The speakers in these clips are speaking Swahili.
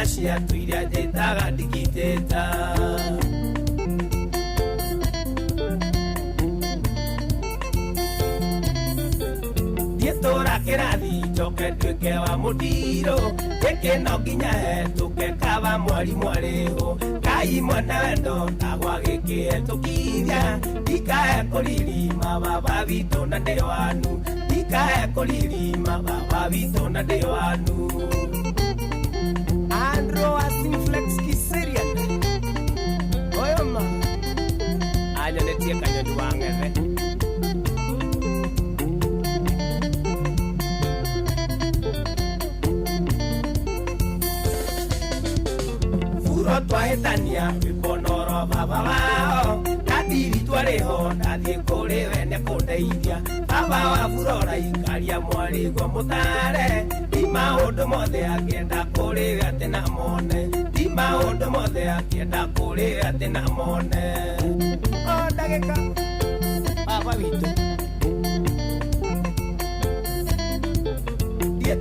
cia tuiria njĩtaga ndigitĩta. Thiĩ kĩrathi njoke nduĩke wa mũndiro, gĩkĩ no nginya hetũke kaba mwarimũ arĩho. Ngai mwene wendo ndagwa gĩkĩ hetũkithia, ndikae kũririma baba witũ na ndĩ wanu, ndikae kũririma baba witũ na ndĩ wanu. Andro Asinflex Kiserian oyoma anyonetie kanyoni wa ng'ethe. Twahĩtania wĩponoro baba wao, ndatiri twarĩho ndathiĩ kũrĩ we nĩ kũndeithia. Baba wa Furora ikaria mwarĩgwo mũtare, ti maũndũ mothe akĩenda kũrĩ we atĩ na mone, ti maũndũ mothe akĩenda kũrĩ we atĩ na mone. O ndagĩka baba witũ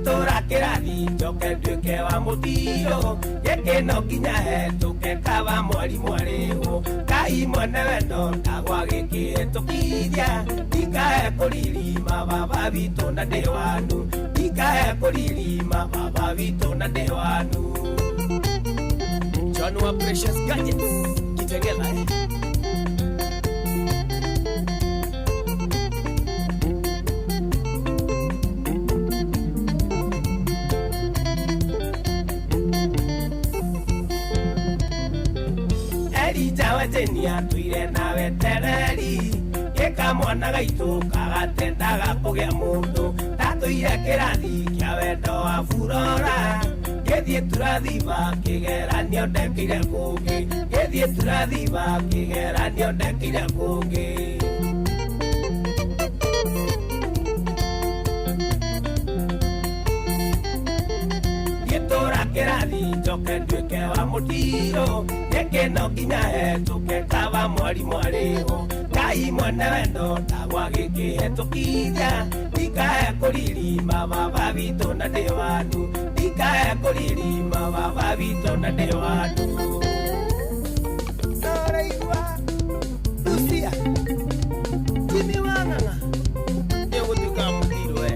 Tũra kĩrathi njoke nduĩke wa mũtiro, gĩkĩ no nginya hetũke kaba mwarimũ arĩho. Ngai mwene wendo ndagwa gĩkĩ hetũkithia, ndikae kũririma baba witũ na ndĩ wanu, ndikae kũririma baba witũ na ndĩ wanu. John wa Precious Gadgets Kitengela Tenia tuire nawe tereri, eka mwana gaitũ kagatendaga kũgĩa mũndũ. Tatũire kĩrathi kĩa wendo wa Furora, gĩthiĩ turathiba kĩgeranio ndekĩire kũngĩ, gĩthiĩ turathiba kĩgeranio ndekĩire kũngĩ. Tũra kĩrathi njoke nduĩke wa mũndiro, gĩkĩ no nginya hetũke kaba mwarimũ arĩho. Ngai mwene wendo ndagwa gĩkĩ hetũkithia, ndikae kũririma baba witũ na ndĩ wanu, ndikae kũririma baba witũ na ndĩ wanu. Ũraigua Lucia Jimmy Wang'ang'a nĩũgũtuĩka mũndiro we.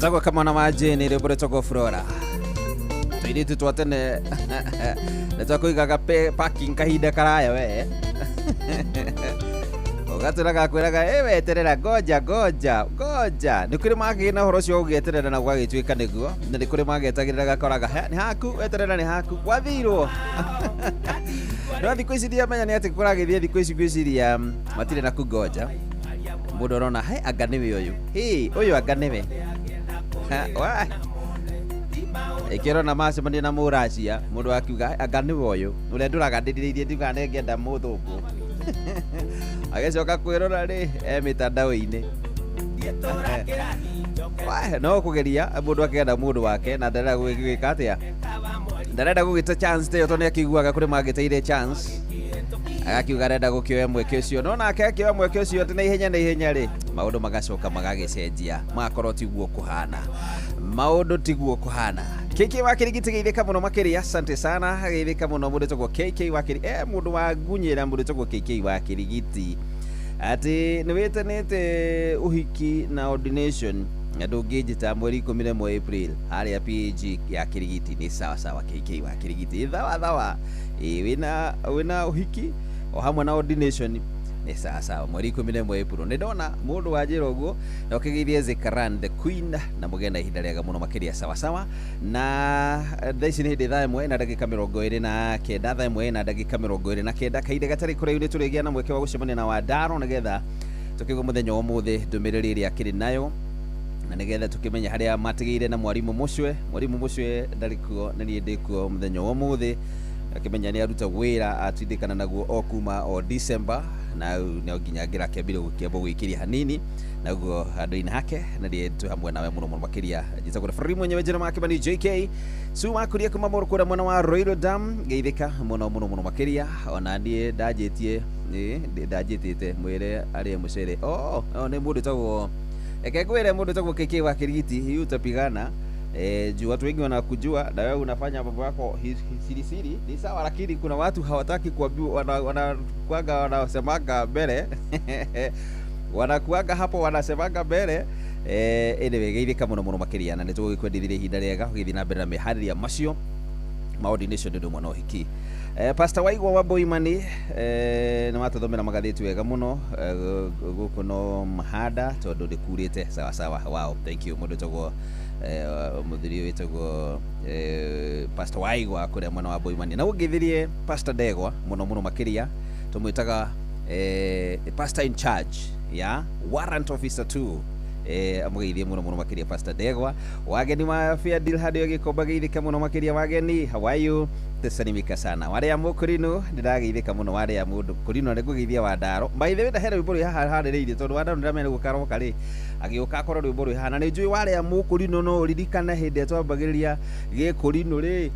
Etagwo Kamwana wa Jane rĩmbũ rĩtagwo Flora. Tũirĩtu twa tene nĩtwakũigaga parking kahinda karaya we. Ũgatũraga kwĩraga weterera ngoja nĩ kũrĩ magĩna ũhoro ũcio ũgĩeterera na gwagĩtuĩka nĩguo, na nĩ kũrĩ magĩetagĩrĩra gakoraga nĩ haku weterera nĩ haku gwathirwo. No thikũ ici ndiamenya nĩ atĩ kũragĩthiĩ thikũ ici gwĩciria matirĩ na kungoja. Mũndũ ũrona anga nĩwe ũyũ, ũyũ anga nĩwe ĩkĩrwo na macemania na mũracia, mũndũ akiuga anga nĩwe ũyũ ũrĩa ndũragadĩrĩirie ndiuga nĩngĩenda mũthũngũ. Agĩcoka kwĩrora rĩ mĩtandao-inĩ. No kũgeria mũndũ akĩenda mũndũ wake na ndarenda gũgĩka atĩa, ndarenda gũgĩte chance teyo, tondũ nĩakĩiguaga kũrĩ magĩteire chance, agakiuga arenda gũkĩoya mweke ũcio. No nake akĩoya mweke ũcio atĩ na ihenya rĩ maũndũ magacoka magagĩcenjia, magakorwo tiguo kũhana, maũndũ tiguo kũhana. KK wa Kirigiti geithĩka mũno makĩria, asante sana, geithĩka mũno mũndũ tagwo KK wa Kirigiti, mũndũ wa ngunyĩra mũndũ tagwo KK wa Kirigiti atĩ nĩwĩtanĩte ũhiki na ordination ndũngĩnjĩta mweri 11 April harĩa PAG ya Kirigiti. Nĩ sawa KK wa Kirigiti, thawa wĩna ũhiki o hamwe na ordination nĩ sawa mweri 11 April. Nĩ ndona mũndũ wa njĩra ũguo na ũkĩgeithie Zekaran the Queen na mũgenda ihinda rĩega mũno makĩria sawa. Na thaa ici nĩ hĩndĩ thaa 1:29, thaa 1:29 kahinda gatarĩ kũraihu nĩ tũrĩgĩa na mweke wa gũcemania na Wandaro nĩgetha tũkĩgwa mũthenya wa ũmũthĩ ndũmĩrĩri ĩrĩa akĩrĩ nayo, na nĩgetha tũkĩmenya harĩa matigĩire na mwarimũ mũcwe ndarĩ kuo na niĩ ndĩ kuo mũthenya wa ũmũthĩ. akimenya ni aruta wira atindikana naguo okuma o December na no nginya ngira kĩambire gũkĩamba gwĩkĩria hanini naguo andũ-inĩ hake na ndiye tu hamwe nawe mũno makiria njitagwo free mwenyewe jina make bani JK suma kuria kuma mũrukũra mwana wa Royal Dam geithika mũno makiria ona ndiye ndajĩtie ndajĩtĩte mwĩre arĩ mũcere nĩ mũndũ tagwo ekegwere mũndũ tagwo KK wa Kirigiti utapigana juu watu wengi wanakujua na wewe unafanya mambo yako siri ni sawa, lakini kuna watu hawataki kuambiwa, wanakuaga wanasemaga mbele wanakuaga hapo wanasemaga mbele anyway geithika mũno makiria na nĩtũgũkwendithĩria ihinda rĩega gĩthiĩ na mbere na meharĩria macio maordination ndio mwana hiki Pastor Waigwa wa Boimani na matathomera magathĩti wega mũno gũkũ no mahanda tondũ ndĩkurĩte sawa wow thank you mũndũ tagwo muthiri witagwo Pastor Waigwa kuria mwana wa Boimani na ũngĩthirie Pastor Ndegwa mũno makiria tumwĩtaga pastor in charge ya warrant officer 2 amugeithie mũno makiria Pastor Ndegwa wageni ma Fair Deal hadi gikomba geithika mũno makiria wageni how are you tesanimika sana wale amũ Kurino ndirageithika mũno wale amũ Kurino nĩ kũgeithia wa Ndaro by the way ndahera rwĩmbo haha harĩrĩirie tondũ wa Ndaro ndiramenya gũkaroka rĩ agĩũka akorwo rwĩmbo rwĩ hana nĩ njũĩ wale amũ Kurino no ririkana hĩndĩ twambagĩrĩria gĩ Kurino rĩ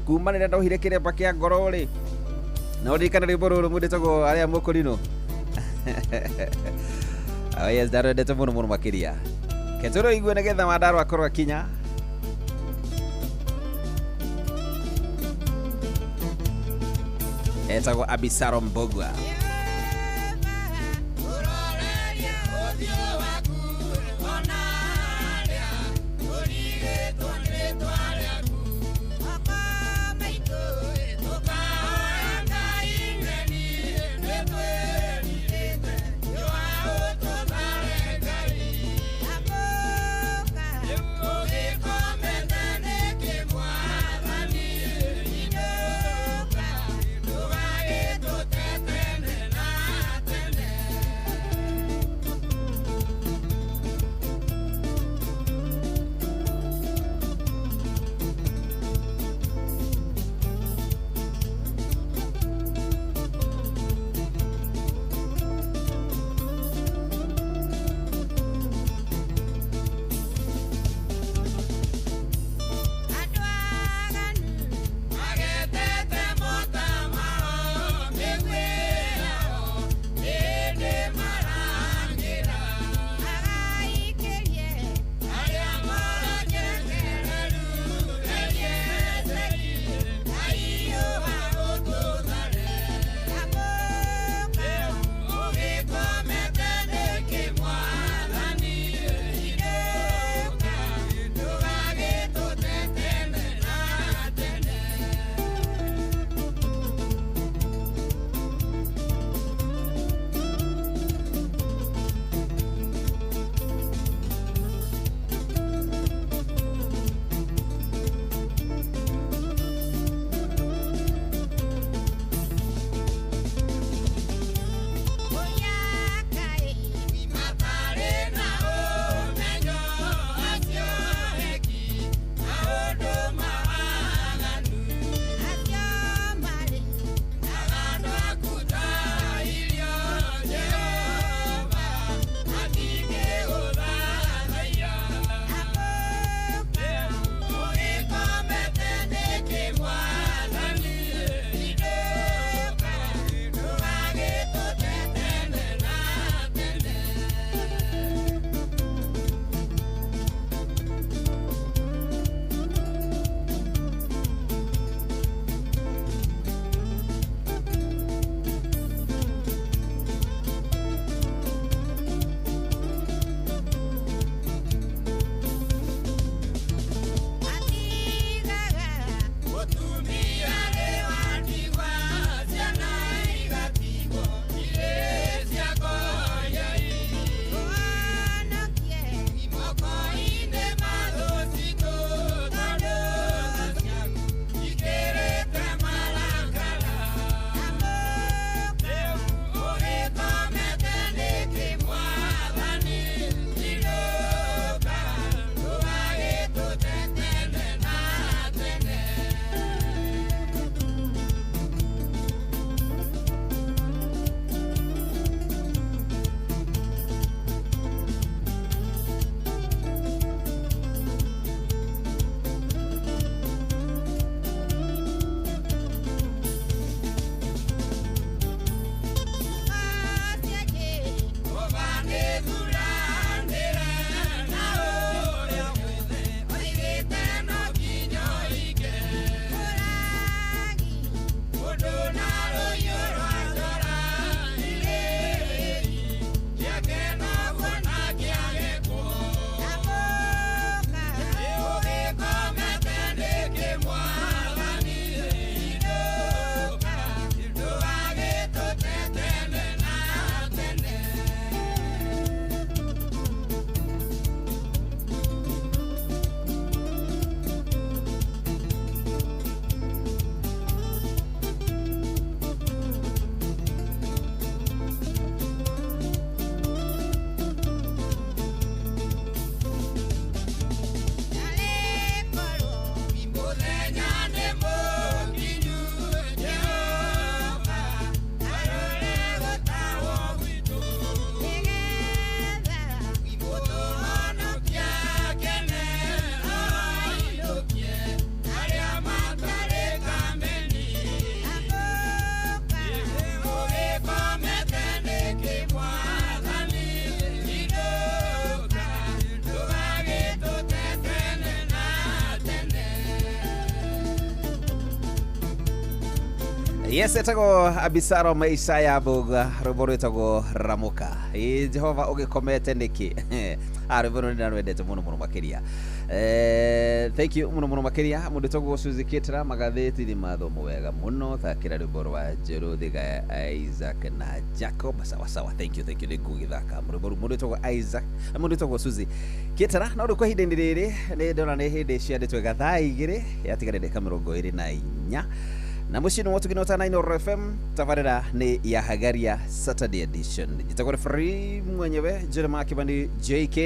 kuma rĩrĩa ndohire kĩremba kĩa ngoro rĩ no ririkana rwĩmbo rũrũ mũndũ tagwo wale amũ Kurino yes Ndaro ndete mũno makiria ketoro igue nĩgetha wa Ndaro akorwo akinya etagwo Abisarom Mbogwa Yes, etago Abisaro Maisaya Boga Roboro etago Ramuka. Jehova ugikomete niki. Roboro ni narwendete muno makiria. Thank you muno makiria. Mundu etago Suzy Kitara magatheti ni mathomo wega muno thakira Roboro wa Jeru Thiga Isaac na Jacob sawa. Thank you ni ngugithaka. Mundu etago Isaac, mundu etago Suzy Kitara no ru kwa hinde riri ni ndona ni hinde cia ndetwe gathaa igiri yatigarire kamurongo iri na inya. Na mushino watu kinota 9 FM tafarira ni ya Hagaria Saturday edition. Jitakuwa free mwenyewe Jeremiah Kibandi JK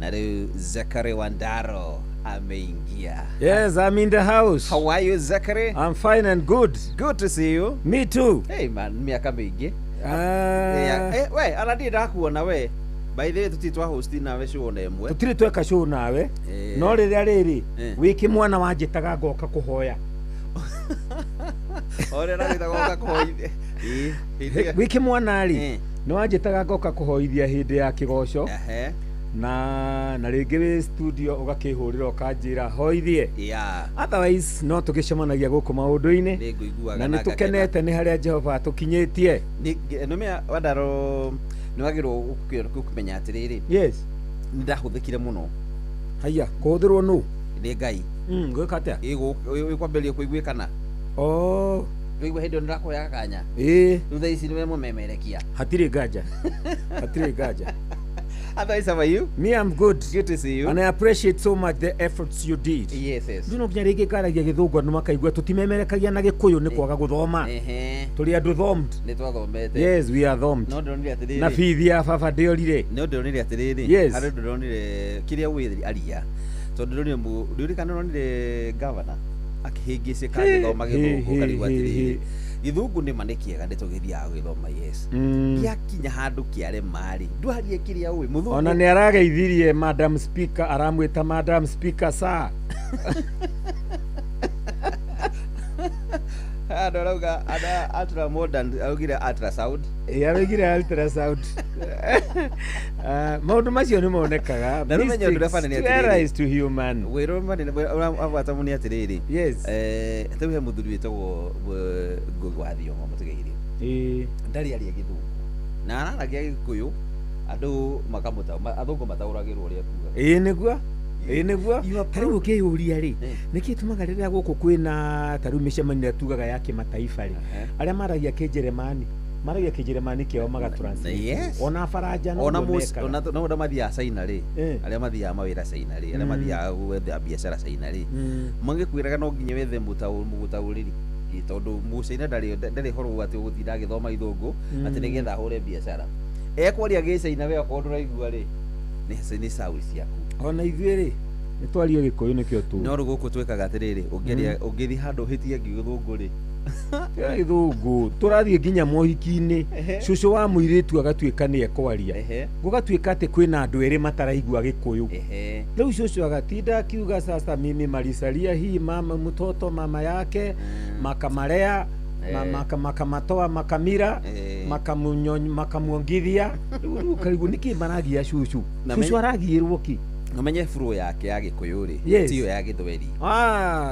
na leo Zachary Wandaro ameingia. Yes, I'm in the house. How are you, Zachary? I'm fine and good. Good to see you. Me too. Hey man, miaka mingi. We, anadira kuona we. By the way, tutitwa host nawe show na emwe. Tutiri tweka show nawe. No riria riri wiki mwana wanjitaga ngoka kuhoya. Ore ragita goka kuhoithia. Wiki mwana ari no wanjitaga ngoka kuhoithia hindi ya kigoco. Na ringi studio ugakihurira ukanjira hoithie. Otherwise no tugicemanagia guku maundu-ini. Na nitukenete ni haria Jehova tukinyitie. Numia Wandaro ni wagirwo kumenya atiriri. Yes. Ndahuthikire muno. Haya, kuthirwo nu ni Ngai. Gwika atia? Ikwamberia kuiguikana. Oh. Wewe hendo ndakoya kanya. Thutha ici niwe mumemerekia. Hatiri gaja. Hatiri gaja. Otherwise, how are you? Me, I'm good. Good to see you. And I appreciate so much the efforts you did. Yes. Nduno kinya ringi karagia githungu no makaigua tutimemerekagia na gikuyu ni kwaga guthoma. Tuli andu thomed. Ni twathomete. Yes, we are thomed. No ndonire atiriri. Na fithi ya baba ndiorire. No ndonire atiriri. Yes. Hari ndonire kiria withiri aria. To ndonire nduri kana ndonire governor akihingice kandi thoma githungu kari atiriri. Githungu ni manikiega nditugithia gwithoma yes. Kiakinya handu kiare mari. Ndwarie kiria uwi muthu. Ona ni arageithirie Madam Speaker aramwita Madam Speaker sa. Adorauga ada ultra modern augire ultrasound. Augire ultrasound. Maundu macio ni monekaga. Na rumenyo ndurefana ni atiriri. Where is to human? Wero mani abata muni atiriri. Yes. Tawe muthuri witagwo Gwathio mutigeire. Ndari ari githungu. Na araragia Gikuyu andu makamuta athungu matauragirwo ria kuga. Niguo. Niguo karibu kiyuria ri niki tumaga riria guku kwina taru micemania tugaga ya kimataifa ri aria maragia kijeremani kio maga translate ona faraja no ona mathia China ri aria mathia mawira China ri aria mathia gwetha biashara China ri mangikwiraga no nginye wethe mugutauriri tondu Muchina ndari horo ati guthira githoma ithungu ati nigetha hure biashara ekwaria Gicina we akondura igua ri ni sawi ciaku ona ithuiri ni twario Gikuyu nikio tu no ruguku twekaga atiriri ungithi handu hitie githungu ri githungu turathie nginya mohiki-ini cucu wa muiritu agatuika ni ekwaria gugatuika ati kwina andu eri mataraigua Gikuyu riu cucu agatinda akiuga sasa mimi malisalia hii mama mtoto mama yake makamarea makamatoa makamira makamuongithia karibu niki maragia cucu aragirwo ki ngamenye furu yake ya Gikuyu ri tiyo ya Githweri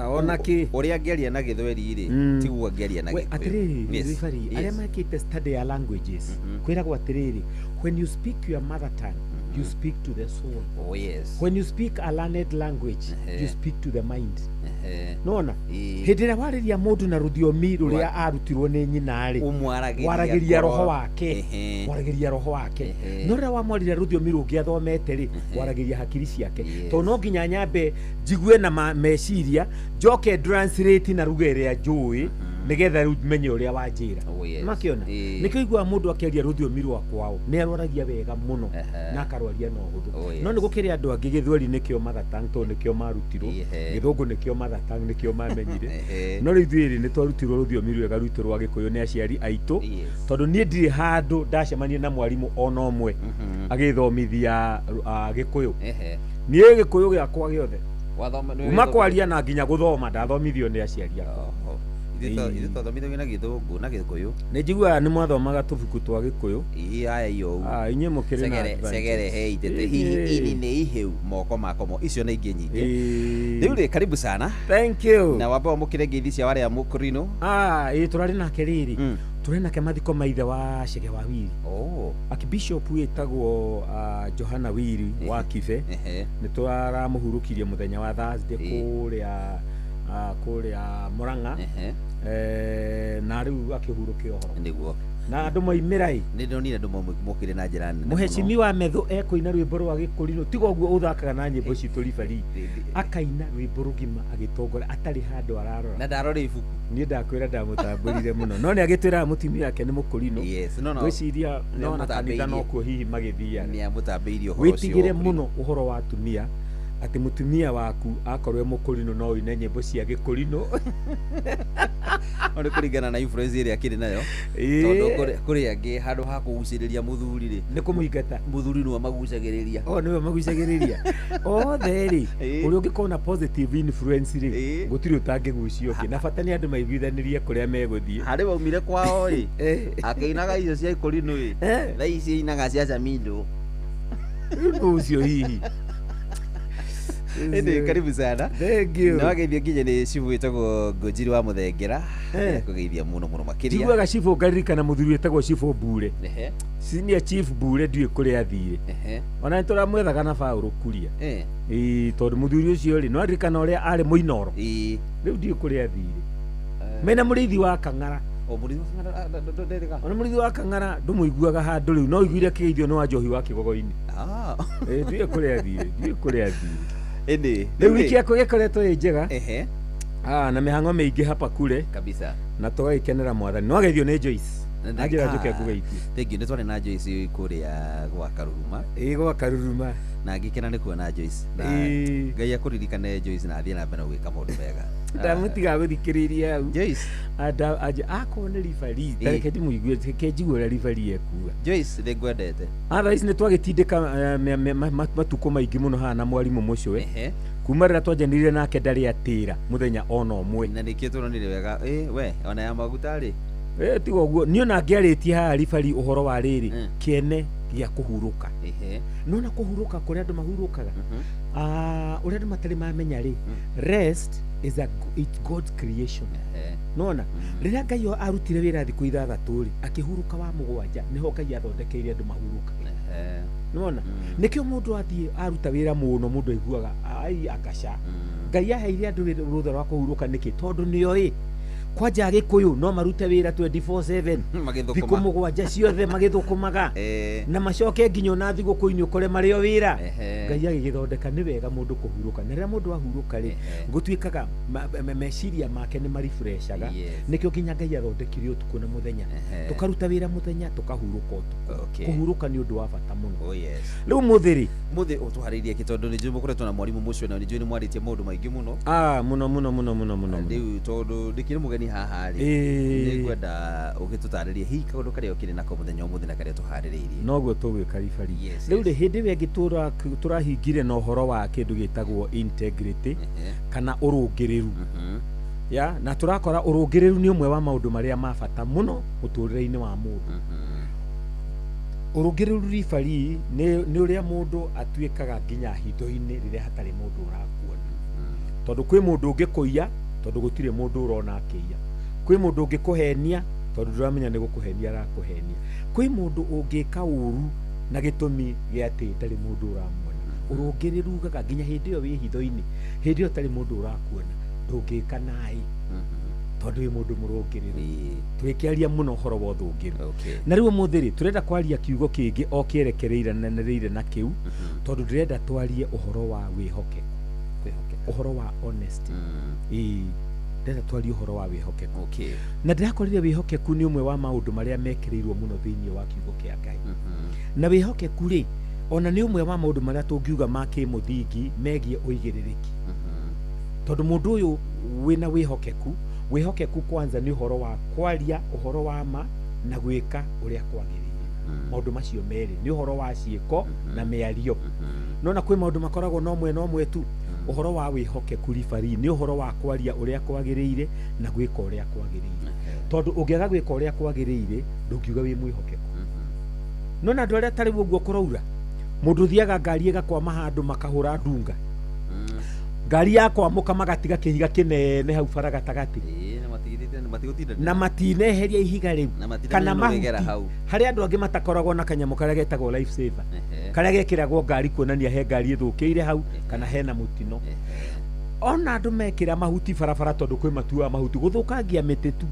onaki uria ngeria na Githweri ri tiguo ngeria na Gikuyu atiriri aria makite study ya languages kwiragwo atiriri when you speak your mother tongue you speak to the soul. Oh yes. When you speak a learned language, you speak to the mind. Nona hindira wariria mundu na rudhiomi ruria arutirwo ni nyina ri waragiria roho wake no ria wamwarira rudhiomi rungi athomete ri waragiria hakiri ciake to no nginya nyambe jigue na meciria njoke translate na ruga iria njui nigetha riu menye uria wanjira makiona nikigwa mundu akiaria rudhiomi rwa kwao ni arwaragia wega muno na akarwaria no huthu no ni gukiri andu angi Githweri nikio mother tongue to nikio marutirwo Githungu nikio mother tongue nikio mamenyire no rithuiri ni twarutirwo rudhiomi rwega rwitu rwa Gikuyu ni aciari aitu tondu nie ndiri handu ndacemania na mwarimu ona omwe agithomithia Gikuyu nie Gikuyu giakwa giothe uma kwaria na nginya guthoma ndathomithio ni aciari akwa Ito thomithagio na Githungu na Gikuyu. Nĩ njiguaga nĩ mwathomaga tũbuku twa Gĩkũyũ. Aya iyo. Inyuĩ mũkĩrĩ na segere hei tete hihi nĩ iheu moko makomo icio nĩ ingĩ nyingĩ. Rĩu rĩ karibu sana. Thank you. Na wamba mũkĩre ngeithi cia wale ya Mũkũrinũ. Tũrarĩ nake rĩrĩ. Tũrĩ nake mathiko maithe wa Chege wa Wili. Akibishop wĩtagwo Johana Wili wa Kibe. Nĩ twaramũhurũkirie mũthenya wa Thursday kũrĩa Murang'a. Na rĩu akĩhurũkio horo. Nĩguo. Na andũ moimĩra nĩ ndonire andũ mokire na njĩra nene. Mũhecimiwa Methu ekũina rwĩmbo rwa Gĩkũrinũ tiga ũguo ũthakaga na nyĩmbo citũ ribari. Akaina rwĩmbo rũgima agĩtongoria atarĩ handũ ararora. Na ndarora ibuku. Niĩ ndakwĩra ndamũtambũrire mũno. No nĩ agĩtwĩraga mũtumia wake nĩ Mũkũrinũ. Yes, no. Gwĩciria no na kanitha no kuo hihi magĩthiaga. Nĩ amũtambĩirie ũhoro ũcio. Wĩtigĩre mũno ũhoro wa atumia. Ati mutumia waku akorwe Mũkũrinũ no ine nyĩmbo cia Gĩkũrinũ. Ona kũringana na influence ĩrĩa akĩrĩ nayo. Tondũ kũrĩ angĩ handũ ha kũgucĩrĩria mũthuri rĩ nĩ kũmũingata mũthuri nĩwe magucagĩrĩria. Nĩwe magucagĩrĩria. Othe rĩ ũrĩa ũngĩkorwo na positive influence rĩ gũtirĩ ũtangĩgucio ũngĩ. Na bata nĩ andũ maiguithanĩrie kũrĩa megũthiĩ. Harĩ waumire kwao rĩ akĩinaga icio cia Gĩkũrinũ rĩ thaa ici inaga cia Samindo. Ũcio hihi Ende karibu sana. Thank you. Na wageithio nginya nĩ cibu wĩtagwo Ngũnjiri wa Mũthengera. Kũgeithia mũno makĩria. Tiguaga cibu ngaririkana mũthuri wĩtagwo cibu Mbure. Senior chief Mbure ndiũĩ kũrĩa athire. Ona nĩtũramwethaga na Paul Kuria. Tondũ mũthuri ũcio rĩ no aririkana ũrĩa arĩ Mũinoro. Rĩu ndiũĩ kũrĩa athire. Mena mũrĩithi wa Kang'ara. Ona mũrĩithi wa Kang'ara ndũmũiguaga handũ rĩu no ũiguire kĩgeithio no wa Njohi wa Kĩgogo-inĩ. Ndiũĩ kũrĩa athire. Rĩu wiki yako gĩkoretwo ĩ njega. Na mĩhang'o mĩingĩ hapa kule kabisa. Na tũgagĩkenera Mwathani. No ageithio nĩ Joyce. Anjĩra njoke ngũgeithie. Thank you. Nĩ twarĩ na Joyce kũrĩa gwa Karuruma. Gwa Karuruma. Na ngĩkena nĩ kuona Joyce. Ngai akũririkane Joyce na athiĩ na mbere gwĩka maũndũ mega. Ndamũtiga gũthikĩrĩria hau. Joyce akorwo nĩ ribari tareke ndĩmũigue kenjigua ũrĩa ribari ekuga. Joyce nĩngwendete. Thaa ici nĩ twagĩtindĩka matukũ maingĩ mũno haha na mwarimũ mũcwe. Kuma rĩrĩa twanjanĩrire nake ndarĩ atĩra mũthenya ona ũmwe. Na nĩkĩo tũronire wega we ona ya maguta rĩ tiga ũguo niĩ ona ngĩarĩtie haha ribari ũhoro wa rĩrĩ kĩene gĩa kũhurũka. No na kũhurũka kũrĩa andũ mahurũkaga ũrĩa andũ matarĩ mamenya rĩ rest is it's God's creation. Nona rĩrĩa Ngai arutire wĩra thikũ ithathatũ rĩ akĩhurũka wa mũgwanja nĩho Ngai athondekeire andũ mahurũka. Nona nĩkĩo mũndũ athiĩ aruta wĩra mũno mũndũ aiguaga akaca. Ngai aheire andũ rũtha rwa kũhurũka nĩkĩ tondũ nĩoĩ kwanja Gĩkũyũ no marute wĩra 24/7 thikũ mũgwanja ciothe magĩthũkũmaga na macoke nginya na thigũkũ-inĩ ũkore marĩ o wĩra. Ngai agĩgĩthondeka nĩ wega mũndũ kũhurũka na rĩrĩa mũndũ ahurũka rĩ gũtuĩkaga meciria make nĩ marifreshaga. Nĩkĩo nginya Ngai athondekire ũtukũ na mũthenya tũkaruta wĩra mũthenya tũkahurũka ũtukũ. Kũhurũka nĩ ũndũ wa bata mũno. Rĩu mũthĩ ũtũharĩirie kĩ tondũ nĩnjũĩ mũkoretwo na mwarimũ mũcio na nĩnjũĩ nĩ mwarĩtie maũndũ maingĩ mũno. Mũno. Rĩu tondũ ndĩkĩrĩ mũgeni haha rĩ nĩngwenda ũgĩtũtarĩrie hihi kaũndũ karĩa ũkĩrĩ nako mũthenya ũmũthĩ na karĩa tũharĩrĩirie. Noguo tũgwĩka ribari. Rĩu rĩ hĩndĩ ĩyo ĩngĩ tũrahingire na ũhoro wa kĩndũ gĩtagwo integrity kana ũrũngĩrĩru. Na tũrakora ũrũngĩrĩru nĩ ũmwe wa maũndũ marĩa ma bata mũno mũtũrĩre-inĩ wa mũndũ. Ũrũngĩrĩru ribari nĩ ũrĩa mũndũ atuĩkaga nginya hitho-inĩ rĩrĩa hatarĩ mũndũ ũrakuona. Tondũ kwĩ mũndũ ũngĩkũiya tondũ gũtirĩ mũndũ ũrona akĩiya. Kwĩ mũndũ ũngĩkũhenia tondũ ndũramenya nĩ gũkũhenia arakũhenia. Kwĩ mũndũ ũngĩka ũru na gĩtũmi gĩa atĩ tarĩ mũndũ ũramuona. Ũrũngĩrĩru ugaga nginya hĩndĩ ĩyo wĩ hitho-inĩ hĩndĩ ĩyo tarĩ mũndũ ũrakuona ndũngĩka naĩ tondũ wĩ mũndũ mũrũngĩrĩru. Twĩkĩaria mũno ũhoro wa ũthũngĩru. Na rĩu ũmũthĩ rĩ tũrenda kwaria kiugo kĩngĩ o kĩerekereire na kĩu tondũ ndĩrenda twarie ũhoro wa wĩhokeku. Ũhoro wa honesty. Ndĩrenda twarie ũhoro wa wĩhokeku. Na ndĩrakorire wĩhokeku nĩ ũmwe wa maũndũ marĩa mekĩrĩirwo mũno thĩinĩ wa kiugo kĩa Ngai. Na wĩhokeku rĩ ona nĩ ũmwe wa maũndũ marĩa tũngiuga ma kĩmũthingi megiĩ ũigĩrĩrĩki. Tondũ mũndũ ũyũ wĩna wĩhokeku kwanza nĩ ũhoro wa kwaria ũhoro wa ma na gwĩka ũrĩa kwagĩrĩire. Maũndũ macio merĩ nĩ ũhoro wa ciĩko na mĩario. No na kwĩ maũndũ makoragwo no mwena ũmwe tu uhoro wa wihokeku ribari ni uhoro wa kwaria uria kwagiriire na gwika uria kwagiriire tondu ungiaga gwika uria kwagiriire ndungiuga wi mwihokeku nona andu aria tari guo kuraura mundu thiaga ngari igakwama handu makahura ndunga ngari yakwa muka magatiga kihiga kinene hau bara gatagati na matineheria ihiga riu kana hari andu angi matakoragwo na kanyamu karia getagwo life saver karia gekiragwo ngari kuonania he ngari ithukiire hau kana hena mutino ona andu mekira mahuti barabara tondu kwi matua mahuti guthukangia mititu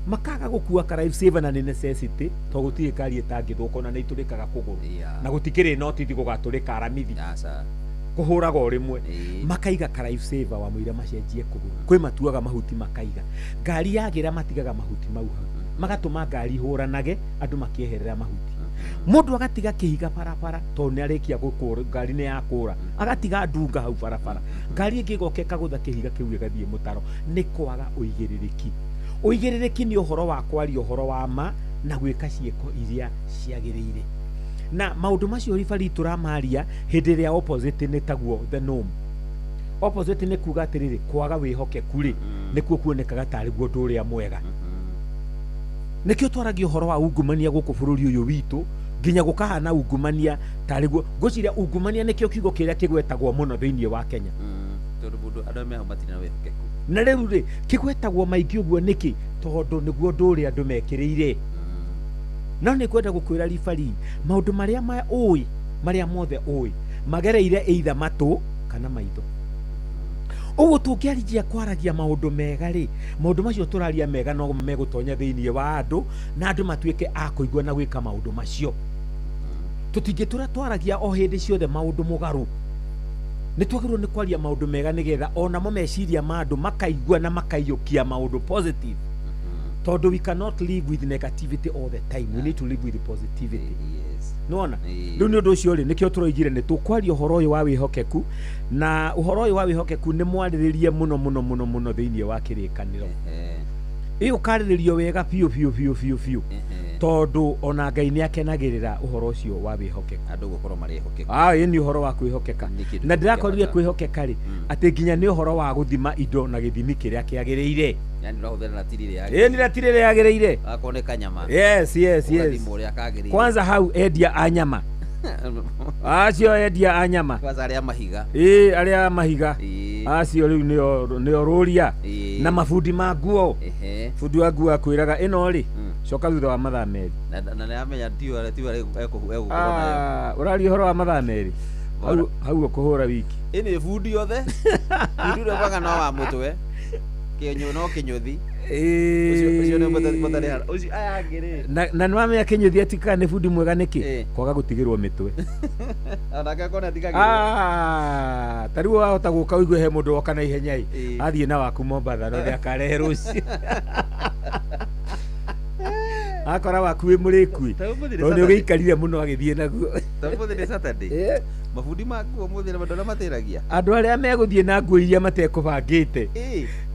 makaga gukua ka life saver na ni necessity to gutiri kari etangithuka na niturikaga kuguru na gutikiri notithi gugaturika aramithi kuhuraga rimwe makaiga ka life saver wa muira macenjie kuguru kwi matuaga mahuti makaiga ngari yagira matigaga mahuti mau magatuma ngari huranage andu makieherera mahuti mundu agatiga kihiga barabara to ni arikia gukura ngari ni yakura agatiga ndunga hau barabara ngari ingigokeka gutha kihiga kiu gigathie mutaro ni kwaga uigiririki ni uhoro wa kwaria uhoro wa ma na gwika cieko iria ciagiriire na maundu macio ribari turamaria hindi ria opposite ni taguo the norm opposite ni kuga atiriri kwaga wihokeku ri nikuo kuonekaga tari guo nduria mwega nikio twaragia uhoro wa ungumania guku bururi uyu witu nginya gukahana ungumania tari guo ngociria ungumania nikio kiugo kiria kigwetagwo muno thiini wa Kenya tondu mundu andu meho matina wihokeku na riu ri kigwetagwo maingi uguo niki tondu niguo nduria andu mekiriire no ni kwenda gukwira ribari maundu maria maria mothe magereire either matu kana maitho uguo tungiarijia kwaragia maundu mega ri maundu macio turaria mega no megutonya thiini wa andu na andu matuike a kuigua na gwika maundu macio tutingitura twaragia o hindi ciothe maundu mugaru ni twagirwo ni kwaria maundu mega nigetha ona mo meciria ma andu makaigua na makaiyukia maundu positive tondu we cannot live with negativity all the time. We need to live with positivity. Yes. Nona riu ni undu ucio ri nikio turoigire ni tukwaria uhoro uyu wa wihokeku na uhoro uyu wa wihokeku ni mwariririe muno thiini wa kirikaniro iyo kariririo wega piu tondu ona Ngai ni akenagirira uhoro ucio wa wihokeku andu gukorwo mari hokeku ni uhoro wa kwihokeka na ndirakorire kwihokeka ri ati nginya ni uhoro wa guthima indo na githimi kiria kiagiriire yani urahuthira na tirire yagiriire ni na tirire yagiriire akoneka nyama yes kwanza hau endia anyama acio endia anyama kwanza aria mahiga aria mahiga acio riu nio ruria na mafundi ma nguo fundi wa nguo akwiraga ino ri coka thutha wa mathaa meri na ni amenya tiu ekuhura nayo urari horo wa mathaa meri hau kuhura wiki ini fundi yothe fundi ule banga no wa mutwe kinyu no kinyuthi ucio ni mutari ucio ayangire na nwamenya kinyuthi atika ni fundi mwega niki kwaga gutigirwo mitwe anaka kona tigagirwo tariwo wahota guka uigue he mundu oka na ihenya athie na waku Mombatha no akarehe ruci akora waku wi muriku tondu ugiikarire muno agithie naguo tamuthi ni Saturday mafundi maku umuthi na mandona matiragia andu aria meguthie na nguo iria matekubangite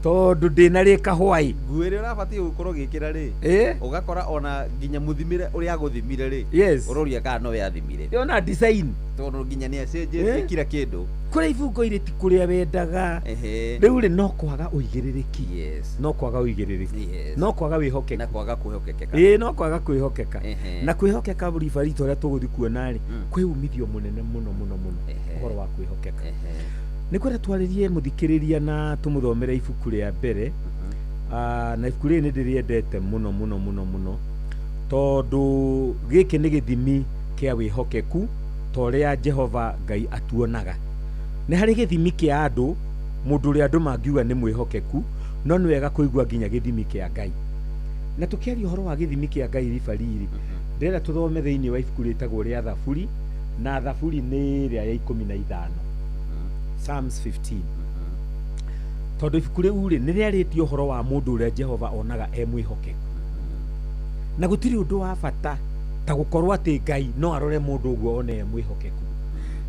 tondu ndina ri kahwai nguo iria urabatie gukorwo gikira ri ugakora ona nginya muthimire uria aguthimire ri uroria kana no yathimire yona design tondu nginya ni acenje kila kindu kuria ibungo iri ti kuria wendaga riu ri no kwaga uigiririki no kwaga uigiririki no kwaga wihokeka na kwaga kwihokeka no kwaga kwihokeka na kwihokeka ribari toria tuguthi kuona ri kwi umithio munene muno uhoro wa kwihokeka ni kwenda twaririe muthikiriria na tumuthomera ibuku ria mbere na ibuku ri ni ndiriendete muno tondu giki ni githimi kia wihokeku toria Jehova Ngai atuonaga ni hari githimi kia andu mundu ri andu mangiuga ni mwihokeku no ni wega kuigua nginya githimi kia Ngai na tukiaria uhoro wa githimi kia Ngai ribariri ndira tuthome thiini wa ibuku ritagwo ria Thaburi na Thaburi ni ria ya 15 Psalms 15 tondu ibuku riu ri ni riaritio uhoro wa mundu uria Jehova onaga mwihokeku na gutiri undu wa bata ta gukorwo ati Ngai no arore mundu uguo one mwihokeku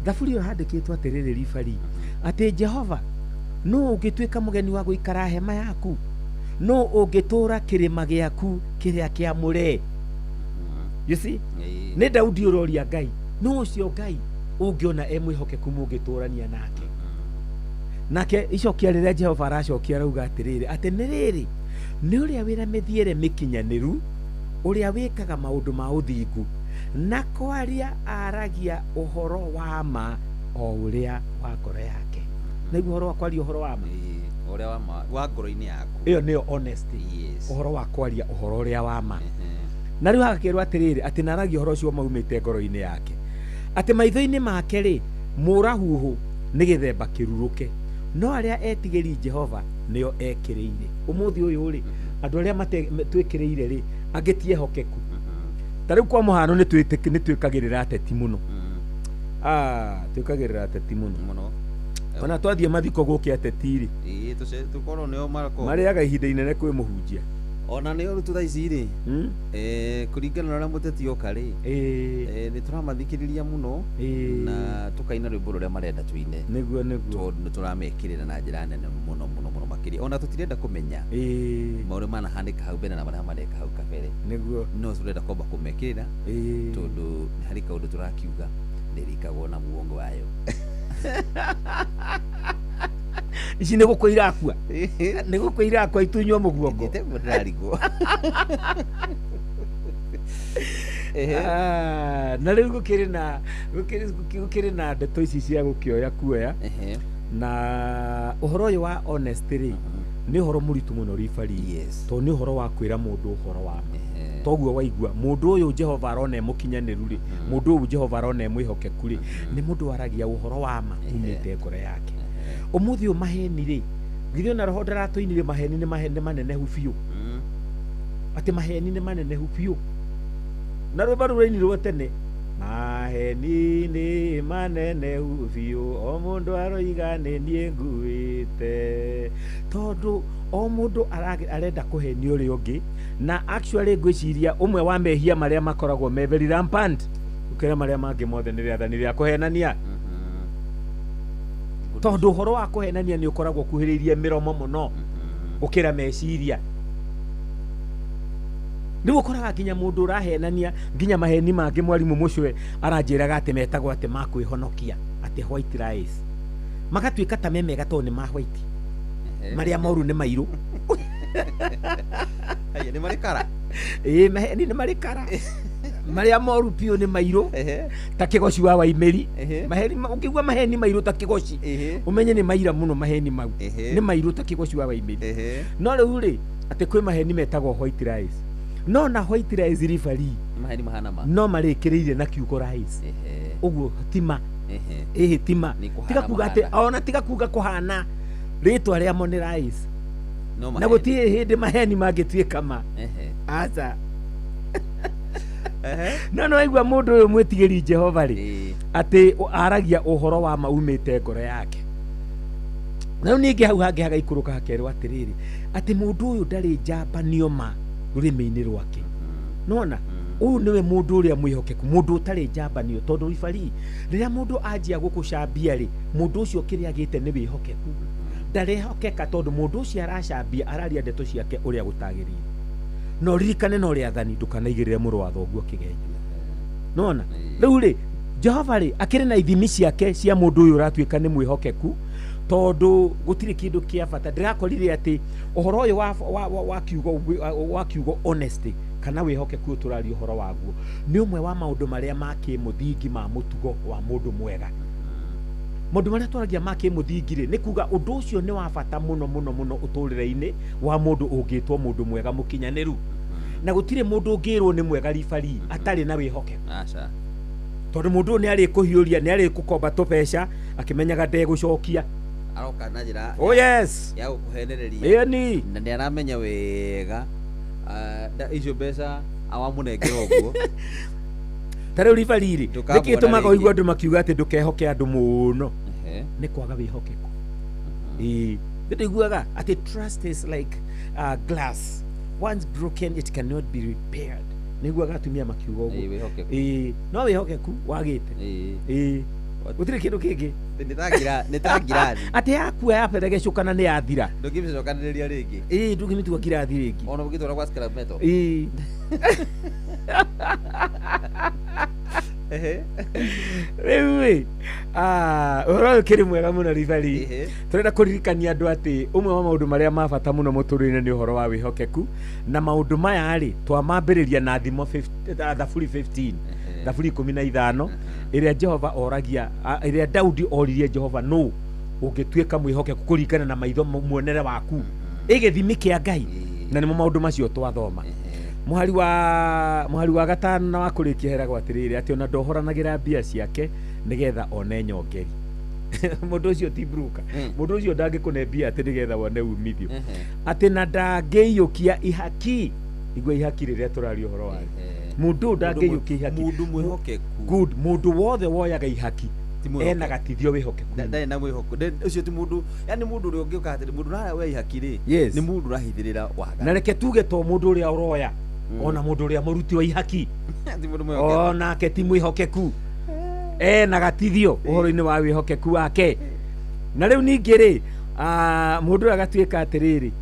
Thaburi yo handikitwo atiriri ribari ati Jehova no ungituika mugeni wa guikara hema yaku no ungitura kirima giaku kiria kiamure you see ni Daudi uroria Ngai no ucio Ngai ungiona mwihokeku mungiturania nake nake icokia riria Jehova aracokia rauga atiriri ati niriri ni uria wira mithiere mikinyaniru uria wikaga maundu ma uthingu na kwaria aragia uhoro wa ma o uria wa ngoro yake. Niguo uhoro wa kwaria uhoro wa ma uria wa ma wa ngoro-ini yaku, iyo niyo honesty. Uhoro wa kwaria uhoro uria wa ma. Na riu hagakirwo atiriri ati naragia uhoro ucio maumite ngoro-ini yake, ati maitho-ini make ri murahuhu ni githemba kiruruke, no aria etigiri Jehova niyo ekiriire. Umuthi uyu ri andu aria twikiriire ri angitie hokeku. Tariu kwa muhano ni twikagirira ateti muno, twikagirira ateti muno. Ona twathie mathiko guki ateti ri tukorwo nio mariaga ihinda inene kwi muhunjia ona nio rutu tha ici ri kuringana na uria muteti oka ri ni turamathikiriria muno na tukaina rwimbo ruria marenda twine, niguo tondu turamekirira na njira nene muno makiria, ona tutirenda kumenya maundu manahanika hau mbere na maria mareka hau kabere, niguo no turenda kwamba kumekirira tondu hari kaundu turakiuga ndirikagwo na muongo wayo. Ici nä gå kå irakua nä gå kå irakua itunywa må guongo ndirarigwo. Na rä u gå kä rä na ndeto ici cia gå kä oya kuoya na å horo å yå wa honesty rä nä å horo må ritå må no ribari, tondå nä å horo wa kwä ra må ndå å horo wa ma. Toguo waigua må ndå å yå Jehova arona e må kinyanä rä, må ndå å yå Jehova arona e mwä hokeku rä, nä må ndå aragia å horo wa ma umä te ngoro yake. Umuthi å maheni rĩ githĩ ona roho ndaratũinire maheni nĩ manenehu biũ, atĩ maheni nĩ manenehu biũ. Na rwĩmbo rũu rwainirwo tene, maheni nĩ manenehu biũ o mũndũ aroiga nĩ niĩ nguĩte, tondũ o mũndũ arenda kũhenio ũrĩa ũngĩ, na actually ngwĩciria ũmwe wa mehia marĩa makoragwo me very rampant gũkĩra marĩa mangĩ mothe nĩ rĩathani rĩa kũhenania. Tondu uhoro wa kuhenania ni ukoragwo kuhiriirie miromo muno ukira meciria. Ni ukoraga nginya mundu urahenania nginya maheni mangi mwarimu mucwe aranjiraga ati metagwo ati makwihonokia ati white rice, magatuika ta memega to ni ma white maria moru ni mairu. Aya ni marikara maheni ni marikara maria moru pio ni mairu ta kigoci wa Waimeri. Maheni ukigwa maheni mairu ta kigoci umenye ni maira muno maheni mau ni mairu ta kigoci wa Waimeri. No riu ri ati kwi maheni metagwo white rice, no na white rice ribari maheni mahana ma no marikiriire na kiugo rice uguo tima tima tiga kuga ati ona tiga kuga kuhana ritwa ria mo ni rice na gutie hindi maheni mangituika ma aca. No aigua mundu uyu mwitigiri Jehova ri ati aragia uhoro wa maumite ngoro yake. Na ningi hau hangi hagaikuruka hakerwo atiriri ati mundu uyu ndari njambanio ma rurimi-ini rwake. Nona uyu niwe mundu uria mwihokeku, mundu utari njambanio, tondu ribari riria mundu anjia gukucambia ri mundu ucio kiri agite ni wihokeku, ndarehokeka tondu mundu ucio aracambia araria ndeto ciake uria gutagirire. No ririkane no rĩathani ndũkanaigĩrĩre mũrũ wa thoguo kĩgenyo. Nona rĩu rĩ Jehova rĩ akĩrĩ na ithimi ciake cia mũndũ ũyũ ũratuĩka nĩ mwĩhokeku, tondũ gũtirĩ kĩndũ kĩa bata. Ndĩrakorire atĩ ũhoro ũyũ wa kiugo honesty kana wĩhokeku tũraria ũhoro waguo nĩ ũmwe wa maũndũ marĩa ma kĩmũthingi ma mũtugo wa mũndũ mwega. Maũndũ marĩa twaragia ma kĩmũthingi rĩ nĩ kuga ũndũ ũcio nĩ wa bata mũno ũtũrĩre-inĩ wa mũndũ ũngĩtwo mũndũ mwega mũkinyanĩru. Na gũtirĩ mũndũ ũngĩrwo nĩ mwega ribari atarĩ na wĩhokeku. Tondũ mũndũ nĩ arĩkũhiũria, nĩ arĩkũkomba tũbeca akĩmenyaga ndegũcokia, aroka na njĩra ya gũkũhenereria na nĩ aramenya wega icio mbeca awamũnengera ũguo. Tarĩu ribari rĩ nĩkĩ tũmaga ũigua andũ makiuga atĩ ndũkehoke andũ mũno nĩ kwaga wĩhokeku. Ndĩiguaga atĩ trust is like glass, once broken it cannot be repaired. Nĩiguaga atumia makiuga ũguo. No wĩhokeku wagĩte gũtirĩ kĩndũ kĩngĩ nĩ ta ngirathi atĩ yakua yaberegecũkana nĩ yathira ndũngĩmĩcokanĩrĩria rĩngĩ ndũngĩmĩtua kirathi rĩngĩ ona ũngĩtwara kwa scrap metal. Riu oro kiri mwega muno ribari turenda kuririkania andu ati umwe wa maundu maria ma bata muno muturire ni uhoro wa wihokeku na maundu maya ri twamambiriria na thimo thaburi 15 thaburi 15 iria Jehova oragia iria Daudi oririe Jehova no ungituika mwihokeku kuringana na maitho muonere waku igithimi kia Ngai na nimo maundu macio twathoma muhari wa gatano na wa kurikia hera gwatirire ati ona ndohoranagira mbia ciake nigetha one nyongeri mundu ucio ti bruka mundu ucio ndangikune mbia ati nigetha wone umithio ati na ndangiyukia ihaki igwe ihaki riria turario horo wa mundu ndangiyukia ihaki mundu mwihokeku good mundu wothe woyaga ihaki ena gatithio wihokeku ndai na mwihokeku ucio ti mundu yani mundu uri ungiuka ati mundu nawe we ihaki ri ni mundu rahithirira waga na reke tuge to mundu uria uroya ona mundu uria muruti wa ihaki ona ke ti mwihokeku na gatithio uhoro-ini wa wihokeku wake na riu ningi ri mundu uria gatuika atiriri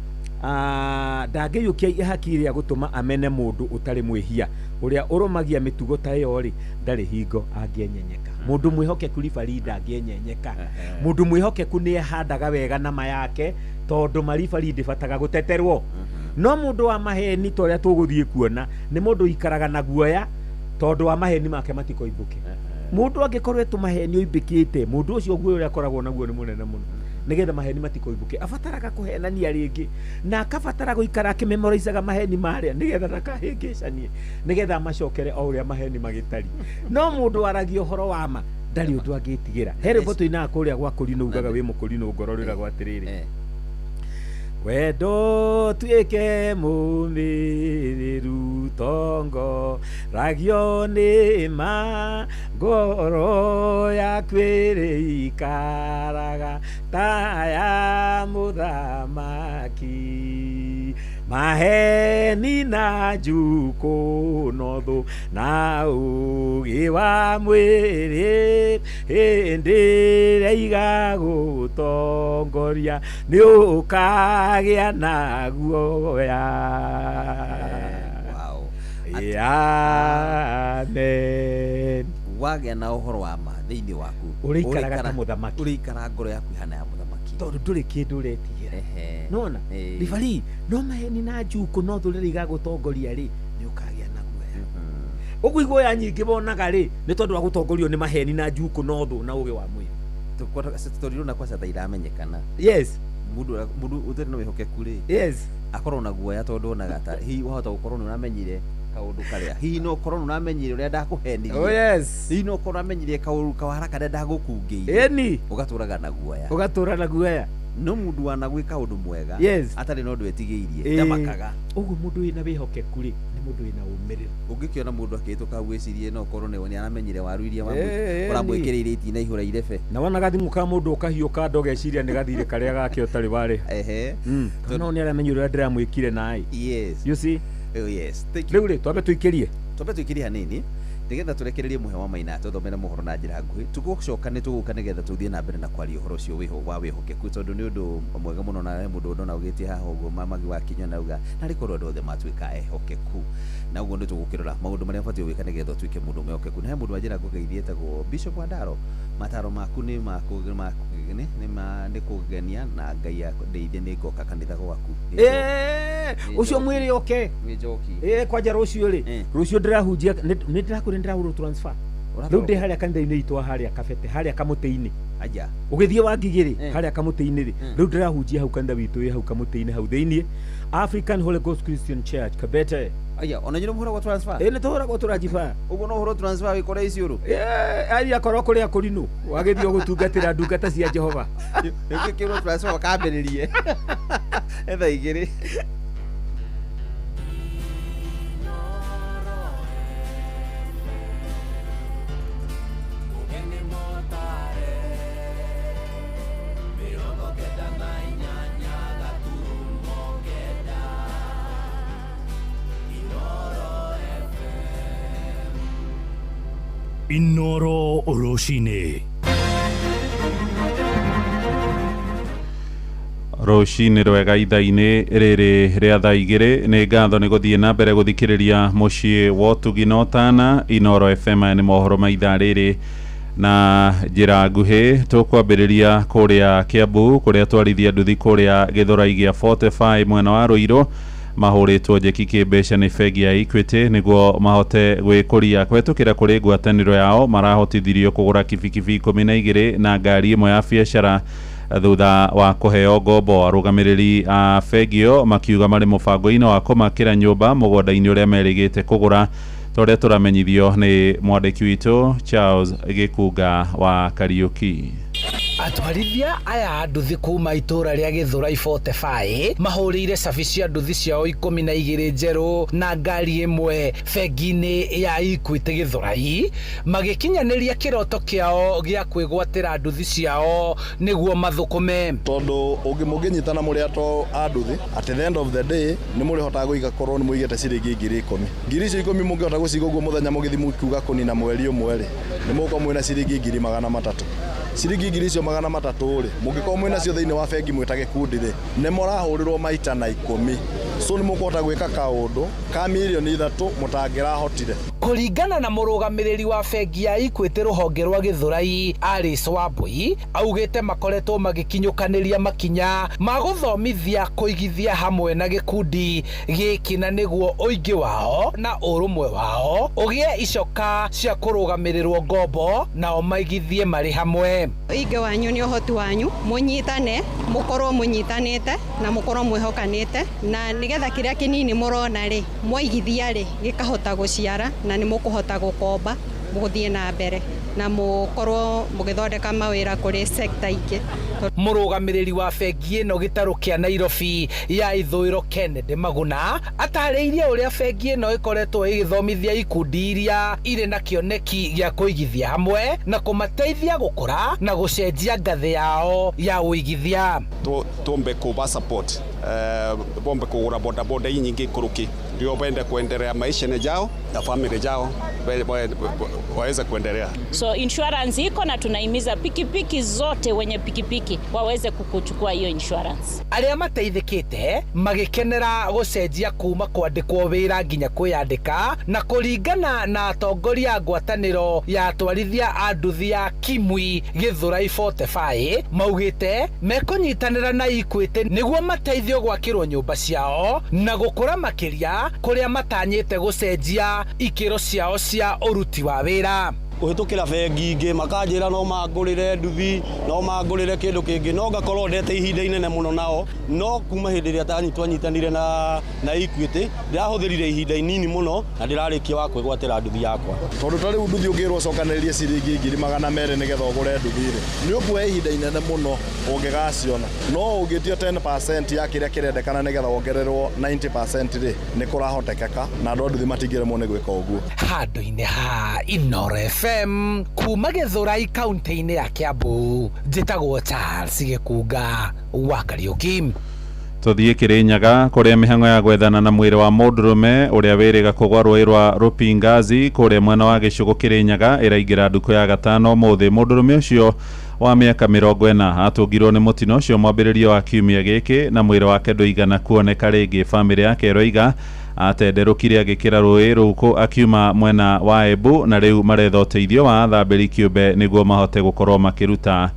ndangiyukia ihaki ria gutuma amene mundu utari mwihia uria urumagia mitugo ta iyo ri ndari hingo angienyenyeka mundu mwihokeku ribari ndangienyenyeka mundu mwihokeku ni ehandaga wega na mayake tondu maribari ndibataga guteterwo no mundu wa maheni to ria tuguthie kuona ni mundu ikaraga na guoya tondu wa maheni make matikoimbuke mundu angikorwo maheni oimbikite mundu ucio guoya uria akoragwo naguo ni munene muno nigetha maheni matikoimbuke abataraga kuhenania ringi na akabatara guikara akimemorizaga maheni maria nigetha ndakahingicanie nigetha macokere o uria maheni magitari no mundu aragia uhoro wa ma ndari undu angitigira here boto ina kuria gwa kurino ugaga wi mukurino ngororera gwatiriri wendo tuike mumiriru tongo ragio ni ma ngoro ya kwiri ikaraga taya muthamaki maheni na juko notho na ugi wa mwiri hindire igagutongoria ni ukagia na guoya. Wow. Amen. Wagĩa na ũhoro wa ma thĩinĩ waku ũrĩikaraga ta mũthamaki ũrĩikara ngoro yaku ihana ya mũthamaki tondũ ndũrĩ kĩndũ ũretigĩra nona ribari no maheni na njuku no thũrĩrĩ igagũtongoria rĩ nĩ ũkagĩa na guoya ũguo iguoya nyingĩ bonaga rĩ nĩ tondũ wa gũtongorio nĩ maheni na njuku no thũ na ũgĩ wa mwĩrĩ tũkorwo na kwasa iramenyekana yes mundu ũtarĩ na wĩhokeku rĩ yes akorwo na guoya tondũ onaga ta hihi wahota gũkorwo nĩ ũramenyire kaundu karia hihi no korwo namenyire uria ndakuhenirie oh yes hihi no korwo namenyire kaundu kawara karia ndagukungĩire eni ugatũraga na guoya no mundu wanagwika undu mwega yes atari no ndu etigĩirie ndamakaga uguo mundu wina wihokeku ri ni mundu wina umĩrĩru ũngĩkiona mundu akĩhĩtũka gwĩcirie no korwo nĩ aramenyire waru iria ũramwĩkĩrĩire itina ihũra irebe na wona gathimũ ka mundu ũkahiũka ndogeciria nĩ gathirĩ karĩa gake ũtarĩ warĩ no nĩ aramenyire ũrĩa ndĩramwĩkire naĩ yes you see oh yes rĩu rĩ twambe tũikĩrie hanini nigetha turekererie muhe wa maina tuthomere mohoro na njira nguhi tugucoka ni tuguka nigetha tuthie na mbere na kwaria uhoro ucio wiho wa wihokeku tondu ni undu mwega muno na mundu ndona ugitie haha uguo mamagi wa kinywa na uga na rikorwo andu othe matuika ehokeku na uguo ni tugukirora maundu maria mbatio gwika nigetha tuike mundu mwehokeku na he mundu wa njira ngugeithie tagwo Bishop Wandaro mataro maku ni kugenia na Ngai akundeithie ni ngoka kanitha gwaku ucio mwiri oke ni njoki kwanja rucio ri rucio ndirahunjia ni ndĩrahũrwo transfer rĩu ndĩ harĩa kanitha-inĩ itũ harĩa kabete harĩa kamũtĩ-inĩ aja ũgĩthiĩ wangigĩ rĩ harĩa kamũtĩ-inĩ rĩ rĩu ndĩrahunjia hau kanitha witũ wĩ hau kamũtĩ-inĩ hau thĩinĩ African Holy Ghost Christian Church kabete aya ona nyino mũhoro wa transfer nĩ tũhũragwo tũranjiba ũguo no ũhoro transfer wĩkora iciũrũ ari akorwo kũrĩa kũrinũ wagĩthiĩ gũtungatĩra ndungata cia Jehova nĩkĩkĩrwo transfer wakambĩrĩrie etha igĩrĩ Inoro Oroshine Rũcinĩ rwega ithaa-inĩ rĩrĩ rĩa thaa igĩrĩ nĩ ngatho nĩ gũthiĩ na mbere gũthikĩrĩria mũciĩ wa ũtugi na ũtana Inooro FM. Nĩ mohoro ma ithaa rĩrĩ na njĩra nguhĩ tũkwambĩrĩria kũrĩa Kiambu kũrĩa twarithia nduthi kũrĩa Gĩthũrai gĩa 45 mwena wa Rũirũ mahũrĩtwo njeki kĩmbeca nĩ bengi ya Equity nĩguo mahote gwĩkũria kũhetũkĩra kũrĩ ngwatanĩro yao. Marahotithirio kũgũra kibikibi 12 na ngari ĩmwe ya biacara thutha wa kũheo ngombo. Arũgamĩrĩri a bengi ĩyo makiuga marĩ mũbango-inĩ wa kũmakĩra nyũmba mũgũnda-inĩ ũrĩa merĩgĩte kũgũra, tũrĩa tũramenyithio nĩ mwandĩki witũ Charles Gĩkunga wa Kariuki. Atwarithia aya nduthi kuma itura rĩa Gĩthũrai 45 mahũrĩire cabi cia nduthi ciao 12 njerũ na ngari ĩmwe bengi-inĩ ya Equity Gĩthũrai magĩkinyanĩria kĩroto kĩao gĩa kwĩgwatĩra nduthi ciao nĩguo mathũkũme. Tondũ ũngĩnyitana mũrĩ ato a nduthi at the end of the day nĩ mũrĩhotaga gũiga korwo nĩ mũigĩte ciringi 10,000. Ngiri icio 10 mũngĩhota gũciga ũguo mũthenya mũgĩthimu kiuga kũnina mweri ũmwe rĩ nĩ mũgũkorwo mwĩna ciringi 300,000. Ciringi 300,000 rĩ mũngĩkorwo mwĩna cio thĩinĩ wa bengi mwĩta gĩkundi rĩ nĩ mũrahũrĩrwo maita na 10. So nĩ mũkũhota gwĩka kaũndũ ka milioni 3 mũtangĩrahotire. Kũringana na mũrũgamĩrĩri wa bengi ya Equity rũhonge rwa Gĩthũrai Alice Wambui augĩte makoretwo magĩkinyũkanĩria makinya ma gũthomithia kũigithia hamwe na gĩkundi gĩkĩ na nĩguo ũingĩ wao na ũrũmwe wao ũgĩe icoka cia kũrũgamĩrĩrwo ngombo nao maigithie marĩ hamwe. Ũingĩ wanyu nĩ ũhoti wanyu, mũnyitane, mũkorwo mũnyitanĩte na mũkorwo mwĩhokanĩte na nĩgetha kĩrĩa kĩnini mũrona rĩ mwaigithia rĩ gĩkahota gũciara na nĩ mũkũhota gũkomba mũgũthiĩ na mbere na mũkorwo mũgĩthondeka mawĩra kũrĩ sekta ingĩ. Mũrũgamĩrĩri wa bengi ĩno gĩtarũ kĩa Nairobi ya ithũĩro Kennedy Maguna atarĩirie ũrĩa bengi ĩno ĩkoretwo ĩgĩthomithia ikundi iria irĩ na kĩoneki gĩa kũigithia hamwe na kũmateithia gũkũra na gũcenjia ngathĩ yao ya ũigithia. Tuombe kuba support bombe kugura bodaboda nyingi kuruki ndio waende kuendelea maisha yao na familia yao waweze kuendelea. So insurance iko na tunahimiza pikipiki zote wenye pikipiki waweze kukuchukua hiyo insurance. Arĩa mateithĩkĩte magĩkenera gũcenjia kuma kwandĩkwo wĩra nginya kwĩyandĩka na kũringana na atongoria ngwatanĩro ya atwarithia a nduthi ya Kimwi Gĩthũrai 45 maugĩte mekũnyitanĩra na Equity nĩguo mateithio gwakĩrwo nyũmba ciao na gũkũra makĩria kũrĩa matanyĩte gũcenjia ikĩro ciao cia ũruti wa wĩra. Kũhĩtũkĩra bengi ingĩ makanjĩra no mangũrĩre nduthi no mangũrĩre kĩndũ kĩngĩ no ngakorwo ndete ihinda inene mũno nao no kuma hĩndĩ ĩrĩa twanyitanire na Equity ndĩrahũthĩrire ihinda inini mũno na ndĩrarĩkia wa kwĩgwatĩra nduthi yakwa. Tondũ tarĩ nduthi ũngĩrwo cokanĩrĩrie ciringi 200,000 nĩgetha ũgũre nduthi rĩ nĩ ũkuoya ihinda inene mũno ũngĩgaciona no ũngĩtio 10% ya kĩrĩa kĩrendekana nĩgetha wongererwo 90% rĩ nĩ kũrahotekeka na andũ nduthi matingĩremwo nĩ gwĩka ũguo. Handũ-inĩ ha Inooro FM kuma Gĩthũrai kaunti-inĩ ya Kiambu njĩtagwo Charles Gĩkunga wa Kariuki. Tuthiĩ Kĩrĩnyaga kũrĩa mĩhang'o ya gwethana na mwĩrĩ wa mũndũrũme ũrĩa wĩrĩga kũgwa rũĩ rwa Rupingazi kũrĩa mwena wa gĩcigo Kĩrĩnyaga ĩraingĩra ndukũ ya gatano mũthĩ. Mũndũrũme ũcio wa mĩaka 40 atũngirwo nĩ mũtino ũcio mwambĩrĩrio wa kiumia gĩkĩ na mwĩrĩ wake ndũigana kuoneka rĩngĩ. Bamĩrĩ yake ĩroiga atenderũkire agĩkĩra rũĩ rũu akiuma mwena wa Embu na rĩu maretha ũteithio wa athambĩri kĩũmbe nĩguo mahote gũkorwo makĩruta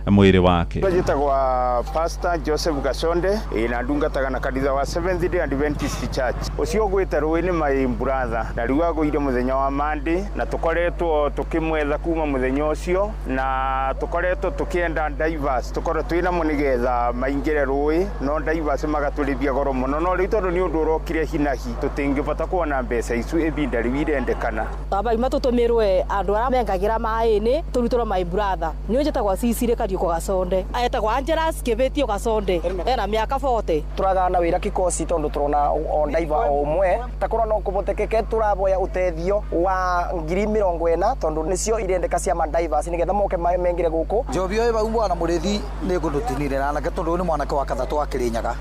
mwĩrĩ wake. Njĩtagwa Pastor Joseph Gasonde na ndungataga na kanitha wa Seventh Day Adventist Church. Ũcio ũgwĩte rũĩ-inĩ my brother na rĩu agũire mũthenya wa Monday na tũkoretwo tũkĩmwetha kuma mũthenya ũcio na tũkoretwo tũkĩenda divers tũkorwo twĩna mũnigetha maingĩre rũĩ no divers magatũrĩthia goro mũno no rĩu tondũ nĩ ũndũ ũrokire hinahi tũtingĩbota kuona mbeca icu ibinda rĩu irendekana. Abaima tũtũmĩrwe andũ arĩa mengagĩra maĩ-inĩ tũrutĩrwo my brother nĩ njĩtagwa Cicirĩ Kariuki Gasonde aetagwo Angelas Kĩbĩtio Gasonde ena mĩaka 40. Turagana wĩra kikosi tondu turona on diver omwe takorwo no kubotekeke turaboya uteithio wa 40,000 tondu nicio irendeka cia divers nigetha moke mengire guku. Jobi oyo baumwa na murithi ni kundutinire na nake tondu ni mwanake wa Kathatũ wa Kĩrĩnyaga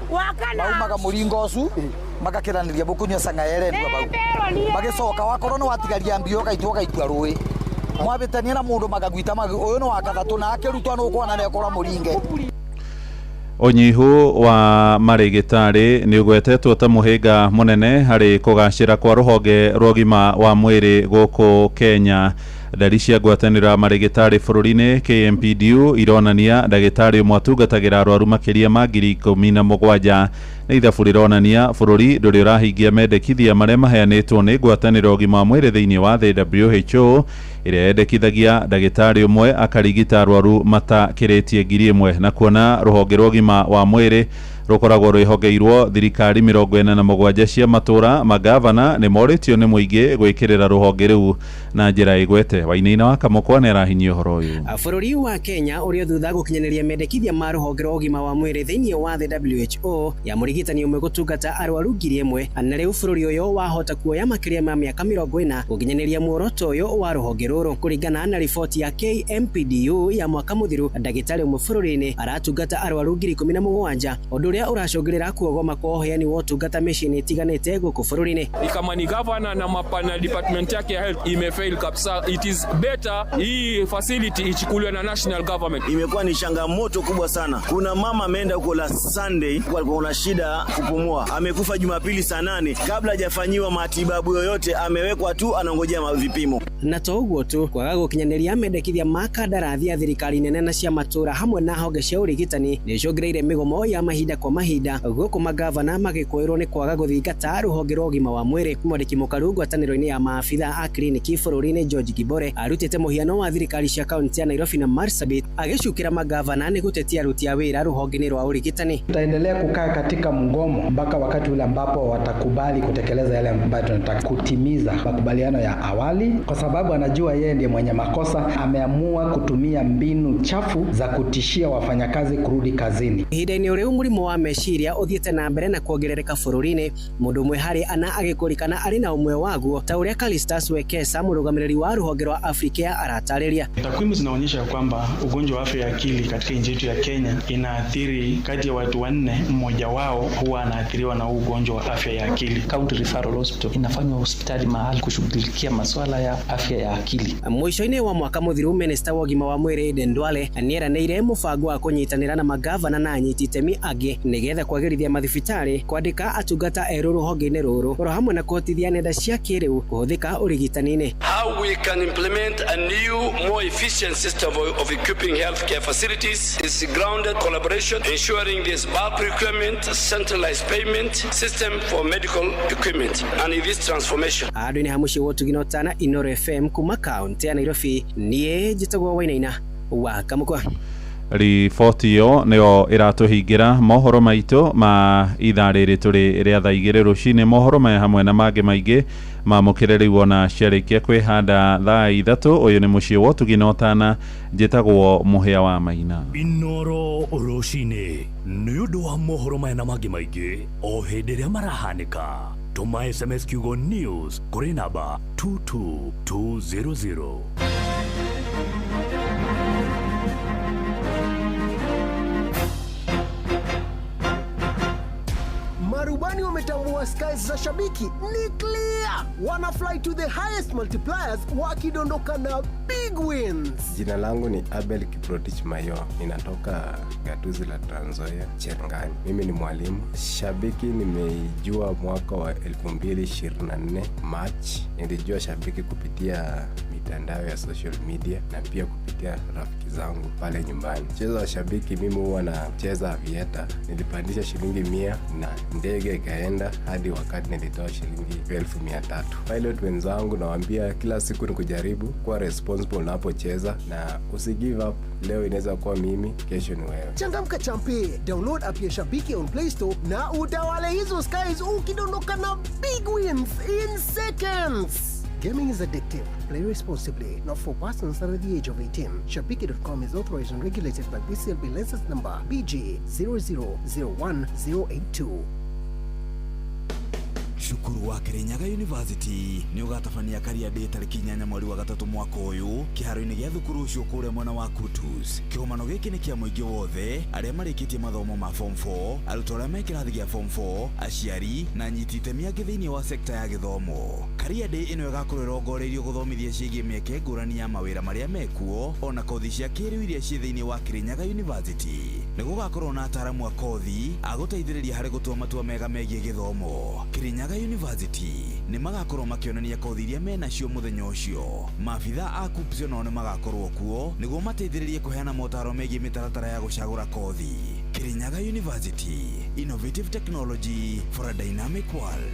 baumaga mũringo ũcu magakĩranĩria bukunywa sang'aere ndwa bau magicoka wakorwo no watigaria mbio kaitwo kaikua rũĩ mwabĩtania na mũndũ magagwita ũyũ no wa Kathatũ na akĩrutwa no kwana nekora mũringe. Unyihu wa marigitari ni ugwetetwo ta muhinga munene hari kugacira kwa ruhonge rwogima wa mwiri guku Kenya. Ndari cia ngwatanĩro marigitari bũrũri-inĩ KMPDU ironania ndagĩtarĩ ũmwe atungatagĩra arwaru makĩria ma 17,000 na ithabu rĩronania bũrũri ndũrĩ ũrahingia mendekithia marĩa maheanĩtwo nĩ ngwatanĩro ũgima wa mwĩrĩ thĩinĩ wa thĩ WHO ĩrĩa yendekithagia ndagĩtarĩ ũmwe akarigita arwaru matakĩrĩtie 1,000 na kuona rũhonge rwa ũgima wa mwĩrĩ rukoragwo rwihogeirwo thirikari 47 cia matura magavana ni moritio ni muingi gwikirira ruhonge riu na njira igwete. Wainaina wa Kamukwa ni arahinyia uhoro uyu. Bũrũri wa Kenya uria thutha gukinyanĩria mendekithia ma ruhonge rwa ũgima wa mwĩrĩ thĩinĩ wa WHO ya mũrigitani ũmwe gũtungata arwaru 1,000 na rĩu bũrũri ũyũ wahota kuoya makĩria ma mĩaka 40 gũkinyanĩria muoroto ũyũ wa ruhonge rũrũ. Kũringana na riboti ya KMPDU ya mwaka mũthiru, ndagĩtarĩ ũmwe bũrũri-inĩ aratungata arwaru 17,000 ũndũ ũrĩa ũracũngĩrĩra kuogoma kwa ũheani wa ũtungata mĩciĩ-inĩ ĩtiganĩte gũkũ bũrũri-inĩ. Kama ni governor na mapana department yake ya health imefail kabisa. It is better hii facility ichukuliwe na national government. Imekuwa ni changamoto kubwa sana. Kuna mama ameenda huko la Sunday alikuwa na shida kupumua, amekufa Jumapili saa 8 kabla hajafanyiwa matibabu yoyote, amewekwa tu anangojea vipimo. Na to ũguo tu, kwaga gũkinyanĩria mendekithia ma kandarathi ya thirikari nene na cia matura hamwe na honge cia ũrigitani nĩicũngĩrĩirie mĩgomo ya mahinda kwa mahinda gũkũ magavana magĩkũĩrwo nĩ kwaga gũthingata rũhonge rwa ũgima wa mwĩrĩ. Mwandĩki mũkaru ngwatanĩro-inĩ ya maabitha a kliniki bũrũri-inĩ George Gibore arutĩte mũhiano wa thirikari cia kaunti ya Nairobi na Marsabit agĩcukĩra magavana nĩ gũtetia aruti a wĩra rũhonge-inĩ rwa ũrigitani. Tutaendelea kukaa katika mgomo mpaka wakati ule ambapo watakubali kutekeleza yale ambayo tunataka kutimiza makubaliano ya awali, kwa sababu anajua yeye ndiye mwenye makosa. Ameamua kutumia mbinu chafu za kutishia wafanyakazi kurudi kazini. Ihinda-inĩ ũrĩu mũrimũ wa meciria ũthiĩte na mbere na kuongerereka bũrũri-inĩ, mũndũ ũmwe harĩ ana agĩkũrĩkana arĩ na ũmwe waguo, ta ũrĩa Calistus Wekesa, mũrũgamĩrĩri wa rũhonge rwa Africare aratarĩria. Takwimu zinaonyesha kwamba ugonjwa wa afya ya akili katika nchi yetu ya Kenya inaathiri kati ya watu 4, mmoja wao huwa anaathiriwa na ugonjwa wa afya ya akili. County Referral Hospital inafanywa hospitali mahali kushughulikia masuala ya afya ya akili. Mwisho-inĩ wa mwaka mũthiru, minista wa ũgima wa mwĩrĩ Aden Duale nĩeranĩire mũbango wa kũnyitanĩra na magavana na anyiti itemi angĩ nĩgetha kwagĩrithia mathibitarĩ, kwandĩka atungata erũ rũhonge-inĩ rũrũ, oro hamwe na kũhotithia nenda cia kĩrĩu kũhũthĩka ũrigitani-inĩ. How we can implement a new, more efficient system of equipping healthcare facilities is grounded collaboration, ensuring this bulk procurement, centralized payment system for medical equipment, and in this transformation. Andũ-inĩ ha mũciĩ wa ũtugino tana Inooro FM kuma kaunti ya Nairobi, niĩ njĩtagwo Wainaina wa Kamukwa. Riboti iyo nĩyo ĩratũhingira mohoro maitũ ma ithaa rĩrĩ tũrĩ rĩa thaa 2 rũcinĩ. Mohoro maya hamwe na mangĩ maingĩ mamũkĩre rĩu ona ciarĩkia kwĩhanda thaa 3. Ũyũ nĩ mũciĩ wa ũtugino tana, njĩtagwo Mũhĩa wa Maina. Inooro rũcinĩ nĩ ũndũ wa mohoro maya na mangĩ maingĩ o hĩndĩ ĩrĩa marahanĩka. Tuma SMS kiugo news kũrĩ namba 22200. Marubani wametambua skies za shabiki ni clear. Wana fly to the highest multipliers wakidondoka na big wins. Jina langu ni Abel Kiprotich Mayo. Ninatoka gatuzi la Trans Nzoia, Cherangani. Mimi ni mwalimu. Shabiki nimeijua mwaka wa 2024 March. Nilijua shabiki kupitia mitandao ya social media na pia kupitia rafiki zangu pale nyumbani. Mchezo wa shabiki mimi huwa nacheza Aviator. Nilipandisha shilingi 100 na ndege ikaenda hadi wakati nilitoa shilingi 1,300. Pilot wenzangu nawaambia kila siku ni kujaribu kuwa responsible unapocheza na usigive up. Leo inaweza kuwa mimi, kesho ni wewe. Changamka champi, download app ya Shabiki on Play Store na utawale hizo skies ukidondoka na big wins in seconds. Gaming is addictive. Play responsibly. Not for persons under the age of 18. Shabiki.com is authorized and regulated by BCLB license number BG 0001082. Cukuru wa Kirinyaga University ni ugatafania Kariade tariki 8 mweri wa 3 mwaka uyu kiharo-ini gĩa thukuru ucio kũrĩa mwena wa Kutus. Kĩgomano gĩkĩ nĩ kĩa mũingĩ wothe arĩa marĩkĩtie mathomo ma form 4, arutwo arĩa me kĩrathi gĩa form 4, aciari na anyiti itemi angĩ thĩinĩ wa sekta ya gĩthomo. Kariade ĩno ĩgakorwo ĩrongoreirio gũthomithia ciĩgiĩ mĩeke ngũrani ya mawĩra marĩa mekuo ona kothi cia kĩrĩu iria ciĩ thĩinĩ wa Kirinyaga University. nĩ gũgakorwo na ataramu a kothi agũteithĩrĩria harĩ gũtua matua mega megiĩ gĩthomo. Kirinyaga University nĩ magakorwo makĩonania kothi iria menacio mũthenya ũcio. Maabitha a KUPPS nao nĩ magakorwo kuo nĩguo mateithĩrĩrie kũheana motaro megiĩ mĩtaratara ya gũcagũra kothi. Kirinyaga University, innovative technology for a dynamic world.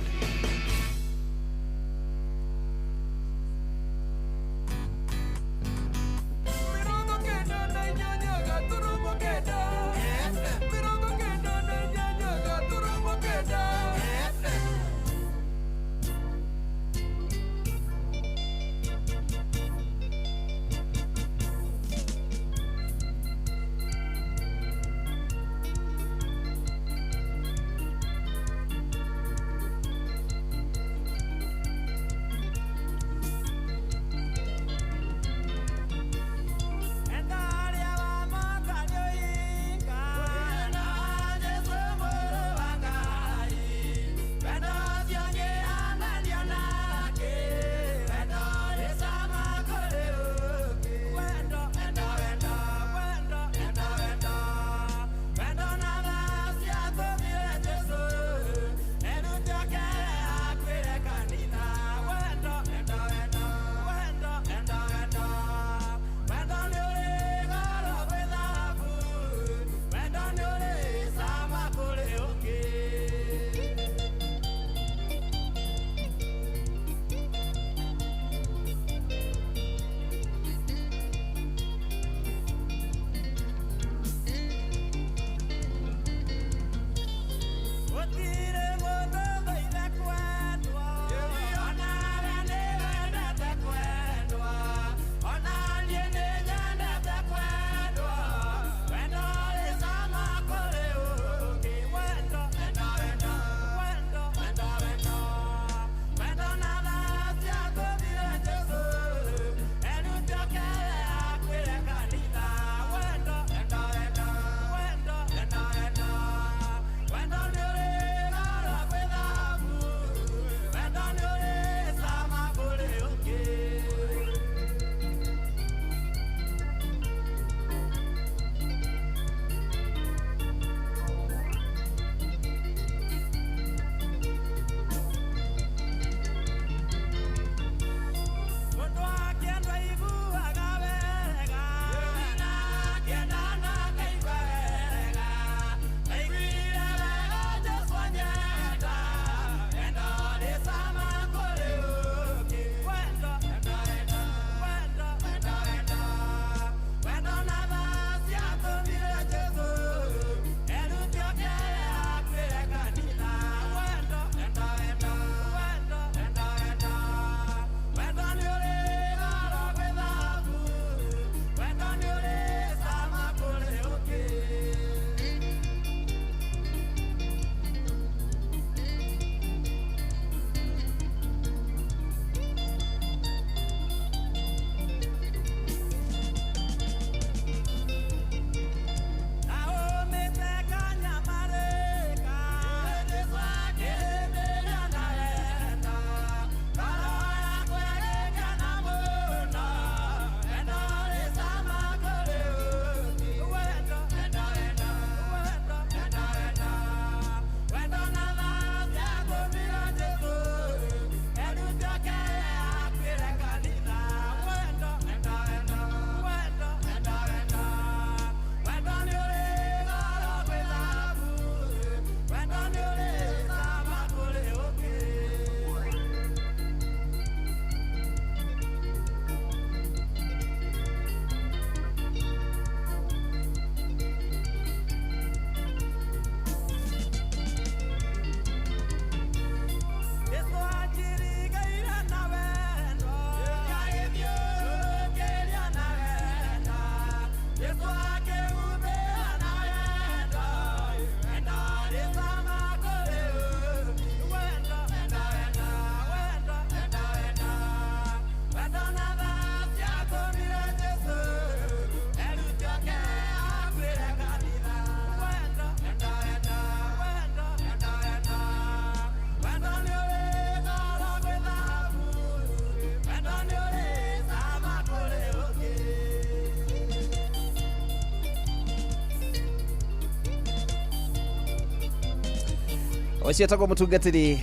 Ocio toko mutungatiri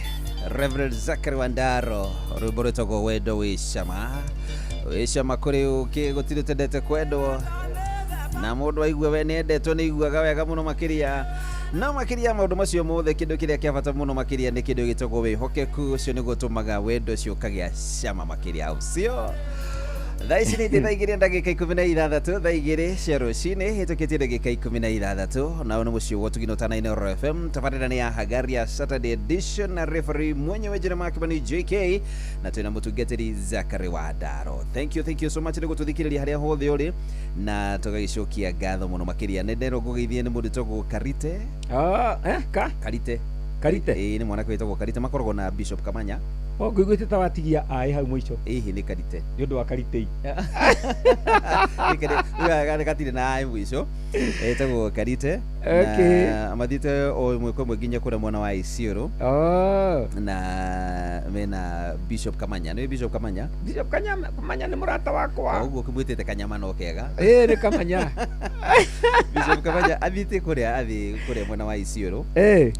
Reverend Zachary Wandaro rwimbo rwitagwo wendo wicama kuri uki gutiri tendete kwendwo na mundu aigua we nendetwo ni iguaga wega muno makiria na makiria maundu macio mothe kindu kiria kia bata muno makiria ni kindu gitagwo wihokeku ucio niguo tumaga wendo ucio kagia cama makiria ucio Thaisi ni thaigire ndagika 16 thaigire cerucini hitukitie ndagika 16 na ono mucio wotugino tana ine RFM tafarira ni ya Hagaria Saturday edition na referee mwenyewe jina makibani JK na tena mutungatiri Zachary Wandaro. Thank you so much ni gututhikiriria haria hothe uri na tugagicokia ngatho muno makiria ndero gugeithie ni mundu togwo Karite Karite ni mwana kwitagwo Karite makoragwo na Bishop Kamanya ngwigwite tawatigia ai hau mwicho ni Karite ni undu wa Karite ni katire na ai mwicho etagwo Karite na amathite o mweko mweginya kura mwana wa Isiolo na mena Bishop Kamanya ni Bishop Kamanya ni murata wakwa uguo kumwitete Kanyama no kega ni Kamanya Bishop Kamanya athite kuria mwana wa Isiolo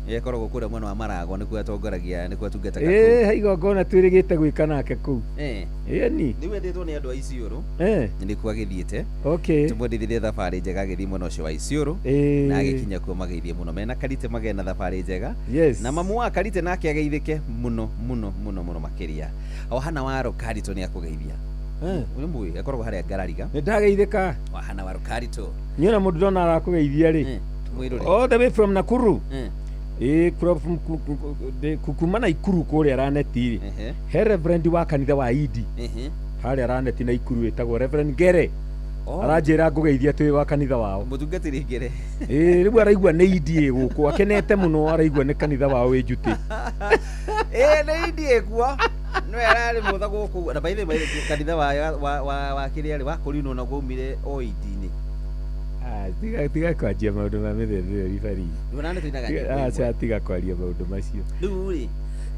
yekoragwo kuria mwana wa Marago ni kuo atongoragia ni kuo atungataga haigo na twirigite gwika nake ku ni wendetwo ni andu a Isiolo ni kuo agithiete tumwendithie thabari njega agithii mwena ucio wa Isiolo na agikinya kuo mageithie muno mena Karite magena thabari njega na mamu wa Karite nake ageithike muno makiria o hana waro Karito ni akugeithia Ulimbuye akoragwo haria Ngarariga ni ndageithika wa hana waro Karito nyona mundu ndona arakugeithia ri all the way from Nakuru kuma na Ikuru kuria raneti he reverend wa kanitha wa Idi haria raneti na Ikuru etagwo Reverend Ngere aranjira ngugeithia twi wa kanitha wao mutungatiri Ngere riu araigua ni Idi guku akenete muno araigua ni kanitha wao wi njuti ni Idi ekuo no arari mutha guku na baithe kanitha wa kiria wa Korino na gumire o Idi-ini tiga kwanjia maundu ma mithembe ribari tiga kwaria maundu macio riu ri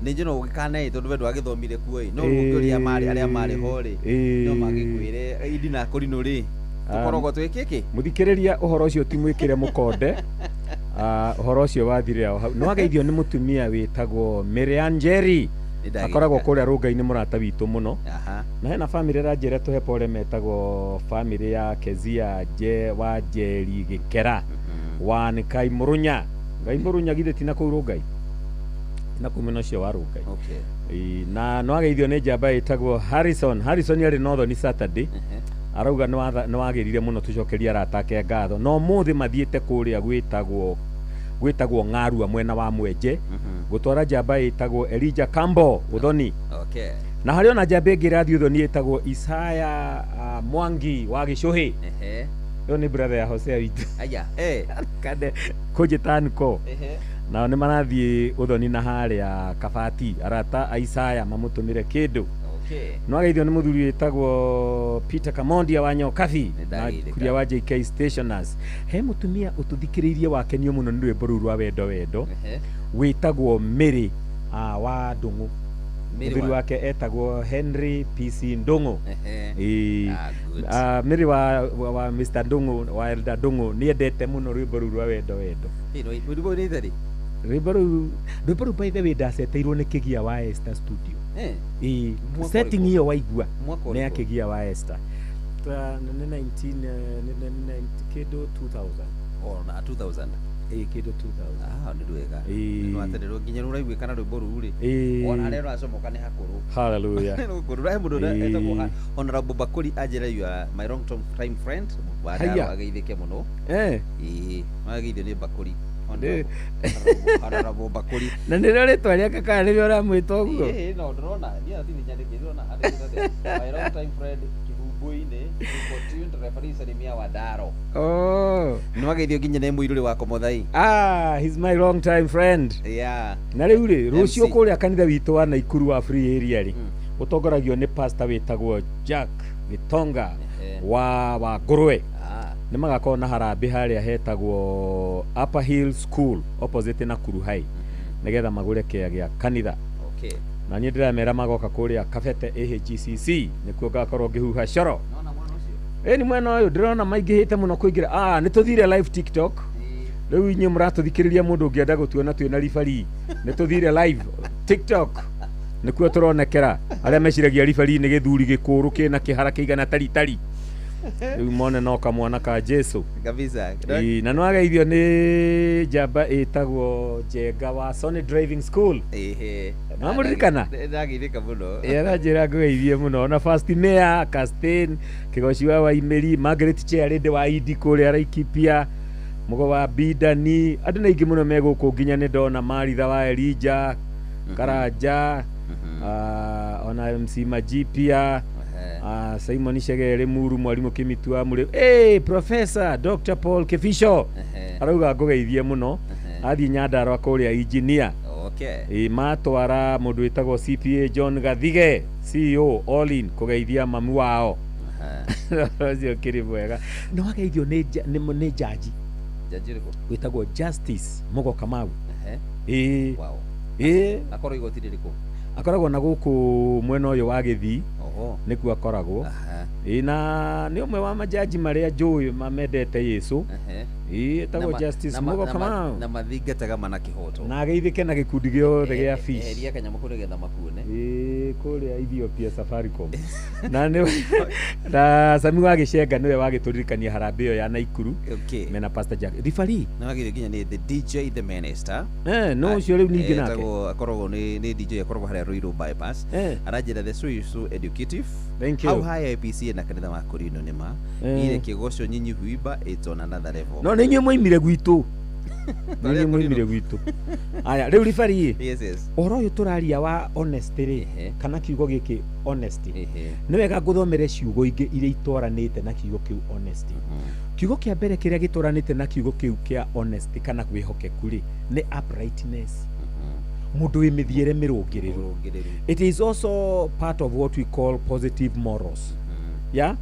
ni njino ugikana tondu wendu agithomire kuo no gukuria mari aria mari ho ri no magikwire Idi na Korino ri tukorogwo twikiki muthikiriria uhoro ucio timwikire mukonde uhoro ucio wathire no ageithio ni mutumia witagwo Miriam Njeri akoragwo kuria runga-ini murata witu muno na hena family ranjire tuhe pole metagwo family ya Kezia wa Njeri Gikera wa Ngai Murunya githe tina ku rungai na kumena ucio wa rungai na no ageithio ni njamba itagwo Harrison yari Northern Saturday arauga no wagirire muno tucokeria aratake ngatho no muthi mathiete kuria gwitagwo Ng'arua mwena wa Mwenje gutwara njamba itagwo Elijah Kambo Uthoni na hari ona njamba ingi rathi Uthoni itagwo Isaya Mwangi wa Gicuhi yo ni brother ya Hosea witu kade kujitanko na ni marathie Uthoni na haria Kabati arata Isaya mamutumire kindu no ageithio ni muthuri witagwo Peter Kamondia wa Nyokabi na kuria wa JK Stationers he mutumia ututhikiririe wakenio muno ni rwimbo ruru wa wendo witagwo Mary wa Ndungu muthuri wake etagwo Henry PC Ndungu Mary wa Mr Ndungu wa Elder Ndungu ni endete muno rwimbo ruru wa wendo rwimbo ni theri rwimbo ruru by the way ndaceteirwo ni Kigia wa Esther Studio setting hiyo waigua ni ya Kigia wa Esther ni 19 kido 2000 na 2000 kido 2000 ni rwega no atenero nginya ruraigwe kana rwimbo ruri ona rero acomoka ni hakuru hallelujah hakuru rai mundu etagwo Honorable Bakuri ajira you are my long time friend wa ageithike muno ageithio ni Bakuri Honorable Bakuri na ndio ritwa ria kaka ndio ramwita uguo no ndrona ni ati nyandikirwo na my long time friend Kibumbu-ini continued referee Salimia Wandaro no ageithio nginya ne muiruri wako Muthai he's my long time friend na riu ri rucio kuria kanitha witu wa Naikuru wa free area ri utongoragio ni pastor witagwo Jack Gitonga wa Ngurwe ni magakorwo na harambe haria hetagwo Upper Hill School opposite na Kuru High nigetha magure kia gia kanitha na ni ndiramera magoka kuria Kabete AHGCC nikuo gakorwo ngihuha coro ni mwena uyu ndirona maingihite muno kuingira ni tuthire live TikTok Riu inye muratuthikiriria mundu ungienda gutuona twina referee ni tuthire live TikTok nikuo turonekera aria meciragia referee ni githuri gikuru kina kihara kiigana tari riu mone no kamwana ka Jesu kabisa na no ageithio ni jamba itagwo Jenga wa Sony Driving School mamuririkana ndagirika muno njira ngugeithie muno na first mayor Castain Kigoci wa Imeri Margaret Cherende wa Idi kuria Laikipia mugo wa Bidani andu na ingi muno meguku nginya ni ndona Maritha wa Elija Karanja ona MC Majipia Simon Shegere Muru mwalimu Kimitua muri Professor Dr Paul Kefisho arauga ngugeithie muno athi Nyandarua kuria engineer matwara mundu witagwo CPA John Gathige CEO All In kugeithia mami wao cio kiri bwega no ageithio ni jaji witagwo Justice Mugo Kamau akorwo igoti ririku akoragwo na guku mwena uyu wa Githii nikuo akoragwo na ni umwe wa majaji maria njui mamendete Yesu etagwo Justice Mugo Kamau na mathingataga mana kihoto na geithike na gikundi giothe gia fish eria kanyamu kuri getha makuone kuria Ethiopia Safaricom na Sami wa Gicenga niwe wagituririkania harambe yo ya Naikuru mena Pastor Jack referee na wagire ginya ni the DJ the minister no cio riu ningi nake etagwo akoragwo ni DJ akoragwo haria Ruiru bypass aranjira the so educative how high IPC na kanitha wa Korino nima ile kigoco nyinyi huiba it's on another level no ninyi mwaimire gwitu ninyi mwaimire gwitu aya riu referee yes oro uyu turaria wa honesty kana kiugo giki honesty ni wega nguthomere ciugo ingi iria itoranite na kiugo kiu honesty kiugo kia mbere kiria gitoranite na kiugo kiu kia honesty kana kwihokeku ri ni uprightness mundu wimithiere mirungiriru it is also part of what we call positive morals yeah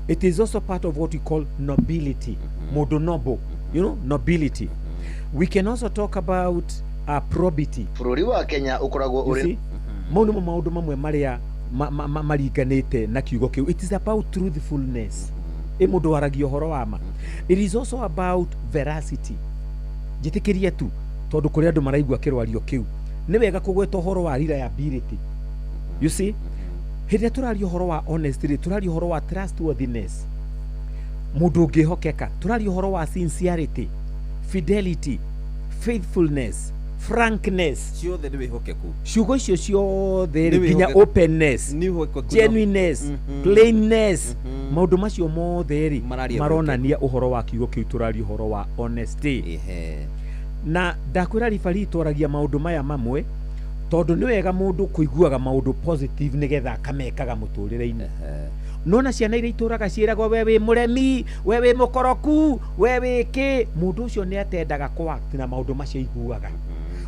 it is also part of what we call nobility mundu noble you know nobility we can also talk about probity bururi wa Kenya ukoragwo uri maundu maundu mamwe maria maringanite na kiugo kiu it is about truthfulness mundu waragia uhoro wa ma it is also about veracity jitikiria tu tondu kuri andu maraigua kirwario kiu ni wega kugweta uhoro wa reliability you see hĩndĩ tũraria ũhoro wa honesty tũraria ũhoro wa trustworthiness mũndũ ũngĩhokeka tũraria ũhoro wa sincerity fidelity faithfulness frankness ciothe nĩ wĩhokeku ciugo icio ciothe nginya openness genuineness plainness maũndũ macio mothe rĩ maronania ũhoro wa kiugo kĩu tũraria ũhoro wa honesty na ndakwĩra referee tũragia maũndũ maya mamwe tondu ni wega mundu kuiguaga maundu positive nigetha akamekaga muturire-ini nona ciana iria ituraga ciiragwo we wi muremi we wi mukoroku we wi ki mundu ucio ni atendaga kwact na maundu macio iguaga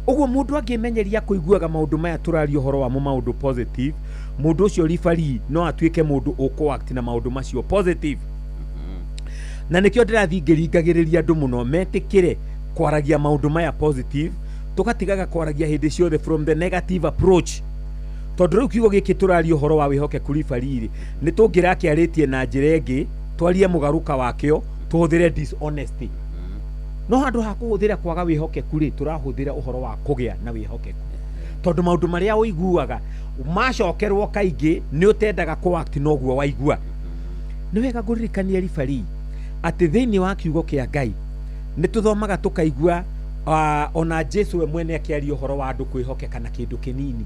uguo mundu angimenyeria kuiguaga maundu maya turario horo wa maundu positive mundu ucio referee no atuike mundu ukwact na maundu macio positive na nikio ndirathingiringagiriria andu muno metikire kwaragia maundu maya positive tukatigaga kwaragia hindi ciothe from the negative approach tondu riu kiugo giki turaria uhoro wa wihokeku referee ni tungirakiaritie na njira ingi twarie mugaruka wakio tuhuthire dishonesty no handu ha kuhuthira kwaga wihokeku ri turahuthira uhoro wa kugia na wihokeku tondu maundu maria uiguaga macokerwo kaingi ni utendaga kwact noguo waigua ni wega nguririkania referee ati thiini wa kiugo kia Ngai ni tuthomaga tukaigua ona Jesu we mwene akiaria uhoro wa andu kwihokeka na kindu kinini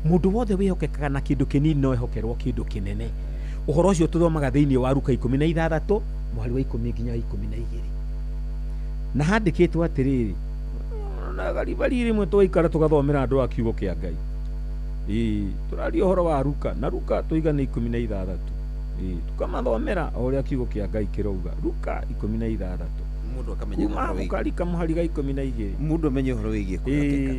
mundu wothe wihokekaga na kindu kinini no ehokerwo kindu kinene uhoro ucio tuthomaga thiini wa Luka 16 mwari wa 10 nginya 12 na handikitwo atiriri na garibari rimwe twaikara tugathomera andu a kiugo kia Ngai turaria uhoro wa Luka na Luka tuigana 16 tukamathomera uria kiugo kia Ngai kirauga Luka 16 mundu akamenya uhoro wigi ukarika muhariga 12 mundu amenye uhoro wigi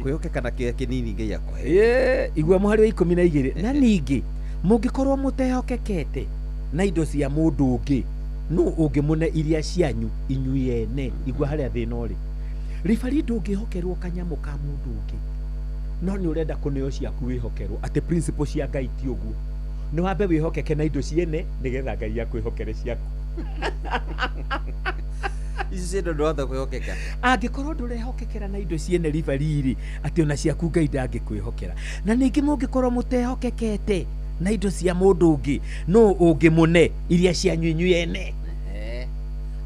kwihokeka na kinini Ngai akwe igua muhari wa 12 na ningi mungikorwo mutehokekete na indo cia mundu ungi no ungimune iria cianyu inyui ene igua haria thina uri referee ndungihokerwo kanyamu ka mundu ungi no ni urenda kuneo ciaku wihokerwo ati principle cia Ngai ti uguo ni wambe wihokeke na indo ciene nigetha Ngai akwihokere ciaku ici ndo ndothe kwihokeka angikorwo ndurehokekera na indo ciene riveriri ati ona ciaku Ngai ndangĩkwĩhokera na ningĩ mũngĩkorwo mũtehokekete na indo cia mũndũ ũngĩ no ũngĩmũne iria cianyu inyuĩ ene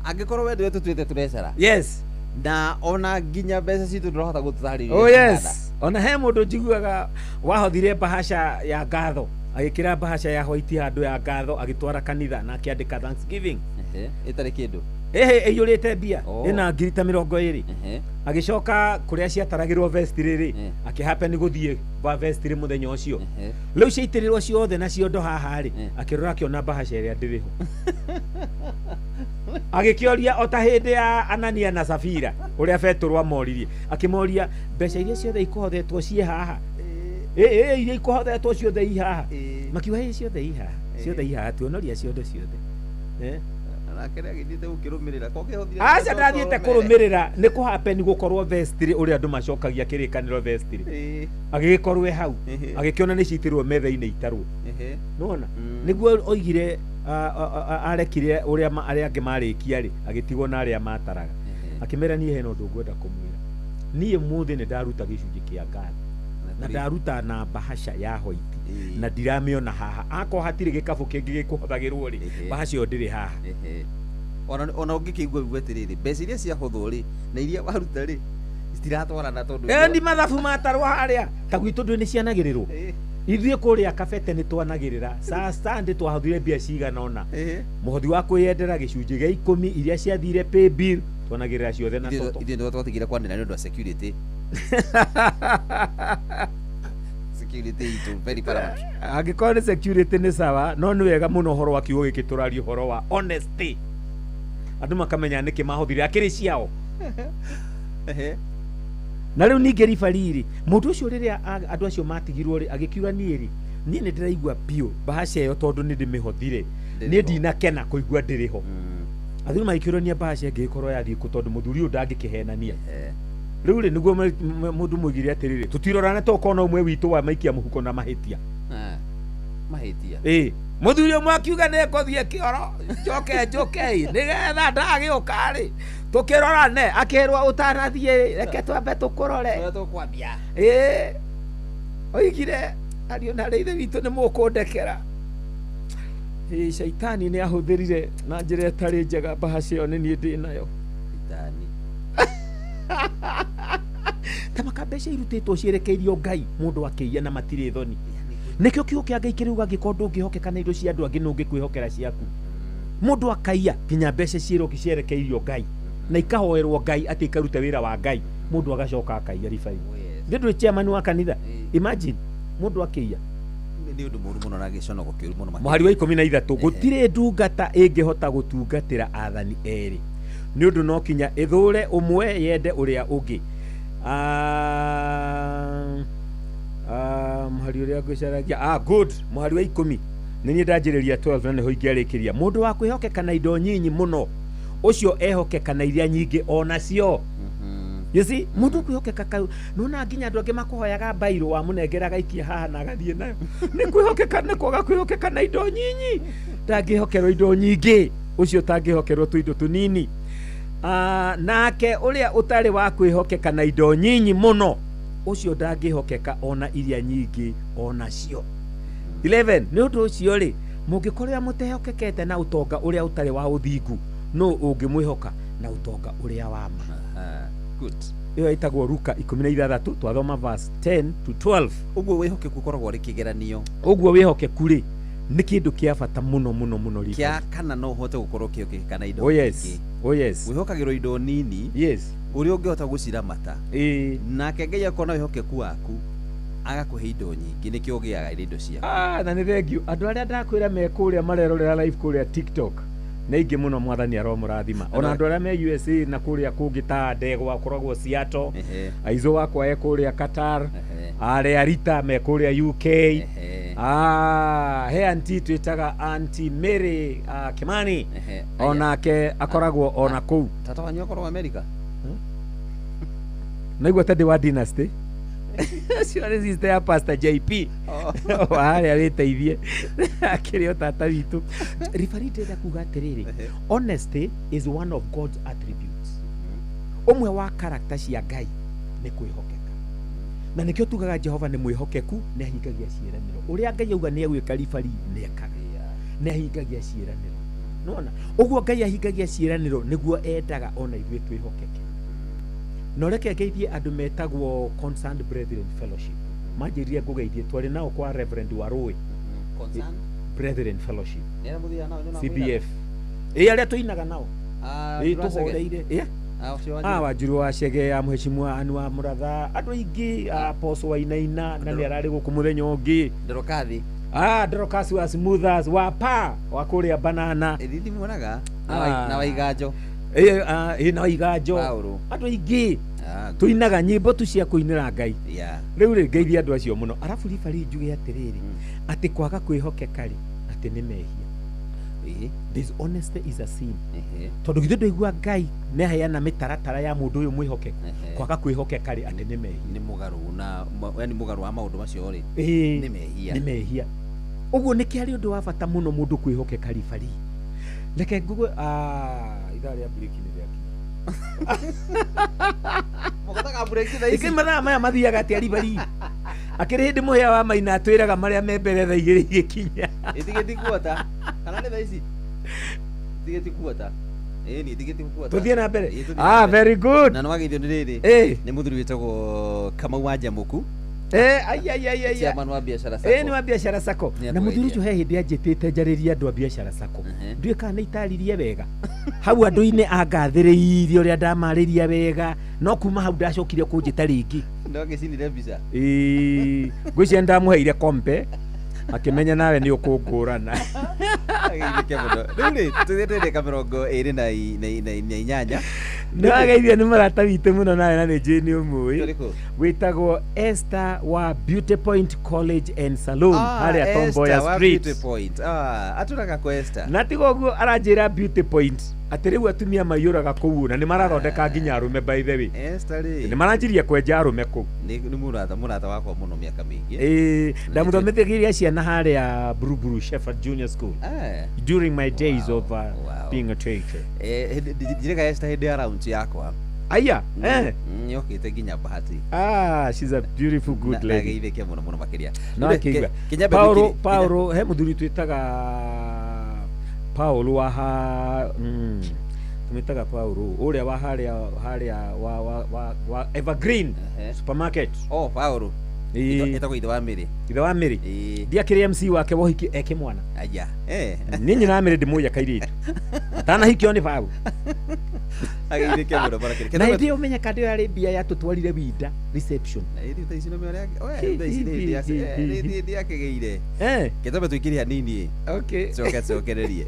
angĩkorwo we ndwe tũtuĩte tũrecera yes na ona nginya mbeca citũ ndũrahota gũtũtarĩria oh yes ona he mũndũ njiguaga wahothire bahasha ya ngatho agĩkĩra bahasha ya white handũ ya ngatho agĩtwara kanitha na akĩandĩka Thanksgiving ĩtarĩ kĩndũ ĩiyũrĩte mbia ĩna ngiri ta 20 agĩcoka kũrĩa ciataragĩrwo vest rĩrĩ akĩhappen gũthiĩ vest rĩ mũthenya ũcio rĩu ciaitĩrĩrwo ciothe na ciondo haha rĩ akĩrora akĩona bahasha ĩrĩa ndĩrĩho agĩkĩoria o ta hĩndĩ ya Anania na Safira ũrĩa Petro amoririe akĩmoria mbeca iria ciothe ikohothetwo ciĩ haha iria ikohothetwo ciothe i haha makiuga hĩ ciothe i haha ciothe i haha tuonoria ciothe ciothe aca ndathiĩte kũrũmĩrĩra nĩ kũhappen gũkorwo vestry ũrĩa andũ macokagia kĩrĩkanĩro vestry agĩgĩkorwo hau agĩkĩona nĩ citĩrwo metha-inĩ itarwo nona nĩguo oigire arekire ũrĩa arĩa angĩ marĩkia rĩ agĩtigwo na arĩa mataraga akĩmera niĩ hena ũndũ ngwenda kũmwĩra niĩ mũthĩ nĩ ndaruta gĩcunjĩ kĩa ngatho na ndaruta na bahasha ya white na ndiramĩona haha akorwo hatirĩ gĩkabũ kĩngĩ gĩkũhũthagĩrwo rĩ bahasha ĩyo ndĩrĩ haha ona ũngĩkĩigua atĩrĩrĩ mbeca iria ciahũthwo rĩ na iria waruta rĩ citiratwarana tondũ ndi mathabu matarwo harĩa ta gwitũ ndwĩ nĩ cianagĩrĩrwo ithuĩ kũrĩa kabete nĩ twanagĩrĩra sasa ndĩ twahũthire mbia cigana ona mũhothi wa kwĩyendera gĩcunjĩ gĩa 10 iria ciathire pay bill twanagĩrĩra ciothe na toto ithuĩ ndio twatigire kwanĩra nĩ ũndũ wa security security itu very paramount angĩkorwo nĩ security nĩ sawa no nĩ wega mũno ũhoro wa kiugo gĩkĩ tũraria ũhoro wa honesty andũ makamenya nĩkĩ mahũthire akĩrĩ ciao na rĩu ningĩ ribariri mũndũ ũcio rĩrĩa andũ acio matigirwo rĩ agĩkiuga niĩ rĩ niĩ nĩ ndĩraigua biũ bahasha ĩyo tondũ nĩ ndĩmĩhothire niĩ ndinakena kũigua ndĩrĩho athuri magĩkĩũrania bahasha ĩngĩgĩkorwo yathiĩ kũ tondũ mũthuri ũyũ ndangĩkĩhenania rĩu rĩ nĩguo mũndũ mũigire atĩrĩrĩ tũtirorane tokona ũmwe witũ wa maikia mũhuko na mahĩtia mũthuri ũmwe akiuga nĩ ekũthiĩ kĩoro njokei nĩgetha ndagĩũka rĩ tũkĩrorane akĩrwo ũtanathiĩ reke twambe tũkũrore oigire ariũ na ithe witũ nĩ mũkũndekera caitani nĩ ahũthĩrire na njĩra ĩtarĩ njega bahasha ĩyo nĩ niĩ ndĩ nayo ta makambeca irutĩtwo ciĩrekeirio Ngai mũndũ akĩiya na matirĩ thoni nĩkĩo kiugo kĩa Ngai kĩrĩuga angĩkorwo ndũngĩhokeka na indo cia andũ angĩ nũngĩkwĩhokera ciaku mũndũ akaiya nginya mbeca cierekeirio Ngai na ikahoerwo Ngai atĩ ikaruta wĩra wa Ngai mũndũ agacoka akaiya ribari ndĩ chairman wa kanitha imagine mũndũ akĩiya nĩ ũndũ mũru mũno na gĩconogo kĩũru mũno mũhari wa 13 gũtirĩ ndungata ĩngĩhota gũtungatĩra athani erĩ nĩ ũndũ no kinya ĩthũre ũmwe yende ũrĩa ũngĩ mũhari ũrĩa ngũcaragia good mũhari wa 10 nĩ niĩ ndanjĩrĩria 12 na nĩho ingĩarĩkĩria mũndũ wa kwĩhokeka na indo nyinyi mũno ũcio ehokeka na iria nyingĩ onacio you see mũndũ kwĩhokeka nona nginya andũ angĩ makũhoyaga bairo wa mũnengeraga ikia haha na agathiĩ nayo nĩ kwĩhokeka nĩ kwaga kwĩhokeka na indo nyinyi ndangĩhokerwo indo nyingĩ ũcio tangĩhokerwo tũindo tũnini nake ũrĩa ũtarĩ wa kwĩhokeka na indo nyinyi mũno ũcio ndangĩhokeka ona iria nyingĩ onacio 11 nĩ ũndũ ũcio rĩ mũngĩkorwo mũtehokekete na ũtonga ũrĩa ũtarĩ wa ũthingu no ũngĩmwĩhoka na ũtonga ũrĩa wa ma good ĩyo ĩtagwo Luka 16 twathoma verse 10 to 12 ũguo wĩhokeku ũkoragwo rĩ kĩgeranio ũguo wĩhokeku rĩ nĩ kĩndũ kĩa bata mũno mũno mũno rĩ kĩa kana no ũhote gũkorwo kĩhokeka na indo wĩhokagĩrwo indo nini ũrĩa ũngĩhota gũciramata nake Ngai akona wĩhokeku waku agakũhe indo nyingĩ nĩkĩo ũgĩaga indo cia na nĩ thengiũ andũ arĩa ndakwĩra me kũrĩa marerorera live kũrĩa TikTok na ingĩ mũno mwathani aromũrathima ona andũ arĩa me USA na kũrĩa kũngĩ ta ndegwa koragwo Seattle aizo wakwa e kũrĩa Qatar arĩa Rita me kũrĩa UK he anti twĩtaga anti Mary Kimani onake akoragwo ona kũu tata wanyu akoragwo America naigua ta ndĩ wa dynasty Sio sister ya Pastor JP. Wale aliteithie. Akĩrĩ tata witũ. Referee ndenda kuga atĩrĩrĩ. Honesty is one of God's attributes. Umwe wa character cia Ngai nĩ kwĩhokeka. Na nĩkĩo tugaga Jehova nĩ mwĩhokeku na ahingagia ciĩranĩro. Ũrĩa Ngai auga nĩ egwĩka referee nĩ ekaga. Nĩ ahingagia ciĩranĩro. Nona ũguo Ngai ahingagia ciĩranĩro nĩguo endaga ona ithuĩ twĩhokeke. No reke ngeithie andũ metagwo Concerned Brethren Fellowship. Manjĩrire ngũgeithie twarĩ nao kwa Reverend Warũĩ. Concerned Brethren Fellowship. CBF. Arĩa tũinaga nao. Tũhoreire. Wanjiru wa Chege ya Mheshimiwa Anwar Muratha andũ aingĩ Apostle Wainaina na nĩ ararĩ gũkũ mũthenya ũngĩ. Ndorokathi. Ndorokasi wa Smoothers wa pa wa kũrĩa Banana. Ndindi muonaga na Waiganjo. Na Waiganjo. Andũ aingĩ tuinaga nyĩmbo tu cia kũinĩra Ngai. Rĩu rĩ ngeithia andũ acio mũno. Arabu ribari njuge atĩrĩrĩ atĩ kwaga kwĩhokeka rĩ atĩ nĩ mehia. Dishonesty is a sin. Tondũ githĩ ndũigua Ngai nĩ aheana mĩtaratara ya mũndũ ũyũ mwĩhokeku. Kwaga kwĩhokeka rĩ atĩ nĩ mehia. Nĩ mũgarũ na yani mũgarũ wa maũndũ macio rĩ nĩ mehia. Nĩ mehia. Ũguo nĩ kĩarĩ ũndũ wa bata mũno mũndũ kwĩhokeka ribari. Reke ngugu ithaa rĩa break nĩ rĩaki. Mũgataga break thaa ici. Mathaa maya mathiaga atĩa ribari. Akĩrĩ hĩndĩ mũhĩa wa Maina atwĩraga marĩa me mbere thaa igĩrĩ igĩkinya. Itigĩti kuota kana nĩ thaa ici. Itigĩti kuota. Ni itigĩti kuota. Tũthiĩ na mbere. Very good. Na nĩwageithio nĩ rĩrĩ. Nĩ mũthuri wĩtagwo Kamau wa Njamuku. Chairman wa biashara sako. Ni wa biashara sako. Na mũthuri ũcio he hĩndĩ anjĩtĩte njarĩria andũ a biashara sako. Ndiũĩ kana nĩ itaririe wega. Hau andũ-inĩ angathĩrĩirie ũrĩa ndamarĩria wega. No kuma hau ndacokire kũnjĩta rĩngĩ. Ndagĩcinire mbica. Ngwĩciria ndamũheire kompe. Akĩmenya nawe nĩ ũkũngũrana. Agĩithĩke mũno. Rĩu rĩ tũthiĩte kamĩrongo ĩrĩ na inyanya. Nĩwageithia nĩ marata witũ mũno nawe na nĩ njĩ nĩ ũmũĩ. Wĩtagwo Esther wa Beauty Point College and Salon harĩa Tom Mboya Street. Beauty Point. Atũraga kwa Esther. Na tiga ũguo aranjĩra Beauty Point. Atĩ rĩu atumia maiyũraga kũu na nĩ marathondeka nginya arũme by the way. Esther rĩ. Nĩ maranjirie kwenja arũme kũu. Nĩ mũrata wakwa mũno mĩaka mĩingĩ. Ndamũthomithagĩria ciana harĩa Buruburu Shepherd Junior School. During my days of being a teacher. Njĩraga Esther hĩndĩ ya round yakwa. Aya, nyokĩte nginya Bahati. She's a beautiful good lady. Nagĩithĩke mũno mũno makĩria. Paulo he mũthuri twĩtaga Paulo wa tumetaga Paulo ũrĩa wa harĩa wa Evergreen supermarket. Paulo etagwo ithe wa Mĩrĩ. Ithe wa Mĩrĩ. Ndiakĩrĩ MC wake wohiki eke mwana. Aya. Niĩ nyina Mĩrĩ ndĩmũia kairĩtu. Atanahikio nĩ Paulo. Agĩithĩke mũno barakĩrĩ. Na hĩndĩ ũmenya kandĩ yarĩ mbia ya tũtwarire winda reception. Hĩndĩ ta ici no mĩore yake. Hĩndĩ ici hĩndĩ yake geire. Kĩtome twĩkire hanini. Okay. Cokererie.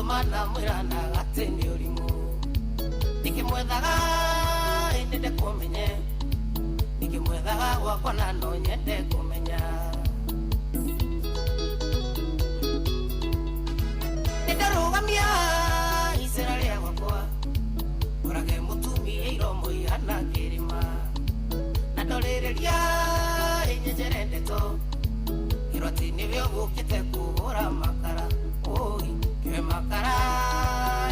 Mana mwirana gatini urimu nikimwethaga indende kumenye nikimwethaga gwakwa na no nyende kumenya nidarugamia icera ria gwakwa urage mutumia iromo ihana kirima na ndorĩrĩria inyenjere ndeto iroti-inĩ gũkĩte kũhũra makara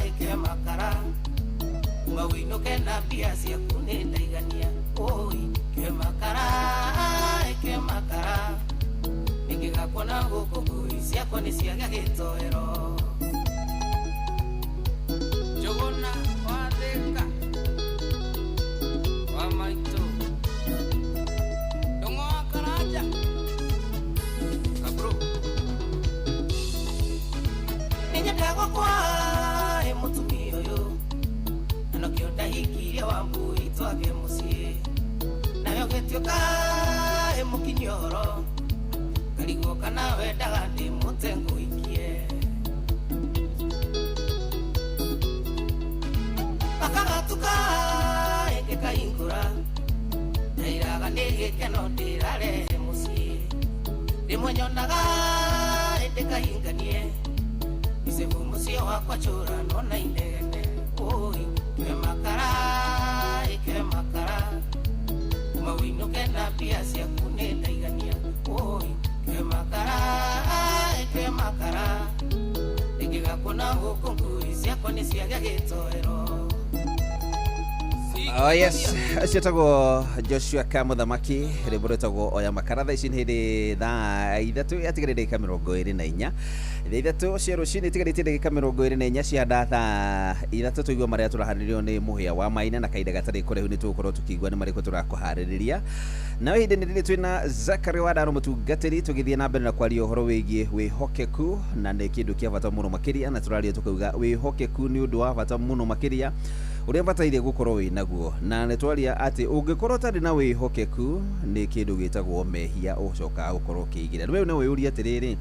Ike makara Mawinoke na pia siaku nĩndaigania Ike makara Ningĩgakona gũkũ ngui ciakwa nĩ ciagĩa gĩtoero Njũgũna wa Thĩka wa Maitũ Ndũng'ũ wa Karanja Kabro Ninyendagwo kwa mutumia ũyũ na nokĩo ndahikirie Wambui twake mũciĩ nayo gĩtuĩka mũkinyoro ngarigwo kana wendaga ndĩmũte ngũikie gikeno ndirare mucii rimwe nyonaga ndikahinganie isevu mucio wakwa cura nona inene oi ke makara kuma winuke na pia ciaku nĩ ndaigania oi ke makara ingĩgakũona gũkũ ngui ciakwa nĩ ciagĩa gĩtoero. Oh yes, acietagwo Joshua Kamuthamaki rĩmũrĩtagwo oya makara thaa ici nĩ hĩndĩ thaa ithatũ yatigarĩte ndagĩka 24 thaa ithatũ cia rũcinĩ itigarĩte ndagĩka 24 cianda thaa ithatũ tũigua marĩa tũraharĩrĩrio nĩ mũhĩa wa Maina na kahinda gatarĩ kũraihu nĩ tũgũkorwo tũkĩigua nĩ marĩkũ tũrakũharĩrĩria na hĩndĩ nĩ rĩrĩ twĩna Zachary Wandaro mũtungatĩri tũgĩthiĩ na mbere na kwaria ũhoro wĩgiĩ wĩhokeku na nĩ kĩndũ kĩa bata mũno makĩria na tũraria tũkauga wĩhokeku nĩ ũndũ wa bata mũno makĩria ũrĩa bataire gũkorwo wĩ naguo na nĩ twaria atĩ ũngĩkorwo ũtarĩ na wĩhokeku nĩ kĩndũ gĩtagwo mehia ũcokaga gũkorwo ũkĩigĩra rĩu no wĩũrie atĩrĩrĩ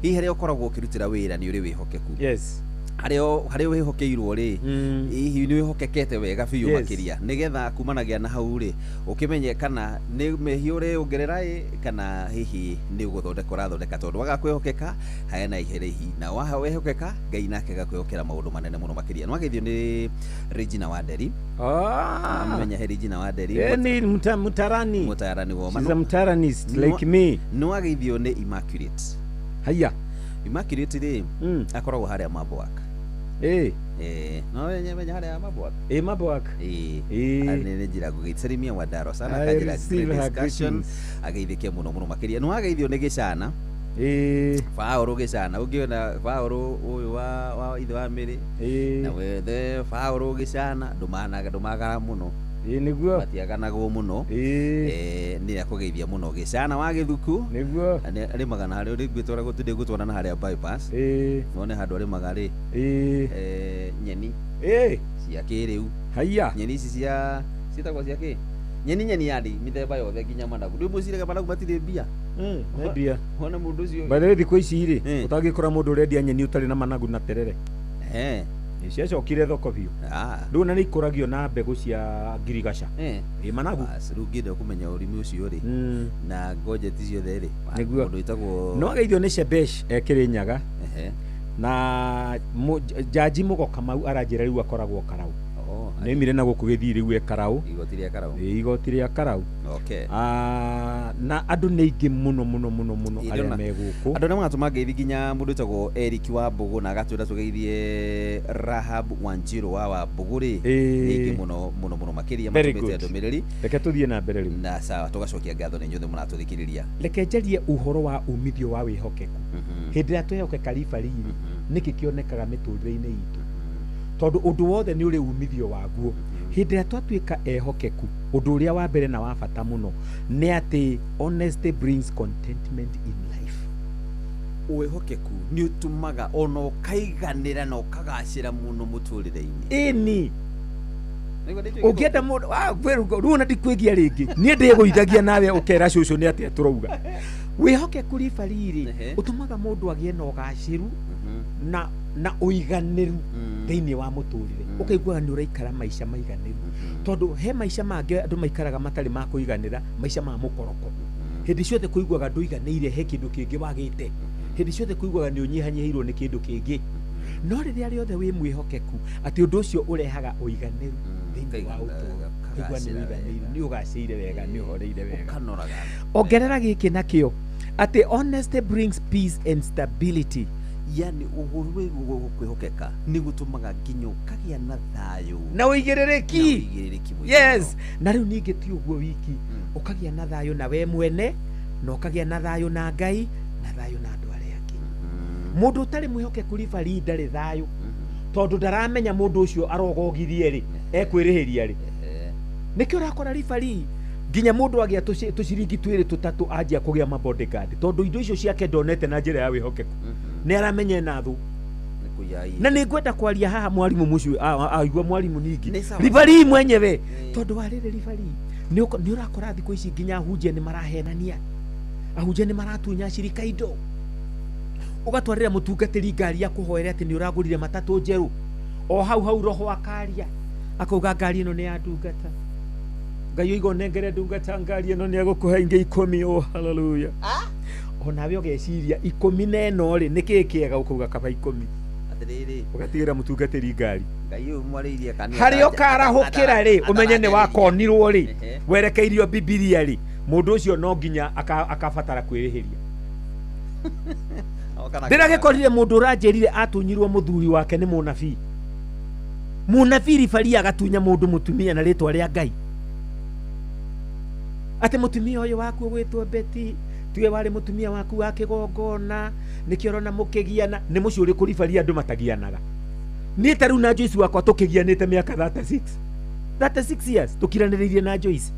hihi harĩa ũkoragwo ũkĩrutĩra wĩra nĩ ũrĩ wĩhokeku yes harĩa wĩhokeirwo rĩ hihi nĩ wĩhokekete wega biũ makĩria nĩgetha kumanagia na hau rĩ ũkĩmenye kana nĩ mehia ũrĩongerera kana hihi nĩ ũrathondeka tondũ waga kwĩhokeka hena iherĩhi na waha wĩhokeka Ngai nake gakwĩhokera maũndũ manene mũno makĩria no ageithio nĩ Regina Wanderi amenya Regina Wanderi ni mutarani wa she's a mutaranist like me no ageithio nĩ Immaculate haya Immaculate rĩ akoragwo harĩa Mabwak no menya harĩa Mabwak Mabwak nĩ njĩra gũgĩtĩrimia Wandaro sana kanjĩra discussion ageithĩke mũno makĩria no ageithio nĩ Gĩcana Faũrũ Gĩcana ũngĩona Faũrũ ũyũ wa ithe wa Mĩrĩ na wethe Faũrũ Gĩcana ndũmagara mũno niguo matiaganagwo mũno nĩ akũgeithia mũno Gĩcana wa Gĩthuku niguo arĩmaga na harĩa ũrĩgwĩtwara gũtũndĩ gũtwarana harĩa bypass none handũ arĩmaga rĩ nyeni cia kĩrĩu haya nyeni ici ciĩtagwo cia kĩ nyeni yandi mĩthemba yothe nginya managu ndĩ mũcirega managu matirĩ mbia mbia wona mũndũ ũcio baada thikũ ici rĩ ũtangĩkora mũndũ ũrendia nyeni ũtarĩ na managu na terere ciacokire thoko biũ rĩu na nĩ ikũragio na mbegũ cia ngirigaca managu rĩu ngĩenda kũmenya ũrĩmi ũcio rĩ na ngojeti ciothe rĩ mũndũ wĩtagwo no ageithio nĩ Shebesh Kĩrĩnyaga na Jaji Mũgo Kamau aranjĩra rĩu akoragwo Karau nĩmire na gũkũ Gĩthii rĩu Karau igoti rĩa Karau na andũ nĩ aingĩ mũno arĩa me gũkũ andũ nĩ magatũma ngeithi nginya mũndũ wĩtagwo Eric wa Mbũgũ na agatwĩra tũgeithie Rahab Wanjiru wa Mbũgũ rĩ aingĩ mũno makĩria matũmĩte ndũmĩrĩri reke tũthiĩ na mbere rĩu na sawa tũgacokia ngatho nĩ inyuothe mũratũthikĩrĩria reke njarie ũhoro wa umithio wa wĩhokeku hĩndĩ ĩrĩa twĩhokeka ribari nĩkĩ kĩonekaga mĩtũrĩre-inĩ itũ tondũ ũndũ wothe nĩ ũrĩ umithio waguo hĩndĩ ĩrĩa twatuĩka ehokeku ũndũ ũrĩa wa mbere na wa bata mũno nĩ atĩ honesty brings contentment in life wĩhokeku nĩ ũtũmaga ona ũkaiganĩra na ũkagacĩra mũno mũtũrĩre-inĩ ĩni ũngĩenda mũndũ rĩu ona ndikwĩgia rĩngĩ niĩ ndĩgũithagia nawe ũkera cũcũ nĩ atĩa tũrauga wĩhokeku rĩbarĩ ũtũmaga mũndũ agĩe na ũgacĩru na ũiganĩru thĩinĩ wa mũtũrĩre ũkaiguaga nĩ ũraikara maica maiganĩru tondũ he maica mangĩ andũ maikaraga matarĩ ma kũiganĩra maica ma mũkoroko hĩndĩ ciothe kũiguaga ndũiganĩire he kĩndũ kĩngĩ wagĩte hĩndĩ ciothe kũiguaga nĩ ũnyihanyihĩirwo nĩ kĩndũ kĩngĩ no rĩrĩa rĩothe wĩ mwĩhokeku atĩ ũndũ ũcio ũrehaga ũiganĩru thĩinĩ wa ũtũũro kũigua nĩ ũiganĩire nĩ ũgacĩire wega nĩ ũhoreire wega ongerera gĩkĩ nakĩo atĩ honesty brings peace and stability yani ũhoro kwĩhokeka nĩ gũtũmaga nginya ũkagĩa na thayũ na ũigĩrĩrĩki yes na rĩu ningĩ ti ũguo wiki ũkagĩa na thayũ na we mwene na ũkagĩa na thayũ na Ngai na thayũ na andũ arĩa angĩ mũndũ ũtarĩ mwĩhokeku ribari ndarĩ thayũ tondũ ndaramenya mũndũ ũcio arogogirie rĩ ekwĩrĩhĩria rĩ nĩkĩo ũrakora ribari nginya mũndũ agĩa tũciringi twĩrĩ tũtatũ anjia kũgĩa mabodyguard tondũ indo icio ciake ndonete na njĩra ya wĩhokeku nĩ aramenya na thũ na nĩ ngwenda kwaria haha mwarimũ mũcio aigua mwarimũ ningĩ ribari mwenyewe tondũ wa rĩrĩ ribari nĩ ũrakora thikũ ici nginya ahunjia nĩ marahenania ahunjia nĩ maratunya cirika indo ũgatwarĩra mũtungatĩri ngari ya kũhoera atĩ nĩ ũragũrire matatũ njerũ o hau roho akaria akauga ngari ĩno nĩ ya ndungata Ngai igo nengere ndungata ngari no ni agukuhe inge 10 oh haleluya onawe ogeciria 11 ri niki kiega ukuga kaba 10 atiriri ugatigera mutungatiri ngari Ngai umwaririe kanitha hari okarahukira ri umenye ni wakonirwo ri werekeirio bibilia ri mundu ucio no nginya akabatara kwirihiria ndiragikorire mundu uranjerire atunyirwo muthuri wake ni munabii ribari agatunya mundu mutumia na ritwa ria Ngai ate mutumia uyu waku gwitwo Beti tuwe wari mutumia waku wa kigongona nikiorona mukigiana ni mucio uri kuribari andu matagianaga ni taru na Joyce wakwa tukigianite miaka 36 years tukiraniririe na Joyce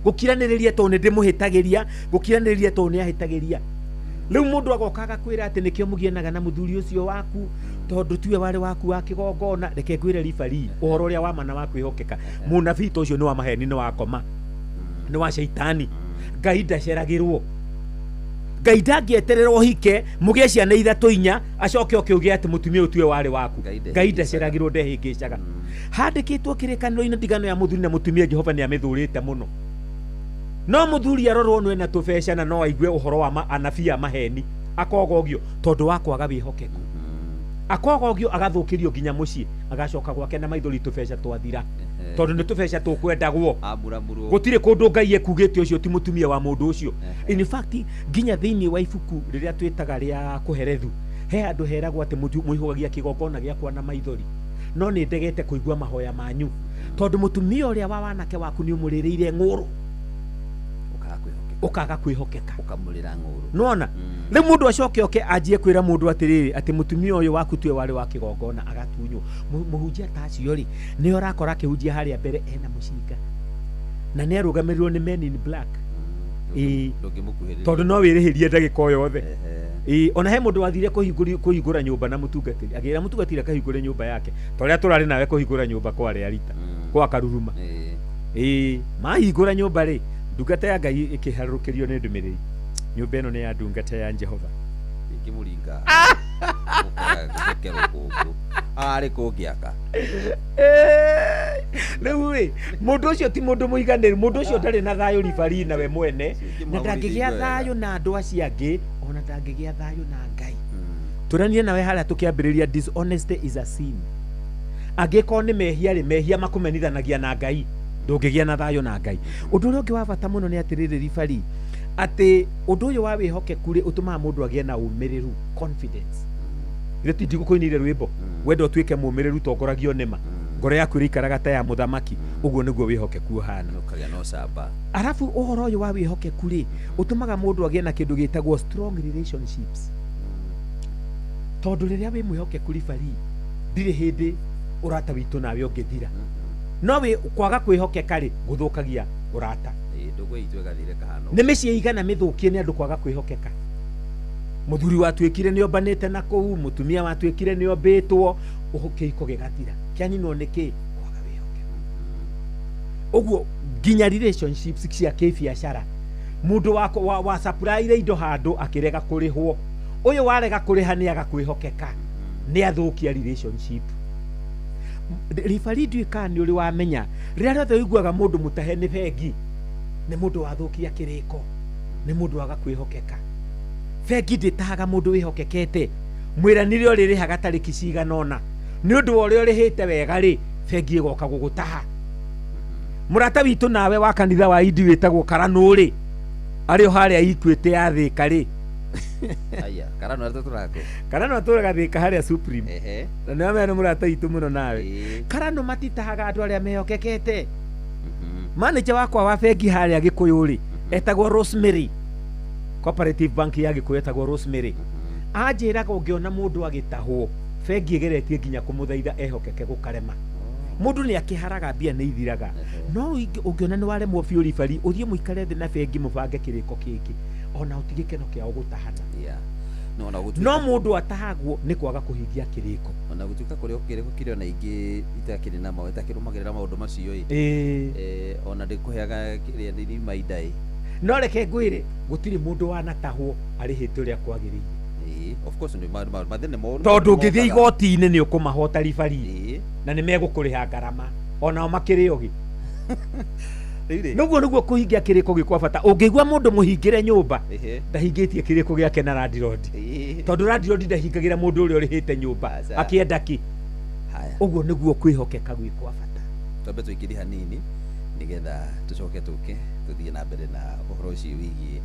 gukiraniriria to ni ndimuhitagiria gukiraniriria to ni ahitagiria riu mundu agokaga kwira ati nikio mugianaga na muthuri ucio waku tondu tuwe wari waku wa kigongona reke ngwire ribari uhoro uria wa mana wa kwihokeka munabii to ucio ni wa maheni ni wa koma ni wa shaitani Ngai ndaceragirwo Ngai ndangieterera hike mugie ciana ithatu inya acoke okiugia ati mutumia utue wari waku Ngai ndaceragirwo ndehingicaga handikitwo kirikaniro-ini ndigano ya muthuri na mutumia Jehova ni amithurite muno no muthuri arorwo nwe na tubesha na no aigue uhoro wa anabii a maheni akogogio tondu wa kwaga wihokeku akogogio agathukirio nginya mucii agacoka gwake na maithori tubesha twathira tondu ni tubesha tukwendagwo gutire kundu Ngai ekugite ucio ti mutumia wa mundu ucio in fact nginya thiini wa ibuku riria twitaga ria kuherethu he andu heragwo ati muihugagia kigongona giakwa na maithori no ni ndegete kuigua mahoya manyu tondu mutumia uria wa wanake waku ni umuririire nguru ukaga kwihokeka ukamurira nguru nona riu mundu acoke oke anjie kwira mundu atiriri ati mutumia uyu waku tuwe wari wa kigongona agatunywo muhunjia tacio ri ni urakora kihunjia haria mbere ena mucinga na ni arugamirirwo ni Men in Black tondu no wirihirie ndagika o yothe ona he mundu wathire kuhingura nyumba na mutungatiri agira mutungatiri akahingura nyumba yake toria turari nawe kuhingura nyumba kwa Realita kwa Karuruma mahingura nyumba ri ndungata ya Ngai ikiharukirio ni ndumiriri nyumba ino ni ya ndungata ya Jehova ikimuringa ari kungiaka riu ri mundu ucio ti mundu muiganiri mundu ucio ndari na thayo ribari na we mwene na ndangigia thayo na andu acio angi ona ndangigia thayo na Ngai turanie nawe haria tukiambiriria dishonesty is a sin angiko ni mehia ri mehia makumenithanagia na Ngai ndungigia na thayo na Ngai undu uria ungi wa bata muno ni atiriri ribari ati undu uyu wa wihokeku ri utumaga mundu agie na umiriru confidence ile tindigukoinire rwimbo wendo tuike mumiriru tongoragio nima ngoro yaku ikaraga ta ya muthamaki uguo niguo wihokeku hana ukagia no samba arafu uhoro uyu wa wihokeku ri utumaga mundu agie na kindu gitagwo strong relationships tondu riria wi mwihokeku ribari ndire hindi urata witu nawe ungithira no we kwaga kwihokeka ri guthukagia urata ndugu itu gathire kahano ni micii igana mithukie ni andu kwaga kwihokeka muthuri watwikire ni ombanite na kou mutumia watwikire ni ombitwo uhukiko gigathira kianyinwo niki kwaga wihokeku uguo nginya relationships cia kibiashara mundu wa supply indo handu akirega kurihwo uyu warega kuriha ni agakwihokeka ni athukia relationship ribari ndwikani uri wamenya riria rothe uiguaga mundu mutahe ni bengi ni mundu wathukia kiriko ni mundu waga kwihokeka bengi nditahaga mundu wihokekete mwiranire uririhaga tariki ciganona ni undu wa uria urihite wega ri bengi igoka gugutaha murata witu nawe wa kanitha wa Idi witagwo Karanu ri ari o haria ikwite ya thika ri aya Karanu ataturaga Karanu aturaga thika haria Supreme na ni amene murata witu muno nawe Karanu matitahaga andu aria mehokekete manager wakwa wa bengi haria Gikuyu ri etagwo Rosemary Cooperative Bank ya Gikuyu etagwo Rosemary anjiraga ungiona mundu agitahwo bengi igeretie nginya kumuthaitha ehokeke gukarema mundu ni akiharaga mbia ni ithiraga no ungiona ni waremwo biu ribari uthie muikare thi na bengi mubange kiriko kiki ona utigikeno kiao gutahana no mundu atahagwo ni kwaga kuhingia kiriko ona gutuka kurio kiriko kirio na ingi itakiri na mawe takirumagirira maundu macio ona ndikuheaga kiria ni maidai no reke ngwire gutiri mundu wanatahwo ari hite uria kwagiriire of course ni mathene mo tondu ngithia igoti-ini ni ukumahota ribari na ni megukuriha ngarama ona makiri ogi Noguo niguo kuhingia kiriko gikwa bata. Ungigwa mundu muhingire nyumba ndahingitie kiriko giake na landlord. Tondu landlord ndahingagira mundu uri urihite nyumba akienda ki. Uguo niguo kwihokeka gwikwa bata. Twambe tuikiri hanini nigetha tucoke tuthie na mbere na uhoro ucio wigi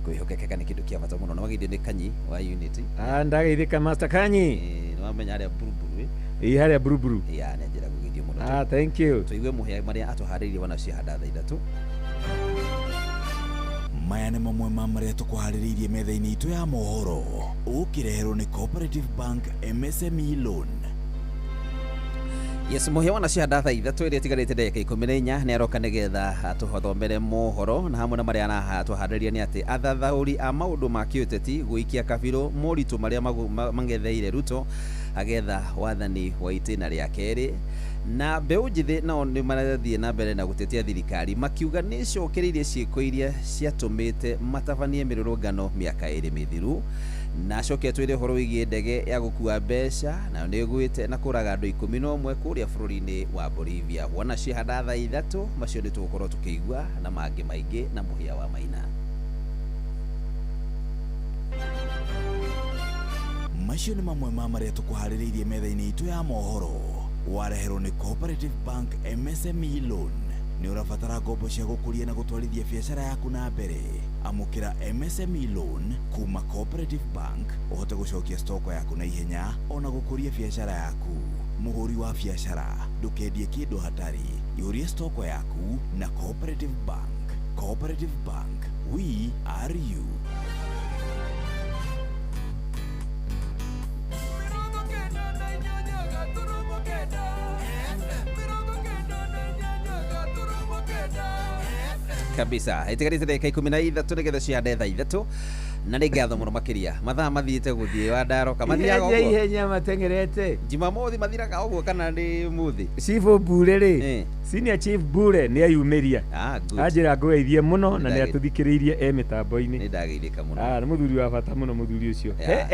kwihokeka ni kindu kia bata muno. Na wagithio ni Kanyi wa Unity. Ndageithika Master Kanyi. Ni wamenya aria buruburu. Haria buruburu. Ya ne njira gugithio muno. Thank you. Tuigue muhia maria atuharirie wana ciahanda thaa ithatu. Maya nĩ mamwe ma marĩa tũkũharĩrĩirie metha-inĩ itũ ya mohoro ũkĩreherwo nĩ Cooperative Bank MSME Loan. Yes, muhia wana ciahanda thaa ithatu iria tigarĩte ndagĩka 14 nĩ aroka nĩgetha atũhothomere mohoro na hamwe na marĩa atuharĩria nĩ atĩ athathaũri a maũndũ ma kĩũteti gũikia kabirũ moritũ marĩa mangetheire Ruto agetha wathani wa itĩna rĩa kerĩ. Na mbeũ njĩthĩ nao nĩ marathiĩ na mbere na gũtetia thirikari makiuga nĩ cokereirie ciĩko iria ciatũmĩte matabanie mĩrũrũngano mĩaka ĩrĩ mĩthiru. Na coketwo ĩrĩ ũhoro wĩgiĩ ndege ya gũkua mbeca nayo nĩ ĩgwĩte na kũraga andũ 11 kũrĩa bũrũri-inĩ wa Bolivia. Wona ciahanda thaa ithatu macio nĩ tũgũkorwo tũkĩigua na mangĩ maingĩ na Mũhia wa Maina. Macio nĩ mamwe ma marĩa tũkũharĩrĩirie metha-inĩ itũ ya mohoro wareherwo nĩ Cooperative Bank MSME Loan. Nĩ ũrabatara ngombo cia gũkũria na gũtwarithia biacara yaku na mbere. Amũkĩra MSME Loan kuma Cooperative Bank ũhote gũcokia stoko yaku na ihenya ona gũkũria biacara yaku. Mũhũri wa biacara ndũkendie kĩndũ hatari, yũria stoko yaku na Cooperative Bank. Cooperative Bank, we are you. Kabisa itigarite ndagĩka 13 nigetha ciahande thaa ithatu na nĩ ngatho mũno makĩria mathaa mathiĩte gũthiĩ wa ndaroka mathiaga ũguo ihenya matengerete Jumamothi mathiraga ũguo kana nĩ muthi Chief Bure rĩ Senior Chief Bure nĩ ayumĩria anjĩra ngũgeithie mũno na nĩ atũthikĩrĩirie mĩtambo-inĩ nĩ ndagĩithĩka mũno nĩ mũthuri wa bata mũno mũthuri ũcio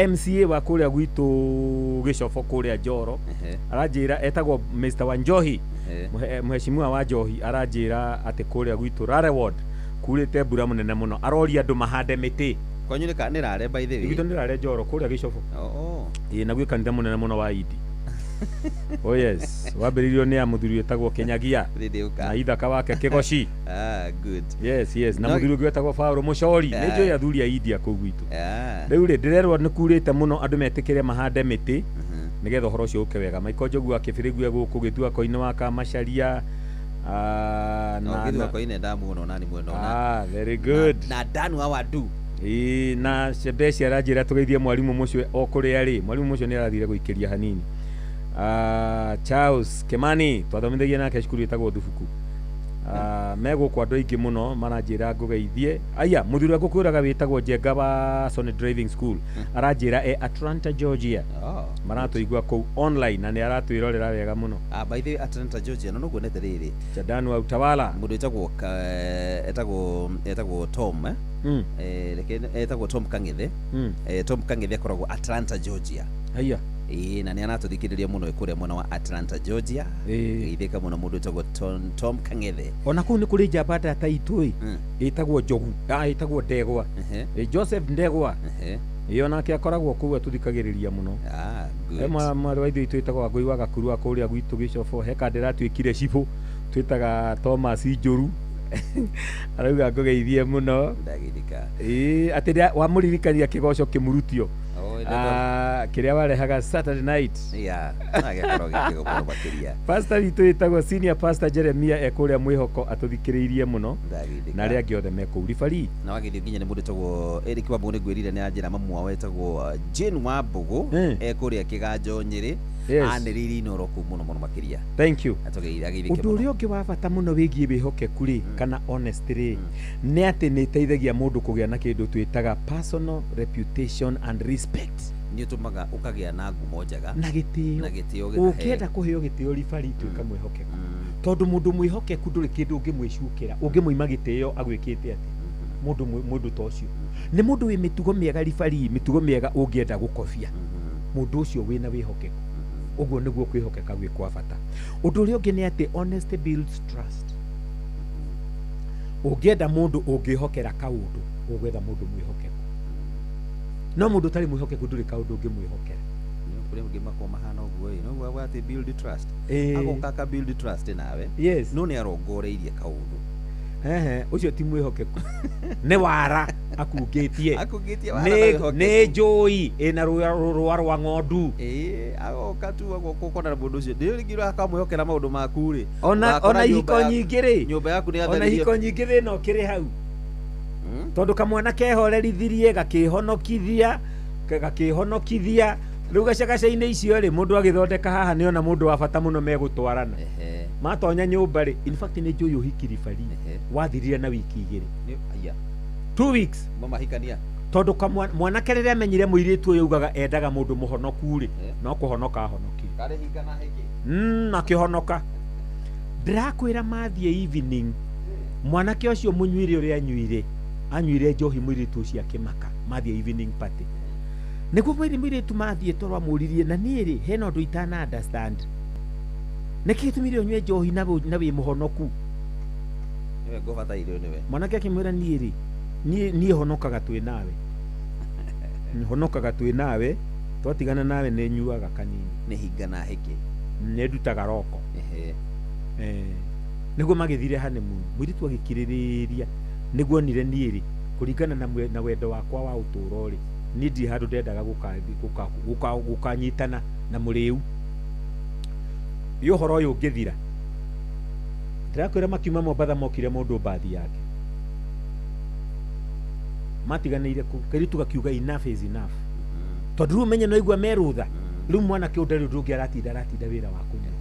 MCA wa kũrĩa gwitũ Gĩcobo kũrĩa Njoro aranjĩra etagwo Mr. Wanjohi Mheshimiwa wa Njohi aranjĩra atĩ kũrĩa gwitũ Rare Ward kurĩte mbura mũnene mũno aroria andũ mahande mĩtĩ kwanyu nĩ rare by the way gwitũ nĩ rare Njoro kũrĩa Gĩcobo na gwĩ kanitha mũnene mũno wa Idi oh yes wambĩrĩirio nĩ mũthuri wetagwo Kenyagia na ithaka wake Kĩgoci good yes na mũthuri ũngĩ wetagwo Paulo Mũcori nĩ njũĩ athuri a India kũu gwitũ rĩu rĩ ndĩrerwo nĩ kurĩte mũno andũ metĩkĩre mahande mĩtĩ nigetha ũhoro ũcio ũke wega Michael Njogu akĩbĩrĩgua gũkũ gĩtuako-inĩ wa Kamacharia na gĩtuako-inĩ ndamuona nani mwena ona very good na Danu Awadu na Shebesi aranjĩra tũgeithie mwarimũ mũcio o kũrĩa rĩ mwarimũ mũcio nĩ arathire gũikĩria hanini Charles Kimani twathomithagia nake cukuru ĩtagwo Thubuku megũkũ andũ aingĩ mũno maranjĩra ngũgeithie aya mũthuri wa ngũkwĩraga wĩtagwo Njenga wa Sony Driving School aranjĩra Atlanta Georgia maratũigua kũu online na nĩ aratwĩrorera wega mũno by the way Atlanta Georgia no kuonete rĩrĩ Jadanu wa Utawala mũndũ etagwo Tom etagwo Tom Kang'ethe Tom Kang'ethe akoragwo Atlanta Georgia aya na nĩ aratũthikĩrĩria mũno kũrĩa mwena wa Atlanta Georgia geithĩka mũno mũndũ etagwo Tom Kang'ethe ona kũu nĩ kũrĩ njamba ta itũĩ ĩtagwo Njogu ĩtagwo Ndegwa Joseph Ndegwa iyo nake akoragwo kũu atũthikagĩrĩria mũno mwarĩ wa ithuĩ twĩtagwo Wangũi wa Gakuru wa kũrĩa gwitũ Gĩcobo he kandĩra twĩkire cibũ twĩtaga Thomas Njũru arauga ngũgeithie mũno atĩ wamũririkania kĩgoco kĩmurutio kĩrĩa warehaga Saturday night pastor witũ ĩtagwo Senior Pastor Jeremia ekũrĩa Mwĩhoko atũthikĩrĩirie mũno na arĩa angĩ othe mekũu ribari na wagĩthio nginya nĩ mũndũ etagwo Eric Wambũgũ nĩ ngwĩrire nĩ anjĩra mamu wao etagwo Jane Wambũgũ ekũrĩa Kĩganjo Nyĩrĩ anĩrĩirie inoro kũu mũno mũno makĩria thank you ũndũ ũrĩa ũngĩ wa bata mũno wĩgiĩ wĩhokeku rĩ kana honesty rĩ nĩ atĩ nĩ ĩteithagia mũndũ kũgĩa na kĩndũ twĩtaga personal reputation and respect nĩ ũtũmaga ũkagĩa na ngumo njega na gĩtĩo ũkĩenda kũheo gĩtĩo ribari tuĩka mwĩhokeku tondũ mũndũ mwĩhokeku ndũrĩ kĩndũ ũngĩmwĩcukĩra ũngĩmũima gĩtĩo agwĩkĩte atĩ mũndũ ta ũcio nĩ mũndũ wĩ mĩtugo mĩega ribari mĩtugo mĩega ũngĩenda gũkobia mũndũ ũcio wĩna wĩhokeku ũguo nĩguo kwĩhokeka gwĩ kwa bata ũndũ ũrĩa ũngĩ nĩ atĩ honesty builds trust Ũngĩenda mũndũ ũngĩhokera kaũndũ, ũgwetha mũndũ mwĩhokeku. No mũndũ ũtarĩ mwĩhokeku ndũrĩ kaũndũ ũngĩmwĩhokera. Kule mgima mahana uguo no gwa ati build trust agoka ka build trust nawe yes no ni arongoreirie kaundu ucio ti mwihokeku ne wara akungĩtie wara ne njui ina rũa rwa ng'ondu agoka tu agokona na mũndũ ucio ndirigirwo akamwihokera maũndũ maku ri ona hiko nyingĩ ri nyũmba yaku ni ona hiko nyingĩ ri no kĩrĩ hau tondu kamwana kehorerithirie gakĩhonokithia rĩu gacagaca-inĩ icio rĩ mũndũ agĩthondeka haha nĩ ona mũndũ wa bata mũno megũtwarana matonya nyũmba rĩ in fact nĩ njũĩ ũhiki ribari wathirire na wiki igĩrĩ 2 weeks mamahikania tondu mwanake rĩrĩa amenyire mũirĩtu ũyũ ugaga endaga mũndũ mũhonoku rĩ no kũhonoka ahonokire karĩhika na hiki akĩhonoka ndĩrakwĩra mathiĩ evening mwanake ũcio mũnyuire ũrĩa anyuire njohi mũirĩtu ũcio akĩmaka mathiĩ evening party nĩguo mũirĩtu mathiĩ toro amũririe na niĩ rĩ hena ũndũ itana understand nĩkĩ gĩtũmire ũnyue njohi na wĩ mũhonoku niwe ngũbataire niwe mwanake akĩmwĩra niĩ rĩ niĩ honokaga twĩ nawe twatigana nawe nĩ nyuaga kanini nĩ hinga na hiki nĩ ndutaga roko nĩguo magĩthire honeymoon mũirĩtu agĩkirĩrĩria nĩguo onire niĩ rĩ kũringana na wendo wakwa wa ũtũũro rĩ niĩ ndirĩ handũ ndendaga gũkanyitana na mũrĩu ũhoro ũyũ ũngĩthira ndĩrakwĩra makiuma Mombatha mokire mũndũ mbathi yake matiganĩire kairĩtu gakiuga enough is enough tondũ rĩu menye no igua merũtha rĩu mwanake ũndũ rĩu ndũngĩ aratinda wĩra wa kũnyua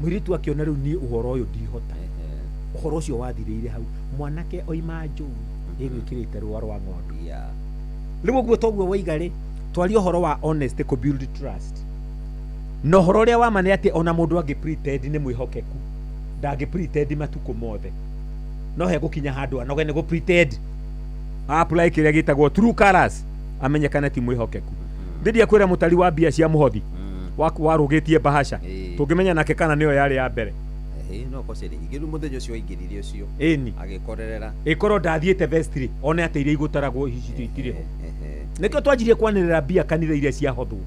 mũirĩtu akĩona rĩu niĩ ũhoro ũyũ ndihota ũhoro ũcio wathirĩire hau mwanake oima njũi ĩgwĩkĩrĩte rũa rwa ng'ondu rĩu ũguo toguo waiga rĩ twaria ũhoro wa honesty kũ build trust na ũhoro ũrĩa wama nĩ atĩ ona mũndũ angĩ pretend nĩ mwĩhokeku ndangĩ pretend matukũ mothe no he gũkinya handũ anoge nĩ gũ pretend apply kĩrĩa gĩtagwo true colors amenyekane ti mwĩhokeku ndĩria kwĩra mũtari wa mbia cia mũhothi warũgĩtie bahasha tũngĩmenya nake kana nĩyo yarĩ ya mbere no kosere igiru muthenya ucio ingirire ucio agikorerera ikorwo ndathiĩte vestry one atĩ iria igũtaragwo hici itirĩ ho nĩkĩo twanjirie kwanĩrĩra mbia kanitha iria ciahothwo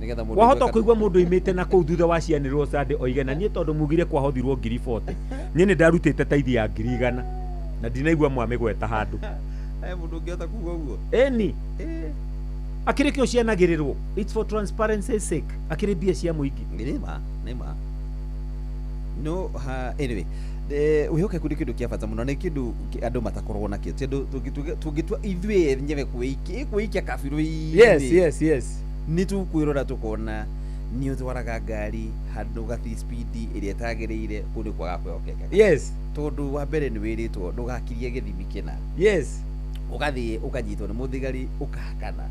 nigetha mũndũ wahota kũigua mũndũ imĩte na kũu thutha wa cianĩrĩrwo Sunday oige na niĩ tondũ mugire kwahothirwo 40 niĩ nĩ ndarutĩte taithi ya 100 na ndinaigua mwamĩgweta handũ mũndũ ũngĩhota kuuga ũguo akĩrĩ kĩo cianagĩrĩrwo it's for transparency sake akĩrĩ mbia cia mũingĩ nĩma no anyway wihokeku nĩ kĩndũ kĩa bata mũno nĩ kĩndũ andũ matakorwo nakĩo tondũ tũngĩtua ithuĩ nyewe kwĩikia kabiru yes nĩ tũkwĩrora tũkona nĩ ũtwaraga ngari handũ gathi speed ĩrĩa ĩtagĩrĩire kũndũ kwaga kwĩhokeka tondũ wa mbere nĩ wĩrĩtwo ndũgakirie gĩthimi kĩna ũgathiĩ ũkanyitwo nĩ mũthigari ũkahakana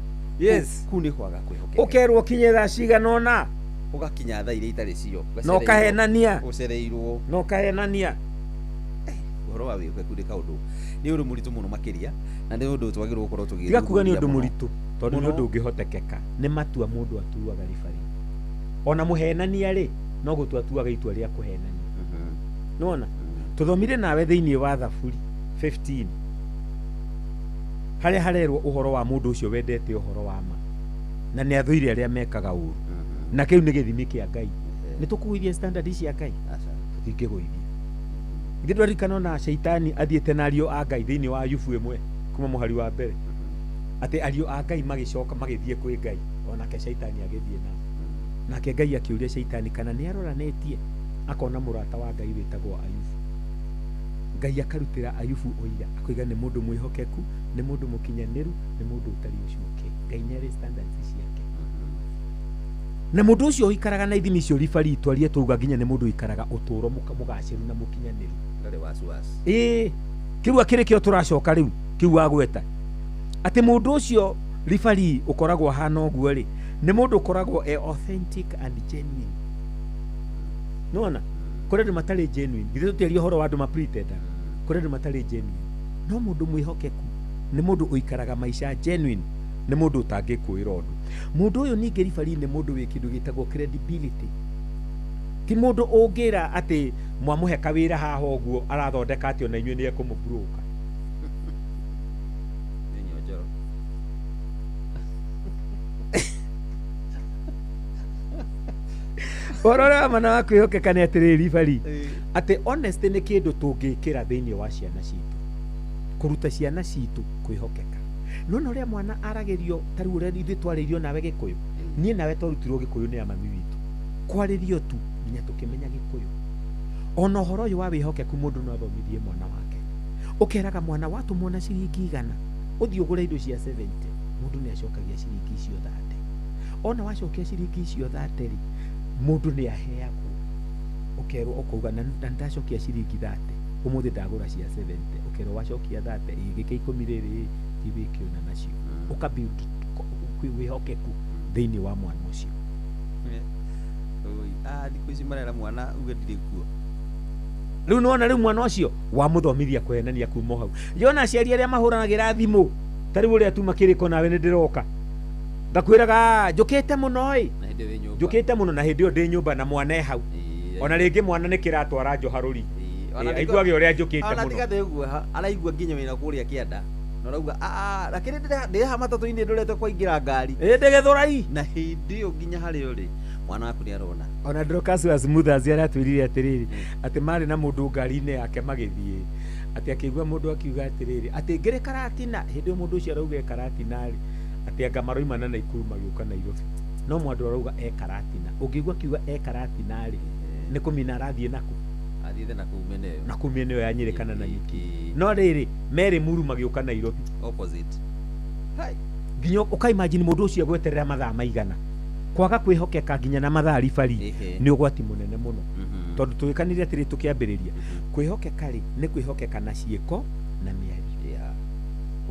kuu nĩ kwaga kwĩhokeka ũkerwo kinye thaa cigana ũna ugakinya thaa iria itarĩ cio no kahenania ũcereirwo no kahenania ũhoro wa wĩhokeku nĩ kaũndũ nĩ ũndũ mũritũ mũno makĩria na nĩ ũndũ twagĩrĩirwo gũkorwo tũgĩthuthuria tiga kuga nĩ ũndũ mũritũ tondũ nĩ ũndũ ũngĩhotekeka nĩ matua mũndũ atuaga ribari ona mũhenania rĩ no gũtua atuaga itua rĩa kũhenania nona tũthomire nawe thĩinĩ wa Thaburi 15 harĩa harerwo ũhoro wa mũndũ ũcio wendete ũhoro wa ma na nĩ athũire arĩa mekaga ũru na kĩu nĩ gĩthimi kĩa Ngai nĩ tũkũgũithia standard cia Ngai tũtingĩgũithia ithuĩ twaririkana na Shaitani athiĩte na ariũ a Ngai thĩinĩ wa Ayubu 1 kuma mũhari wa mbere atĩ ariũ a Ngai magĩcoka magĩthiĩ kwĩ Ngai onake Shaitani agĩthiĩ nao nake Ngai akĩũria Shaitani kana nĩ aroranĩtie akona mũrata wa Ngai wĩtagwo Ayubu Ngai akarutĩra Ayubu oira akoiga nĩ mũndũ mwĩhokeku nĩ mũndũ mũkinyanĩru nĩ mũndũ ũtarĩ ũcuke Ngai nĩ arĩ standards ciake na mũndũ ũcio ũikaraga na ithimi cio ribari itwarie tuuga nginya nĩ mũndũ ũikaraga ũtũũro mũgacĩru na mũkinyanĩru ndarĩ wasiwasi kĩu akĩrĩ kĩo tũracoka rĩu kĩu wagweta atĩ mũndũ ũcio ribari ũkoragwo hana ũguo rĩ nĩ mũndũ ũkoragwo authentic and genuine nona kũrĩ andũ matarĩ genuine githĩ tũtĩaria ũhoro wa andũ mapretenda kũrĩ andũ matarĩ genuine no mũndũ mwĩhokeku nĩ mũndũ ũikaraga maica genuine nĩ mũndũ ũtangĩkwĩra ũndũ mũndũ ũyũ ningĩ ribari nĩ mũndũ wĩ kĩndũ gĩtagwo credibility ti mũndũ ũngĩra atĩ mwamuhe kawira haha uguo arathondeka atio na inyuĩ nĩ ekũmũburuka Orora mana wa kwĩhokeka nĩ atĩrĩrĩ bari atĩ honesty nĩ kĩndũ tũngĩkĩra thĩinĩ wa ciana citũ kũruta ciana citũ kwĩhokeka nona ũrĩa mwana aragĩrio tarĩ ũrĩa ithuĩ twarĩirio nawe Gĩkũyũ niĩ nawe twarutirwo Gĩkũyũ nĩ mami witũ kwarĩrio tu nginya tũkĩmenya Gĩkũyũ ona ũhoro ũyũ wa wĩhokeku mũndũ no athomithie mwana wake ũkeraga mwana watũmwo na ciringi 100 ũthiĩ ũgũre indo cia 70 mũndũ nĩ acokagia ciringi icio 30 ona wacokia ciringi icio 30 mũndũ nĩ aheagwo ũkerwo ũkauga na ndacokia ciringi 30 ũmũthĩ ndagũra cia 70 ũkerwo wacokia 30 igĩke 10 rĩrĩ ithĩkio na nacio ũkabuild wĩhokeku thĩinĩ wa mwana ũcio thikũ ici marera mwana uge ndirĩ kuo rĩu nona rĩu mwana ũcio wamũthomithia kwenania kuma hau yona aciari arĩa mahũranagĩra thimũ tarĩ ũrĩa tu makĩrĩko nawe nĩ ndĩroka ndakwĩraga njũkĩte mũno njũkĩte mũno na hĩndĩ ĩyo ndĩ nyũmba na mwana hau ona rĩngĩ mwana nĩ kĩratwara njoharũri aiguage ũrĩa njũkĩte mũno ona tigathe ũguo araigua nginya wĩna kũrĩa kĩanda na rauga lakini ndĩha matatũ-inĩ ndũrete kũingĩra ngari ndĩgĩthũrai na hĩndĩ ĩyo nginya harĩa ũrĩ mwana waku nĩ arona ona Dorcas Smoother aratwĩrire atĩrĩrĩ atĩ marĩ na mũndũ ngari-inĩ yake magĩthiĩ atĩ akĩigua mũndũ akiuga atĩrĩrĩ atĩ ngĩrĩ Karatina hĩndĩ ĩyo mũndũ ũcio arauga Karatina-rĩ atĩ anga maroima na Naikuru magĩũka Nairobi no mwandu arauga Karatina ũngĩigua akiuga Karatina-rĩ nĩ kũmina arathiĩ naku athiĩte na kũu mĩena ĩyo ya Nyĩrĩ kana Nanyuki no rĩrĩ Merĩ Muru magĩũka Nairobi opposite nginya ũkaimagine mũndũ ũcio gweterera mathaa maigana kwaga kwĩhokeka nginya na mathaa ribari nĩ ũgwati mũnene mũno tondũ tũĩkanire atĩrĩ tũkĩambĩrĩria kwĩhokeka-rĩ nĩ kwĩhokeka na ciĩko na mĩario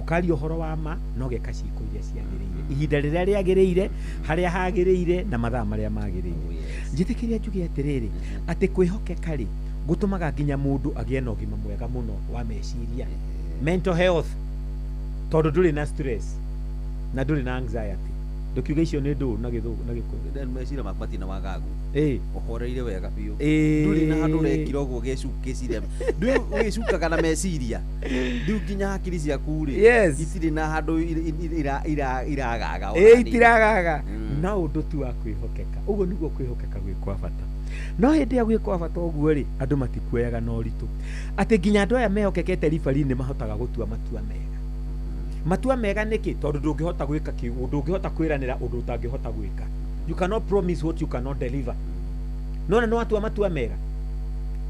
ũkaria ũhoro wa ma no geka ciĩko iria ciagĩrĩire ihinda rĩrĩa rĩagĩrĩire harĩa hagĩrĩire na mathaa marĩa magĩrĩire njĩtĩkĩria njuge atĩrĩrĩ atĩ kwĩhokeka-rĩ gũtũmaga nginya mũndũ agĩe na ũgima mwega mũno wa meciria mental health tondũ ndũrĩ na stress na ndũrĩ na anxiety ndokiuga icio nĩ ndũ na Gĩkũyũ meciria maku matina wagagu ũhoreire wega biũ ndũrĩ na handũ ũrekira ũguo ũgĩciria ndũgĩcukaga na meciria rĩu nginya hakiri ciaku-rĩ itirĩ na handũ iragaga itiragaga na ũndũ tu wa kwĩhokeka ũguo nĩguo kwĩhokeka gwĩ kwa bata no hĩndĩ ya gwĩ kwa bata ũguo-rĩ andũ matikuoyaga na ũritũ atĩ nginya andũ aya mehokekete ribari-inĩ mahotaga gũtua matua mega matua mega nĩkĩ tondũ ndũngĩhota gwĩka kĩũ ndũngĩhota kwĩranĩra ũndũ ũtangĩhota gwĩka you cannot promise what you cannot deliver no watua matua mega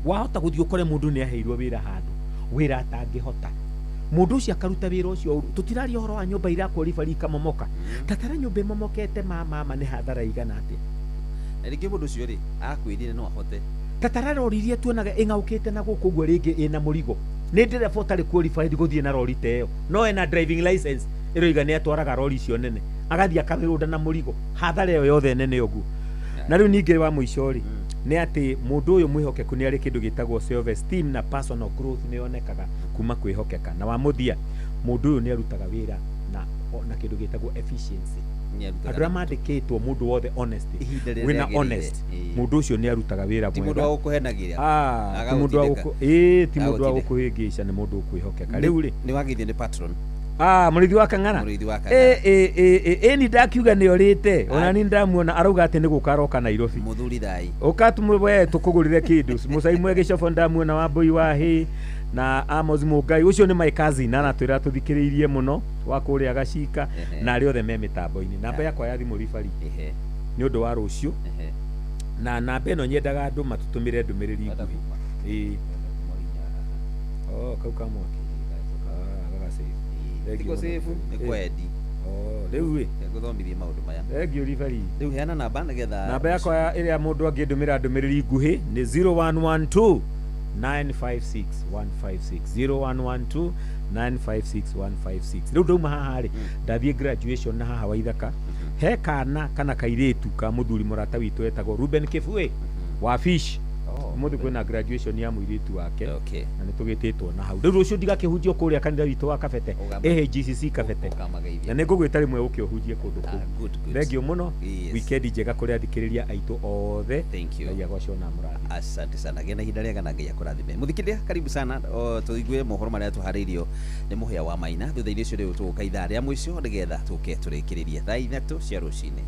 wahota gũthiĩ ũkore mũndũ nĩ aheirwo wĩra handũ wĩra atangĩhota mũndũ ũcio akaruta wĩra ũcio tũtiraria ũhoro wa nyũmba irakwo ribari ikamomoka tatara nyũmba ĩmomokete mama nĩ hathara igana atĩa rĩngĩ mũndũ ũcio-rĩ akwĩrire no ahote tatara rori iria tuonaga ĩng'aũkĩte na gũkũ ũguo rĩngĩ ĩna mũrigo nĩ ndereba ũtarĩ qualified gũthiĩ na rori ta ĩyo no ena driving license ĩroiga nĩ atwaraga rori icio nene agathiĩ akamĩrũnda na mũrigo hathara ĩyo yothe nene ũguo na rĩu ningĩ wa mũico-rĩ nĩ atĩ mũndũ ũyũ mwĩhokeku nĩ arĩ kĩndũ gĩtagwo self esteem na personal growth nĩ yonekaga kuma kwĩhokeka na wa mũthia mũndũ ũyũ nĩ arutaga wĩra na kĩndũ gĩtagwo efficiency andũ arĩa mandĩkĩtwo mũndũ wothe honest wĩna honest mũndũ ũcio nĩ arutaga wĩra mwega ti mũndũ wa gũkũhenagĩra ti mũndũ wa gũkũhĩngĩca nĩ mũndũ ũkwĩhokeka rĩu-rĩ nĩ wageithio nĩ patron mũrĩithi wa Kang'ara ĩni ndakiuga nĩ orĩte ona ni ndamuona arauga atĩ nĩ gũka aroka Nairobi mũthuri thai ũkatumwe tũkũgũrĩre kĩndũ mũcaimwe Gĩcobo ndamuona wa Mbũi wa Hĩ na Amos Mũngai ũcio nĩ my cousin na twĩra tũthikĩrĩirie mũno wa kũrĩa Gacika na arĩa othe me mĩtambo-inĩ namba yakwa ya thimũ ribari nĩ ũndũ wa rũciũ na namba ĩno nyendaga andũ matũtũmĩre ndũmĩrĩri nguhĩ kau kamwaki tiko safe nĩ kwendi rĩu gũthomithia maũndũ maya thengio ribari rĩu heana namba nĩgetha namba yakwa ĩrĩa mũndũ angĩndũmĩra ndũmĩrĩri nguhĩ nĩ 0112 956 156 0112 956 156 rĩu ndauma haha-rĩ ndathiĩ graduation na haha Waithaka he kana kairĩtu ka mũthuri mũrata witũ etagwo Ruben Kĩbue wa Fish umuthi kwina graduation ya muiritu wake na nitugititwo na hau riu rucio ndigakihunjio kuria kanitha witu wa Kabete GCC Kabete na ningugwita rimwe ukihunjie kundu ku thengio muno weekend njega kuri athikiriria aitu othe ya gwacona muradi. Asante sana gena hinda ria gana ngai akurathime muthikiria karibu sana tuigue mohoro maria tuhariirio ni muhia wa Maina thutha-ini ucio riu tuguka ithaa ria mwico nigetha tuke turikiririe thaa 3 cia rucini.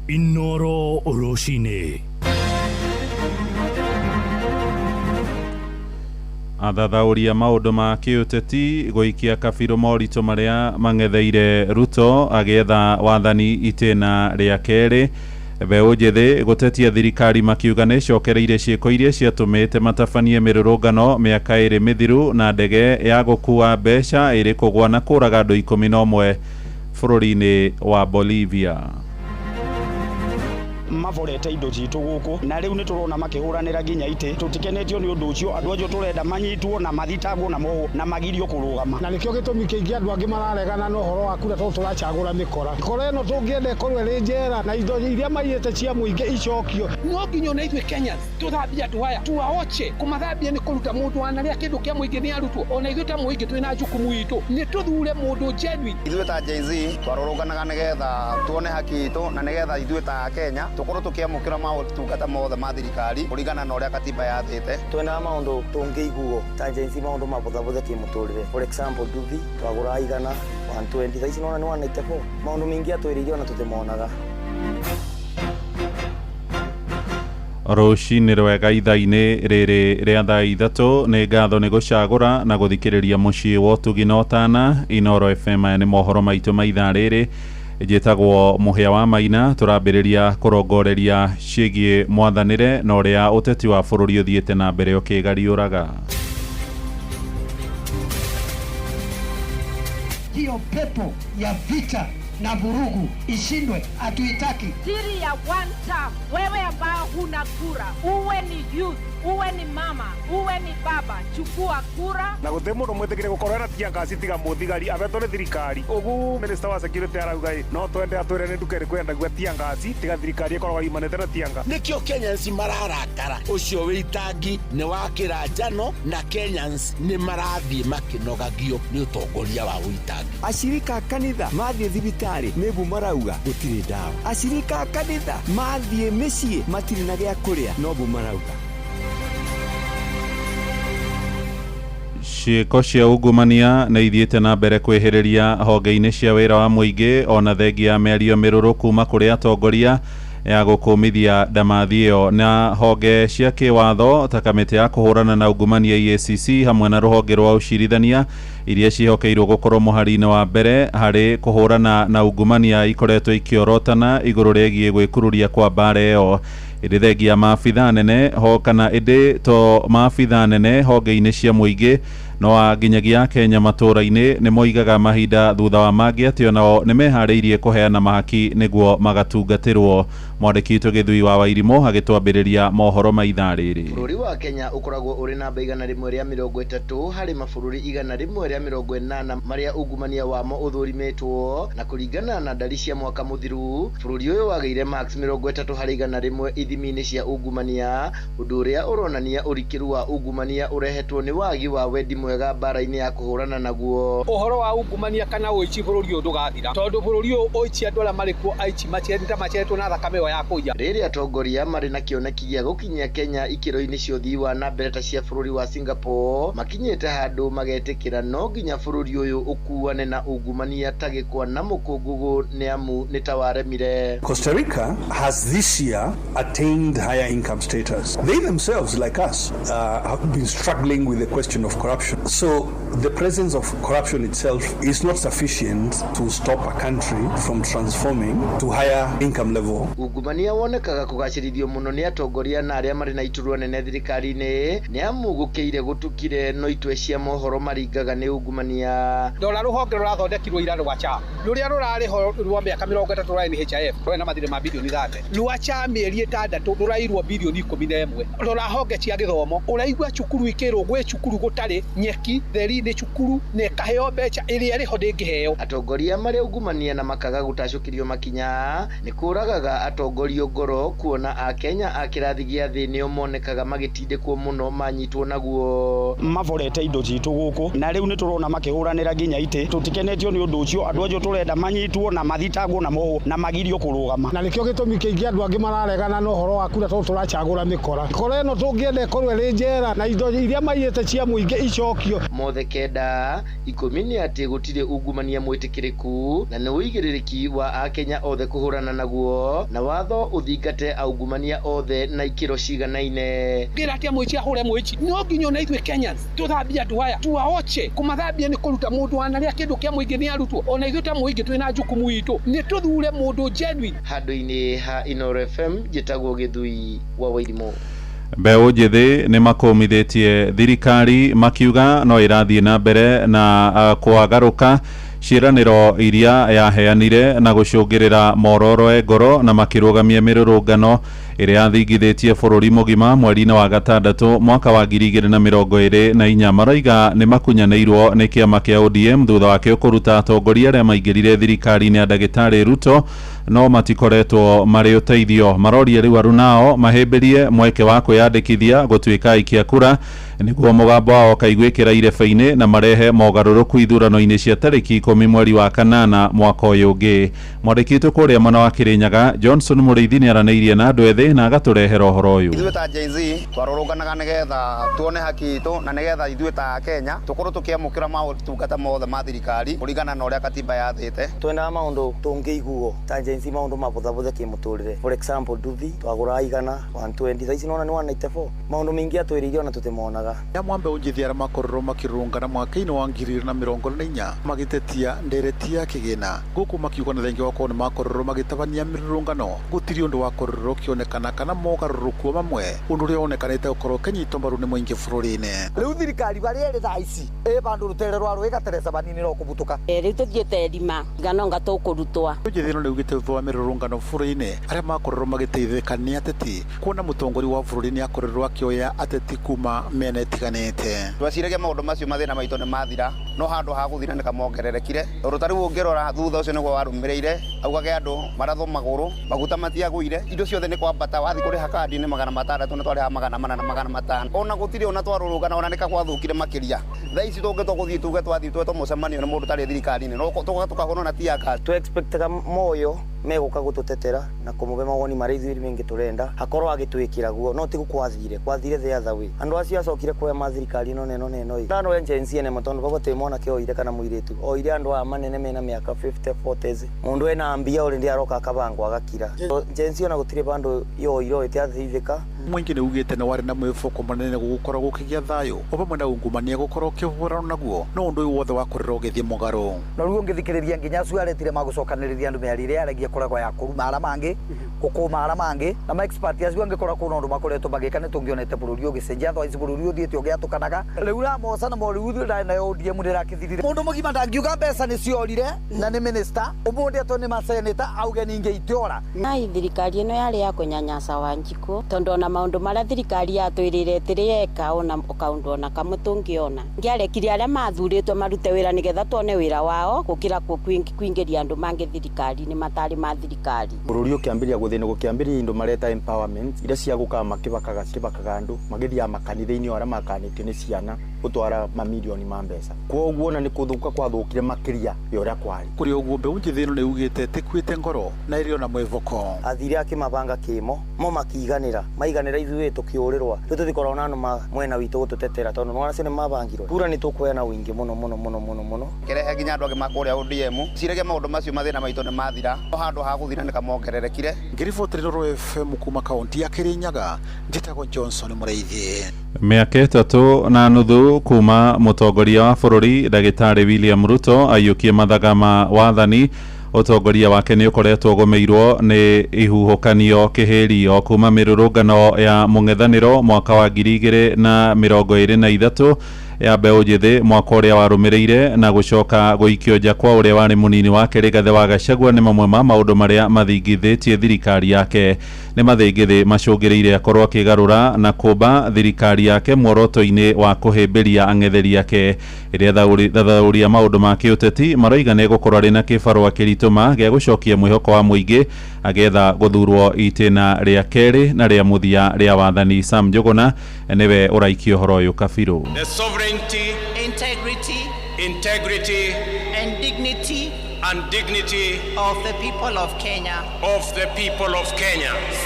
Inoro Oroshine. Athathauria maundu ma kiuteti guikia kabiru moritu maria mangetheire Ruto agetha wathani itena ria keri. Mbeũ njĩthĩ gutetia thirikari makiuga nĩ cokereire ciĩko iria ciatũmĩte matabanie mĩrũrũngano mĩaka ĩrĩ mĩthiru na ndege ya gũkua mbeca ĩrĩ kũgwa na kũraga andũ 11 bũrũri-inĩ wa Bolivia. Mavorete indo citu guku na riu ni turona makihuranira nginya ite tutikenetio ni undu ucio andu ajo turenda manyitwo na mathitagwo na magirio kurugama na nikio gitumi kingi andu angi mararegana no horo wa kura turacagura mikora ino tungiende korwe ri njera na indo iria maiyete cia muingi icokio no nginyo na itwe Kenya tuthambia andu aya tuwaoche kumathambia ni kuruta mundu wanaria kindu kia muingi ni arutwo ona itwe ta muingi twina jukumu itu ni tuthure mundu genuine itwe ta Gen Z twaroroganaga nigetha tuone haki itu na nigetha itwe ta Kenya tukorwo tukiamukira mautungata mothe ma thirikari kuringana na uria katiba yathite twina maundu tungiiguo ta Gen Z maundu mabuthabuthatie muturire for example nduthi twagura igana 120 thaici nona ni 194 maundu mingi atwiririo na tutimonaga Rucini rwega ithaa-ini riri ria thaa 3 ni ngatho ni gucagura na guthikiriria mucii wa Utugi na Otana. Inoro FM ni mohoro maitu ma ithaa riri njitagwo muhia wa Maina. Turambiriria kurongoreria ciigie mwathanire na uria uteti wa bururi uthiite na mbere ukigariuraga. Hiyo pepo ya vita na vurugu ishindwe, atuitaki. Siri ya one term, wewe ambao huna kura, uwe ni youth, uwe ni mama, uwe ni baba, chukua kura. Na gute mundu mwetekire gukorwo na tiangasi tiga muthigari abetwo ni thirikari. Ugu minister wa security arauga no twende atwire ni ndukere kwenda gwa tiangasi tiga thirikari ikorwo imanete na tianga. Nikio Kenyans mararakara ucio witangi ni wakira njano na Kenyans ni marathie makinogagio ni utongoria wa witangi. Ashirika kanitha mathie thibitari nebu marauga gutire dawa. Ashirika kanitha mathie micii matiri na gya kuria nobu marauga. Ciĩko cia ungumania nĩ ithiĩte na mbere kwĩhĩrĩria honge-inĩ cia wĩra wa mũingĩ ona thengia mĩario mĩrũrũ kuma kũrĩ atongoria ya gũkũmithia ndamathi ĩyo na honge cia kĩwatho ta kamĩtĩ ya kũhũrana na ungumania EACC hamwe na rũhonge rwa ũcirithania iria cihokeirwo gũkorwo mũhari-inĩ wa mbere harĩ kũhũrana na ungumania ikoretwo ikiorotana igũrũ rĩgiĩ gwĩkururia kwa mbara ĩyo. Irithengia maabitha nene ho kana indi to maabitha nene honge-inĩ cia mũingĩ no nginyagia Kenya matũra-inĩ nĩ moigaga mahinda thutha wa mangĩ atĩ onao nĩ meharĩirie kũheana mahaki nĩguo magatungatĩrwo. Mwandĩki witũ Gĩthui wa Wairimũ agĩtwambĩrĩria mohoro ma ithaa rĩrĩ. Bũrũri wa Kenya ũkoragwo ũrĩ namba 130 harĩ mabũrũri 180 marĩa ungumania wamo ũthũrimĩtwo na kũringana na ndari cia mwaka mũthiru bũrũri ũyũ wagĩire max 30 harĩ 100 ithimi-inĩ cia ungumania, ũndũ ũrĩa ũronania ũrikĩru wa ungumania ũrehetwo nĩ wagi wa wendi mwega mbara-inĩ ya kũhũrana naguo. Ũhoro wa ungumania kana ũici bũrũri ũyũ ndũgathira tondũ bũrũri ũyũ ũici andũ arĩa marĩ kuo aici maciarĩtwo na thakame ĩyo ya kũiya. Rĩrĩa atongoria marĩ na kĩoneki gĩa gũkinyia Kenya ikĩro-inĩ cia ũthii wa na mbere ta cia bũrũri wa Singapore makinyĩte handũ magetĩkĩra no nginya bũrũri ũyũ ũkuane na ungumania ta gĩkwa na mũkũngũgũ nĩ amu nĩ ta waremire. Costa Rica has this year attained higher income status. They themselves, like us, have been struggling with the question of corruption. So The presence of corruption itself is not sufficient to stop a country from transforming to higher income level. Ungumania wonekaga kugacirithio muno ni atongoria na aria mari na iturwa nene thirikari-ini ni amugukiire gutukire no itwe cia mohoro maringaga ni ungumania. Ndora ruhonge rurathondekirwo ira rwacha ruria rurariho rwa miaka 30 rwa NHIF rwena mathire ma bilioni 30 rwacha mieri 6 rurairwo bilioni 11 rora honge cia githomo uraigwa cukuru ikirwo gwe cukuru gutari nyeki theri ni cukuru ne kaheo becha iria riho ndingiheo. Atongoria mari ungumania na makaga gutacukirio makinya ni kuragaga atongoria ngoro kuona a Kenya akirathi gia thi ni omonekaga magitindikwo muno manyitwo naguo mavorete indo citu guku na riu ni turona makihuranira nginya ite tutikenetio ni undu ucio andu ajo turenda manyitwo na mathitagwo na magirio kurugama na nikio gitumi kiingi andu angi mararegana no horo wa kura turacagura mikora kora eno tungiende korwe ri njera na indo iria maiyete cia muingi icokio mothe kenda ikomini ati gutire ungumania mwitikiriku na ni uigiririki wa a Kenya othe kuhurana naguo na watho uthingate aungumania othe na ikiro ciganaine ngira atia mwici ahure mwici no nginyo na itwe Kenyans tuthambia andu aya tuaoche kumathambia ni kuruta mundu anaria kindu kia muingi ni arutwo ona itwe ta muingi twina jukumu itu ni tuthure mundu genuine handu-ini ha Inooro FM jitagwo Githui wa Wairimo. Mbeũ njĩthĩ nĩ makũmithĩtie thirikari makiuga no ĩrathiĩ na mbere na kũagarũka ciĩranĩro iria yaheanire na gũcũngĩrĩra mororo ngoro na makĩrũgamia mĩrũrũngano ĩrĩa yathingithĩtie bũrũri mũgima mweri-inĩ wa gatandatũ mwaka wa 2024. Maraiga nĩ makunyanĩirwo nĩ kĩama kĩa ODM thutha wakĩo kũruta atongoria arĩa maingĩrire thirikari-inĩ ya Ndagĩtarĩ Ruto no matikoretwo marĩ ũteithio. Maroria rĩu aru nao mahĩmbĩrie mweke wa kwĩyandĩkithia gũtuĩka aikia kura nĩguo mũgambo wao kaiguĩkĩra irebe-inĩ na marehe mogarũrũku ithurano-inĩ cia tarĩki 10 mweri wa kanana mwaka ũyũ ũngĩ. Mwandĩki witũ kũrĩa mwena wa Kĩrĩnyaga Johnson Mũrĩithi nĩ aranĩirie na andũ ethĩ na agatũrehera ũhoro ũyũ. Ithuĩ ta Gen Z twarũrũnganaga nĩgetha tuone haki itũ na nĩgetha ithuĩ ta Kenya tũkorwo tũkĩamũkĩra maũtungata mothe ma thirikari kũringana na ũrĩa katiba yathĩte. Twenda maũndũ tũngĩiguo ta Gen Z maũndũ mabũthabũthe kĩmũtũrĩre. For example nduthi twagũra igana 120 thaa ici nona nĩ 194 maũndũ mingĩ atwĩrĩire ona tũtĩmonaga. Mwambe unjithi arĩa makorwo makĩrũrũngana mwaka-inĩ wa 2024 magĩtetia ndereti ya kĩgĩna gũkũ makiuga na thengia wako nĩ makorwo magĩtabania mĩrũrũngano gũtirĩ ũndũ wa korwo kĩonekana kana mogarũrũku mamwe ũndũ ũrĩa wonekanĩte gũkorwo kĩnyitwo mbaru nĩ mũingĩ bũrũri-inĩ. Rĩu thirikari barĩa ĩrĩ thaa ici bandũ rũtere rwa rũĩ gatereza banini no kũbutũka rĩu tũthiĩte ndima nganonga tũkũrutwa njĩthĩno nĩ ugĩte thutha wa mĩrũrũngano bũrũri-inĩ arĩa makorwo magĩteithĩka nĩ ateti kuona mũtongoria wa bũrũri nĩ akorwo akĩoya ateti kuma mĩena ĩtiganĩte. Twaciragia maũndũ macio mathĩna maitũ nĩ mathira no handũ ha gũthira nĩ kamongererekire tondũ ta rĩu ũngĩrora thutha ũcio nĩguo warũmĩrĩire augage andũ marathwo magũrũ maguta matiagũire indo ciothe nĩ kwambata wathi kũrĩha kandi nĩ 600 nĩ twarĩha 400 na 500 ona gũtirĩ ona twarũrũngana ona nĩkagwathũkire makĩria thaa ici tũngĩtwo gũthiĩ tuge twathiĩ twetwo mũcemanio nĩ mũndũ tarĩ thirikari-inĩ no tũkahũrwo na tiaka tũ expectaga moyo meguka gũtũtetera na kũmũbe mawoni marĩa ithuĩ mĩingĩ tũrenda hakorwo agĩtwĩkĩra guo no tigu kwathire the other way andũ acio acokire kuoya mathirikari no neno ndano agency ene mũtondu babo temona kĩoire kana mũirĩtu oire andũ a manene mena mĩaka 50 40s mũndũ ena mbia ũrĩ ndi aroka akabangwo agakira agency ona gũtirĩ bandũ yoiro ĩtiathithĩka mũingĩ nĩ ugĩte nĩ warĩ na mwĩboko mũnene gũgũkorwo gũkĩgĩa thayũ o hamwe na ungumania gũkorwo ũkĩhũrana naguo no ũndũ ũyũ wothe wakorerwo ũgĩthiĩ mũgarũ no rĩu ũngĩthikĩrĩria nginya acio aretire magũcokanĩrĩria andũ mĩarĩre yaragia koragwo ya kũrumara mangĩ gũkũmara mangĩ na ma expert acio angĩkorwo kuna ũndũ makoretwo magĩka nĩ tũngĩonete bũrũri ũgĩcenjia thaici bũrũri ũthiĩte ũgĩatũkanaga rĩu Ramosa na Moriuthi ndari nayo ODM ndĩrakĩthirire mũndũ mũgima ndangiuga mbeca nĩ ciorire na nĩ minister ũmũthĩ atwo nĩ maseneta auge ningĩ itiora nai thirikari ĩno yarĩ ya kũnyanyaca Wanjikũ tondũ ona maũndũ marĩa thirikari yatwĩrĩire tĩrĩeka ona kaũndũ ona kamwe tũngĩona ngĩarekire arĩa mathurĩtwo marute wĩra nĩgetha tuone wĩra wao gũkĩra kũingĩria andũ mangĩ thirikari-inĩ matarĩ ma thirikari. Bũrũri ũkĩambĩrĩria gũthĩna gũkĩambĩrĩria indo mareta empowerment iria ciagũkaga makĩbakaga andũ magĩthiaga makanitha-inĩ arĩa makanĩtio nĩ ciana gũtwara mamirioni ma mbeca kwoguo ona nĩ kũthũka kwathũkire makĩria ya ũrĩa kwarĩ. Kũrĩ ũguo mbeũ njĩthĩ ĩno nĩ ugĩte tĩkuĩte ngoro na ĩrĩ ona mwĩvoko athire akĩmabanga kĩmo mo makiganĩra maiganĩra ithuĩ tũkĩũrĩrwo rĩu tũtikoragwo na andũ mwena witũ gũtũtetera tondũ nĩwona cio nĩ mabangirwo kura nĩ tũkũheana ũingĩ mũno kĩrehe nginya andũ angĩ makũrĩa ODM ciragia maũndũ macio mathĩna maitũ nĩ mathira no handũ ha gũthira nĩ kamongererekire. Ngĩribotĩra Inooro FM kuma kaunti ya Kĩrĩnyaga njĩtagwo Johnson Mũrĩithi. Mĩaka 3.5 kuma mũtongoria wa bũrũri Ndagĩtarĩ William Ruto aiyũkie mathaga ma wathani, ũtongoria wake nĩ ũkoretwo ũgũmĩirwo nĩ ihuhũkanio kĩhĩri o kuma mĩrũrũngano ya mũng'ethanĩro mwaka wa 2023 ya mbeũ njĩthĩ mwaka ũrĩa warũmĩrĩire na gũcoka gũikio nja kwa ũrĩa warĩ mũnini wake Rigathĩ wa Gachagua nĩ mamwe ma maũndũ marĩa mathingithĩtie thirikari yake. Nĩ mathingithĩ macũngĩrĩire akorwo akĩgarũra na kũmba thirikari yake muoroto-inĩ wa kũhĩmbĩria ang'etheri yake. Ĩrĩa thathaũria maũndũ ma kĩũteti maroiga nĩ gũkorwo arĩ na kĩbarũa kĩritũma gĩa gũcokia mwĩhoko wa mũingĩ agetha gũthurwo itĩna rĩa kerĩ na rĩa mũthia rĩa wathani. Sam Njuguna nĩwe ũraikio ũhoro ũyũ kabirũ. The sovereignty, integrity and dignity of the people of Kenya.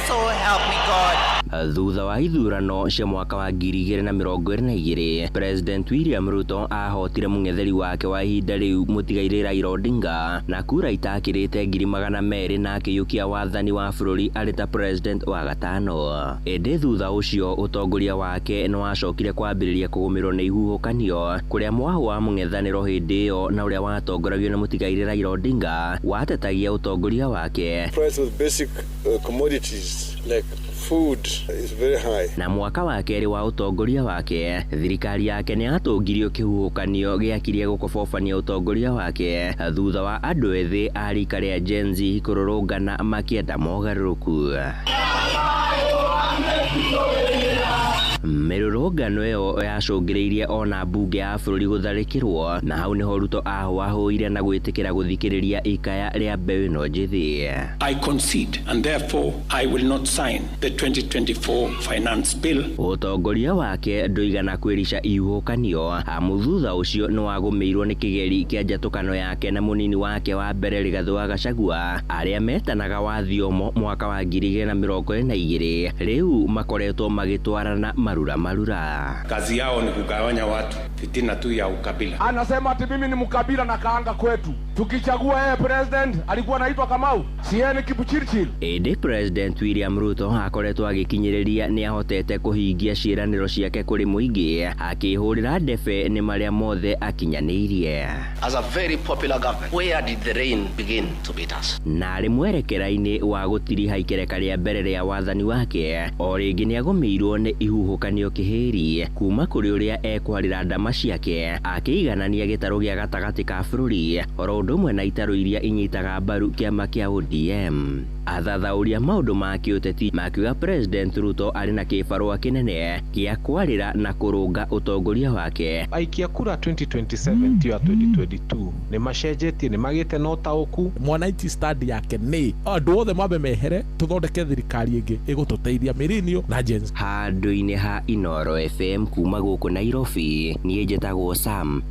So help me God. Thutha wa ithurano cia mwaka wa 2022, President William Ruto ahotire mũng'etheri wake wa ihinda rĩu mũtigairĩ Raila Odinga na kura itakĩrĩte 200 na akĩiyũkia wathani wa bũrũri arĩ ta president wa gatano. Ĩndĩ thutha ũcio ũtongoria wake nĩ wacokire kwambĩrĩria kũgũmĩrwo nĩ ihuhũkanio, kũrĩa mwahũ wa mũng'ethanĩro hĩndĩ ĩyo na ũrĩa watongoragio nĩ mũtigairĩ Raila Odinga watetagia ũtongoria wake. Price of basic commodities like food is very high. Na mwaka wa kerĩ wa ũtongoria wake, thirikari yake nĩ yatũngirio kĩhuhũkanio gĩakirie gũkobobania ũtongoria wake thutha wa andũ ethĩ a rika rĩa Gen Z kũrũrũngana makĩenda mogarũrũku. Mĩrũrũngano ĩyo yacũngĩrĩirie ona mbunge ya bũrũri gũtharĩkĩrwo, na hau nĩho Ruto ahũahũire na gwĩtĩkĩra gũthikĩrĩria ikaya rĩa mbeũ ĩno njĩthĩ. I concede and therefore I will not sign the 2024 finance bill. Ũtongoria wake ndũigana kwĩrica ihuhũkanio, amu thutha ũcio nĩ wagũmĩirwo nĩ kĩgeri kĩa njatũkano yake na mũnini wake wa mbere Rigathĩ wa Gachagua, arĩa metanaga wa thiomo mwaka wa 2022. Rĩu makoretwo magĩtwarana marura. Kazi yao ni kugawanya watu, fitina tu ya ukabila. Anasema ati mimi ni mkabila na kaanga kwetu. Tukichagua yeye president alikuwa anaitwa Kamau, si yeye ni Kipchirchir. Ĩndĩ President William Ruto akoretwo agĩkinyĩrĩria nĩ ahotete kũhingia ciĩranĩro ciake kũrĩ mũingĩ, akĩhũrĩra ndebe nĩ marĩa mothe akinyanĩirie. As a very popular government, where did the rain begin to beat us? Na arĩ mwerekera-inĩ wa gũtiriha ikereka rĩa mbere rĩa wathani wake, o rĩngĩ nĩ agũmĩirwo nĩ ihuhũkanio kĩhĩri kuma kũrĩ ũrĩa ekwarĩra ndama ciake, akĩiganania gĩtarũ gĩa gatagatĩ ka bũrũri, oro ũndũ ũmwe na itarũ iria inyitaga mbaru kĩama kĩa ODM. Athathauria maũndũ ma kĩũteti makiuga President Ruto arĩ na kĩbarũa kĩnene gĩa kwarĩra na kũrũnga ũtongoria wake. Aikia kura 2027 tio 2022 nĩ macenjetie, nĩ magĩte na ũtaũku. Mwanaiti stand yake nĩ andũ othe mambe mehere tũthondeke thirikari ĩngĩ ĩgũtũteithia Mirinio na Gen Z. Handũ-inĩ ha Inooro FM kuma gũkũ Nairobi, niĩ njĩtagwo Sam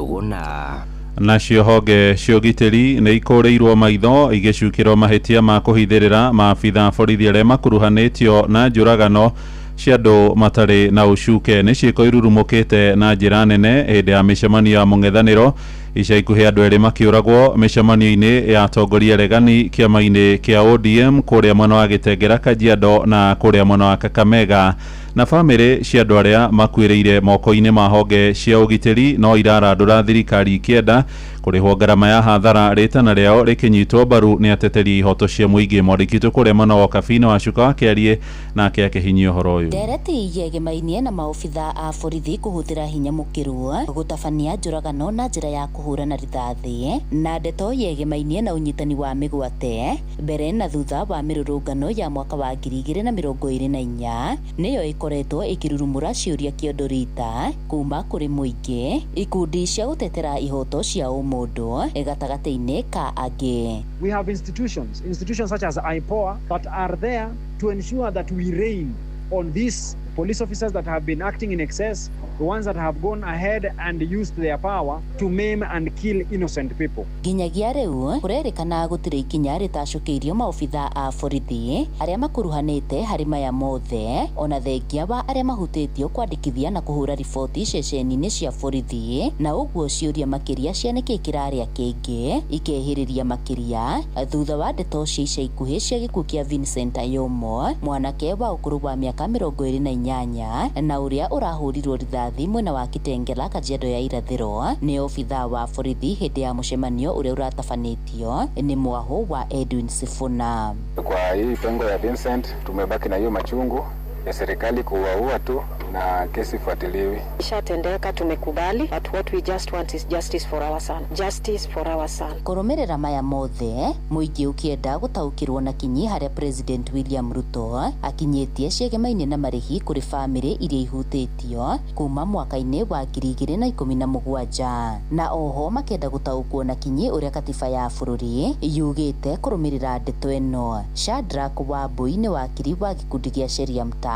Njuguna. Nacio honge cia ũgitĩri nĩ ikũrĩirwo maitho igĩcukĩrwo mahĩtia ma kũhithĩrĩra maabitha borithi arĩa makuruhanĩtio na njũragano cia andũ matarĩ na ũcuke. Nĩ ciĩko irurumũkĩte na njĩra nene hĩndĩ ya mĩcemanio ya mũng'ethanĩro ica ikuhĩ andũ erĩ makĩũragwo mĩcemanio-inĩ ya atongoria regani kĩama-inĩ kĩa ODM kũrĩa mwena wa Gĩtengera, Kajiado na kũrĩa mwena wa Kakamega. Na bamĩrĩ cia andũ arĩa makuĩrĩire moko-inĩ ma honge cia ũgitĩri no irarandũra thirikari ikĩenda kũrĩhwo ngarama ya hathara rĩtana rĩao rĩkĩnyitwo mbaru nĩ ateteri ihoto cia mũingĩ. Mwandĩki kũrĩa mwena wa Kabina wa Cuka Wakĩarie nake akĩhinyia ũhoro ũyũ. Ndereti yegemainie na maobitha a borithi kũhũthĩra hinya mũkĩru gũtabania njũragano na njĩra ya kũhũrana rithathi, na ndeto yegemainie na ũnyitani wa mĩgwate mbere na thutha wa mĩrũrũngano ya mwaka wa 2024 nĩyo ĩkoretwo ĩkĩrurumũra ciũria kĩondo rita kuma kũrĩ mũingĩ, ikundi cia gũtetera ihoto cia ũmũndũ gatagatĩ-inĩ ka angĩ. We have institutions such as IPOA that are there to ensure that we rein on these police officers that have been acting in excess, the ones that have gone ahead and used their power to maim and kill innocent people. Nginyagia rĩu kũrerĩkana gũtirĩ ikinya rĩtacũkĩirio maobitha a borithi arĩa makuruhanĩte harĩ maya mothe, ona thengia wa arĩa mahutĩtio kwandĩkithia na kũhũra riboti ceceni-inĩ cia borithi, na ũguo ciũria makĩria cia nĩkĩ kĩrarĩa kĩngĩ ikehĩrĩria makĩria thutha wa ndeto cia ica ikuhĩ cia gĩkuũ kĩa Vincent Ayomo, mwanake wa ũkũrũ wa mĩaka 24 8 na uria urahurirwo rithathi mwena wa Kitengela Kajiado ya irathiro ni obitha wa borithi hindi ya mucemanio uria uratabanitio ni mwaho wa Edwin Sifuna. Kwa hii pengo ya Vincent tumebaki na hiyo machungu ya serikali kuwaua tu na kesi fuatiliwi. Ishatendeka, tumekubali, but what we just want is justice for our son. Justice for our son. Kurumirira maya mothe muingi ukienda gutaukirwo na kinyi haria President William Ruto akinyetie ciegemaine na marihi kuri family iria ihutitio kuma mwaka-ini wa 2017 na oho makenda gutaukwo na kinyi uria katiba ya bururi yugite kurumirira ndeto eno. Shadrack Wambui ni wakiri wa gikundi gia sheria mtaani.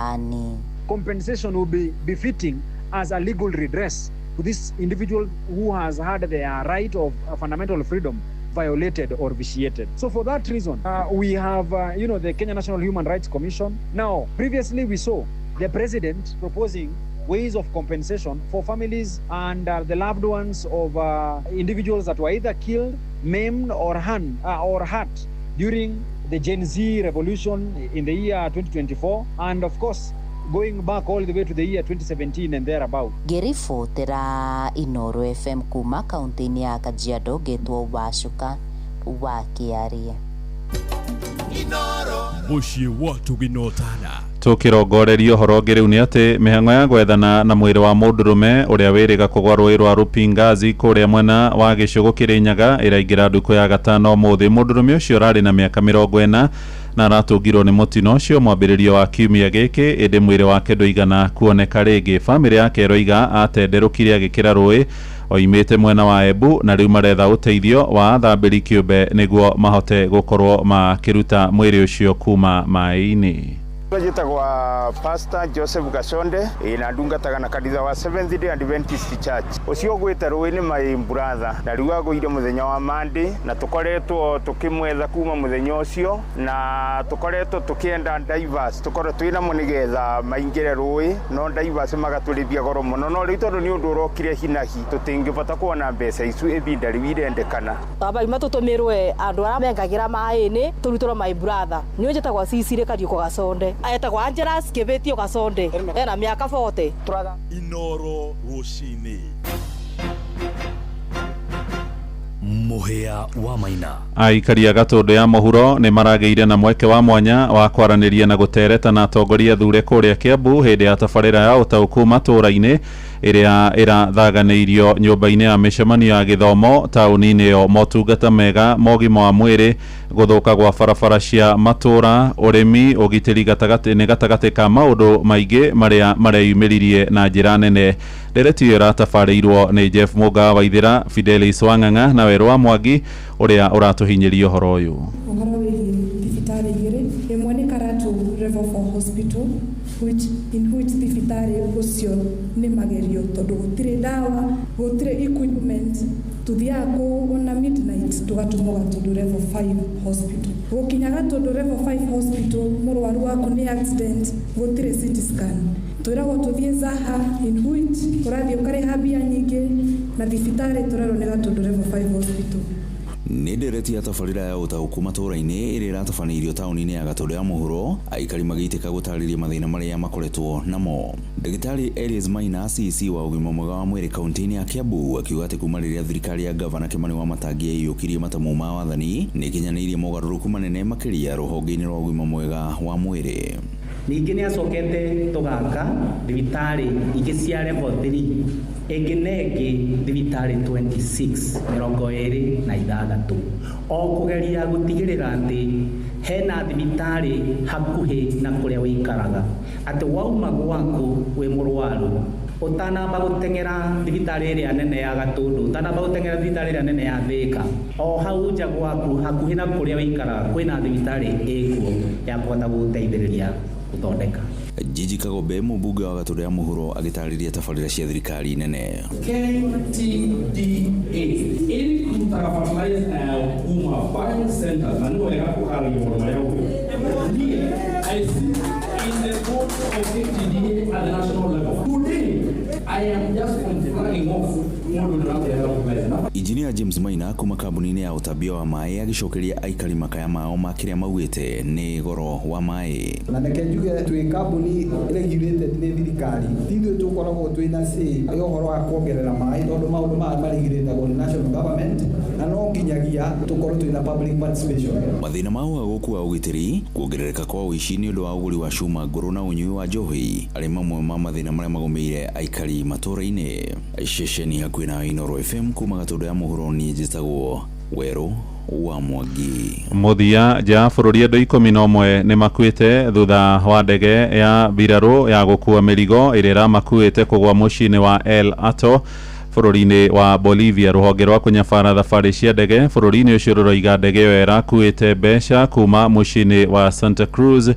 Compensation will be befitting as a legal redress to this individual who has had their right of fundamental freedom violated or vitiated. So for that reason, we have, the Kenya National Human Rights Commission. Now, previously we saw the president proposing ways of compensation for families and the loved ones of individuals that were either killed, maimed, or hurt during the Gen Z revolution in the year 2024, and of course, going back all the way to the year 2017 and thereabout. Gerifotera Inoro FM kuma kaunti ya Kajiado getwo Wacuka wa Kiaria. Inoro muciĩ watu ginotana tukirongorerio horo ngiriu ni ati mihango ya gwethana na mwiri wa mundurume uria wiriga kugwa rui rwa Rupingazi kuria mwena wa Gicigo Kirinyaga iraingira nduku ya gatano muthi. Mundurume ucio rari na miaka 40 na aratungirwo ni mutino ucio mwambiririo wa kiumia giki indi mwiri wake nduigana kuoneka ringi. Family yake roiga atenderukire agikira rui oimite mwena wa Embu na riu maretha uteithio wa athambiri kiumbe niguo mahote gukorwo makiruta mwiri ucio kuma mai-ini. Njitagwa Pastor Joseph Gasonde na ndungataga na kanitha wa Seventh Day Adventist Church. Ucio gwita ruini my brother na riu agoire muthenya wa Monday na tukoretwo tukimwetha kuma muthenya ucio na tukoretwo tukienda divers tukoro twina munigetha maingire rui no divers magaturithia goro muno no riu tondu ni undu urokire hinahi tutingibota kuona mbeca icu ibinda riu irendekana baba matutumirwe andu ara mengagira mai-ini turutoro my brother ni njitagwa Cicire Kariuko Gasonde aetagwo Angelas Kibetio Gasonde ena miaka 40. Inoro rucini muhia wa Maina. Aikari a Gatundu ya muhuro ni marageire na mweke wa mwanya wa kwaraniria na gutereta na atongoria thure kuria Kiambu hindi ya tabarira ya utauku matura-ini iria irathaganeirio nyumba-ini ya micemanio ya githomo tauni-ini yo. Motungata mega mogima wa mwiri, guthuka gwa barabara cia matura, urimi, ugitiri gatagati ka maundu maingi maria mareyumiririe na njira nene. Ndereti iratabarĩirwo ni Jeff Muga Waithira, Fidelis Wang'ang'a na Weru wa Mwangi uria uratuhinyiria uhoro uyu. Uhoro wĩgiĩ thibitarĩ igĩrĩ, ĩmwe nĩ Karatu Level 4 Hospital in which thibitarĩ ũcio nĩ magerio tondũ gũtirĩ ndawa, gũtirĩ equipment, tuthiaga kuona midnight tugatumwo Gatundu Level 5 Hospital. Gũkinya Gatundu Level 5 Hospital mũrwaru waku nĩ accident, gũtirĩ CT scan. Twĩragwo tuthiĩ Zaha in which ũrathiĩ ũkarĩha mbia nyingĩ na thibitarĩ tũrerwo nĩ Gatundu Level 5 Hospital. Nĩ ndereti ya tabarĩra ya ũtaũku matũra-inĩ ĩrĩa ĩratabanĩirio taũni-inĩ ya Gatundu ya mũhuro, aikari magĩitĩka gũtarĩria mathĩna marĩa makoretwo namo. Ndagĩtarĩ Elias Maina, CC wa ũgima mwega wa mwĩrĩ kaunti-inĩ ya Kiambu, akiuga atĩ kuma rĩrĩa thirikari ya Gavana Kimani Wamatangi yaiyũkirie matamu ma wathani nĩ ĩkinyanĩirie mogarũrũku manene makĩria rũhonge-inĩ rwa ũgima mwega wa mwĩrĩ. Ningĩ nĩ acokete tũgaka thibitarĩ ingĩ cia level 3 ĩngĩ na ĩngĩ thibitarĩ 26 o kũgeria gũtigĩrĩra atĩ hena thibitarĩ hakuhĩ na kũrĩa wĩikaraga, atĩ wauma gwaku wĩ mũrwaru utanamba gũteng'era thibitarĩ ĩrĩa nene ya Gatundu, utanamba gũteng'era thibitarĩ ĩrĩa nene ya Thika, o hau nja gwaku hakuhĩ na kũrĩa wĩikaraga kwĩna thibitarĩ ĩkuo ya kũhota gũteithĩrĩria gũthondeka. Jiji Kagombe, mũmbunge wa Gatundu ya mũhuro, agĩtarĩria tabarĩra cia thirikari nene. KTDA ili kutafafanulia umma buying centers na ndio yakakuhali kwa yao. I see in the board of KTDA at the national level. Today I am just confirming off Engineer James Maina kuma kambuni ya utabia wa mai agicokeria aikari makaya mao makiria maugite ni goro wa mai. Na nekenjuge twi kambuni regulated ni thirikari tithwe tukoragwo twina say yo horo wa kuongerera mai tondu maundu marigirĩtagwo ni national government na no nginyagia tukorwo twina public participation. Mathina mau agukua ugitiri kuongerereka kwa uici ni undu wa uguri wa cuma nguru na unyui wa njohi ari mamwe ma mathina maria magomeire aikari matũra-inĩ. Ceceni hakuhĩ na Inooro FM kuma Gatundu ya mũhuro ni njĩtagwo Werũ wa Mwangi. Muthia ja bũrũri andũ 11 nĩ makuĩte thutha wa ndege ya mbirarũ ya gũkua mĩrigo ĩrĩa ĩramakuĩte kũgwa mũciĩ-inĩ wa El Hato bũrũri-inĩ wa Bolivia. Rũhonge rwa kũnyabara thabarĩ cia ndege bũrũri-inĩ ũcio rũroiga ndege ĩyo ĩrakuĩte mbeca kuma mũciĩ-inĩ wa Santa Cruz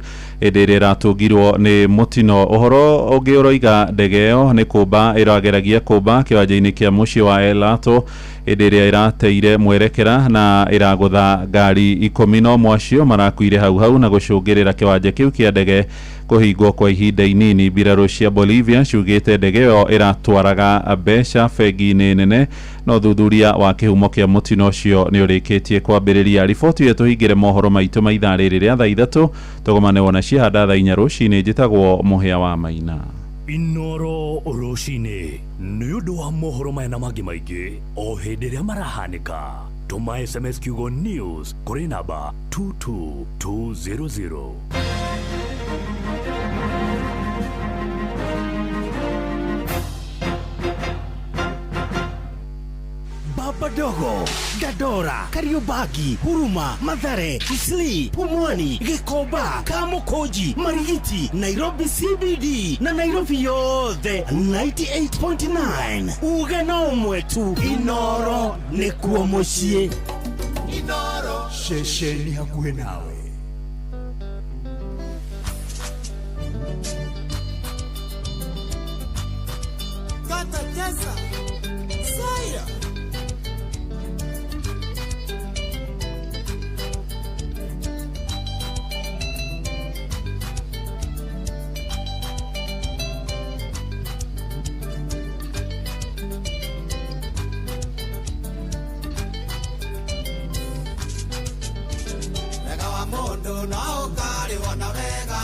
ĩrĩa ĩratũngirwo nĩ mũtino. Ũhoro ũngĩ ũroiga ndege ĩyo nĩ kũmba ĩrageragia kũmba kĩwanja-inĩ kĩa mũciĩ wa El Hato ĩrĩa ĩrateire mwerekera na ĩragũtha ngari 11 acio marakuire hau na gũcũngĩrĩra kĩwanja kĩu kĩa ndege kũhingwo kwa ihinda inini. Mbirarũ cia Bolivia ciugĩte ndege ĩyo ĩratwaraga mbeca bengi-inĩ nene no ũthuthuria wa kĩhumo kĩa mũtino ũcio nĩ ũrĩkĩtie kwambĩrĩria. Riboti ĩyo tũhingĩre mohoro maitũ ma ithaa rĩrĩ rĩa thaa 3 tũgomane wona ciahanda thaa 4 rũcinĩ. Njĩtagwo Mũhĩa wa Maina. Inooro rũcinĩ nĩ ũndũ wa mohoro maya na mangĩ maingĩ o hĩndĩ ĩrĩa marahanĩka. Tũma SMS kiugo news kũrĩ namba 22200. Baba Dogo, Dadora, Kariobangi, Huruma, Mathare, Isli, Pumwani, Gĩkomba, Kamukonji, Marigiti, Nairobi CBD na Nairobi yothe 98.9. Uge no ũmwe tu. Inooro nĩkuo mũciĩ. Inooro ceceni hakuhĩ nawe. Kata Jessa Saya Mundu na ukari wana wega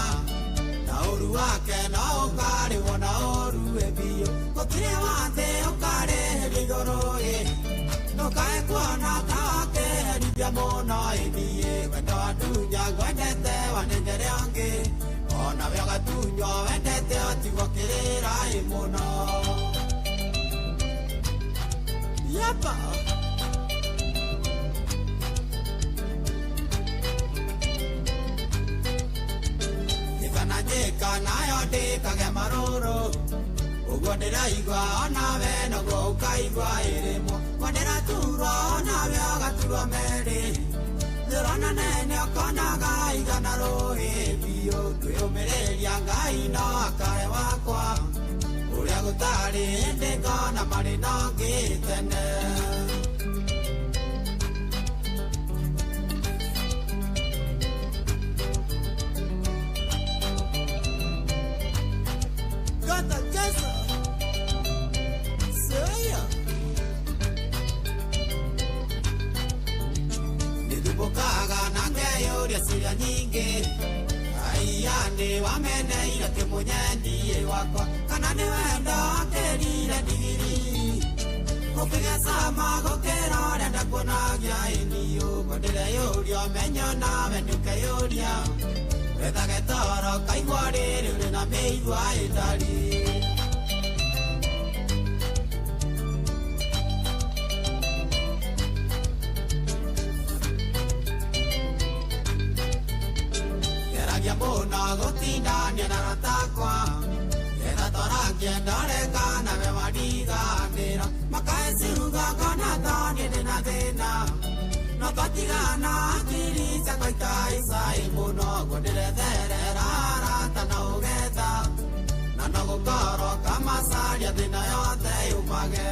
na uru wake na ukari wana uru ebio gutire wathe ukari rigoro ye no kae kwana kake ribia mona ebie wenda dunya gwendete wanengere ange ona wega dunya wendete atigokirira imuno yapa nayo ndĩkage marũrũ ũguo ndĩraigua onawe naguo ũkaigua ĩrĩmwo kwa ndĩraturwo onawe ũgaturwo merĩ thĩrona nene ũkonaga igana rũĩ biũ kwĩyũmĩrĩria Ngai no akae wakwa ũrĩa gũtarĩ hĩndĩ ngona marĩ na ũngĩ tene. Kata Jessa Saya Nidhubukaga nangeyoria ciria nyingĩ aiani wameneire kĩmunyendie wakwa kana nĩ wendo akĩrire ndigiri ũkĩgecama gũkĩra ũrĩa ndakuonagia ĩni ũguo ndĩreyũria ũmenyo nawe ndũkeyũria wethage toro kaigua rĩrĩ ũrĩ na mĩigua ĩtari. Geragia mũno gũtindania na ratakwa getha torangie ndarengana we wadiganĩra makae ciruga ngona thoni ndĩna thĩna no twatigana akiri ciakwa ikaicai mũno ngũndĩretherera arata na ũgetha na no gũkorwo kamacaria thĩna yothe yumage.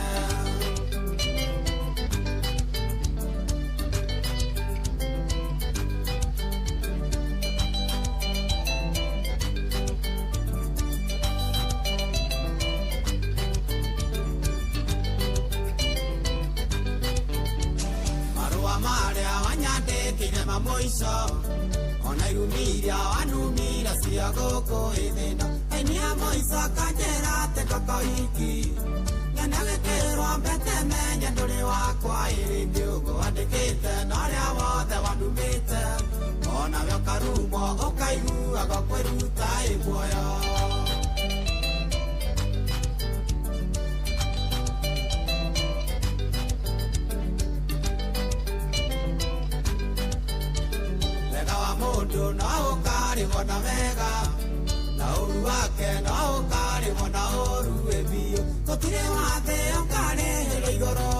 kĩnyama mũico ona irumiria wanumira cia gũkũ ĩthĩno enia mũico kanjĩra atĩ koko iki nyona gĩkĩrwo mbete menye ndũrĩ wakwa ĩrĩndĩ ũguo wandĩkĩte na ũrĩa wothe wanumĩte ona we ũkarumo ũkaiguaga kwĩruta ĩmuoyo mundu no ũkarĩhwo na wega na ũru wake no ũkarĩhwo na ũru biũ gũtirĩ wathe ũkarĩhĩrwo igũrũ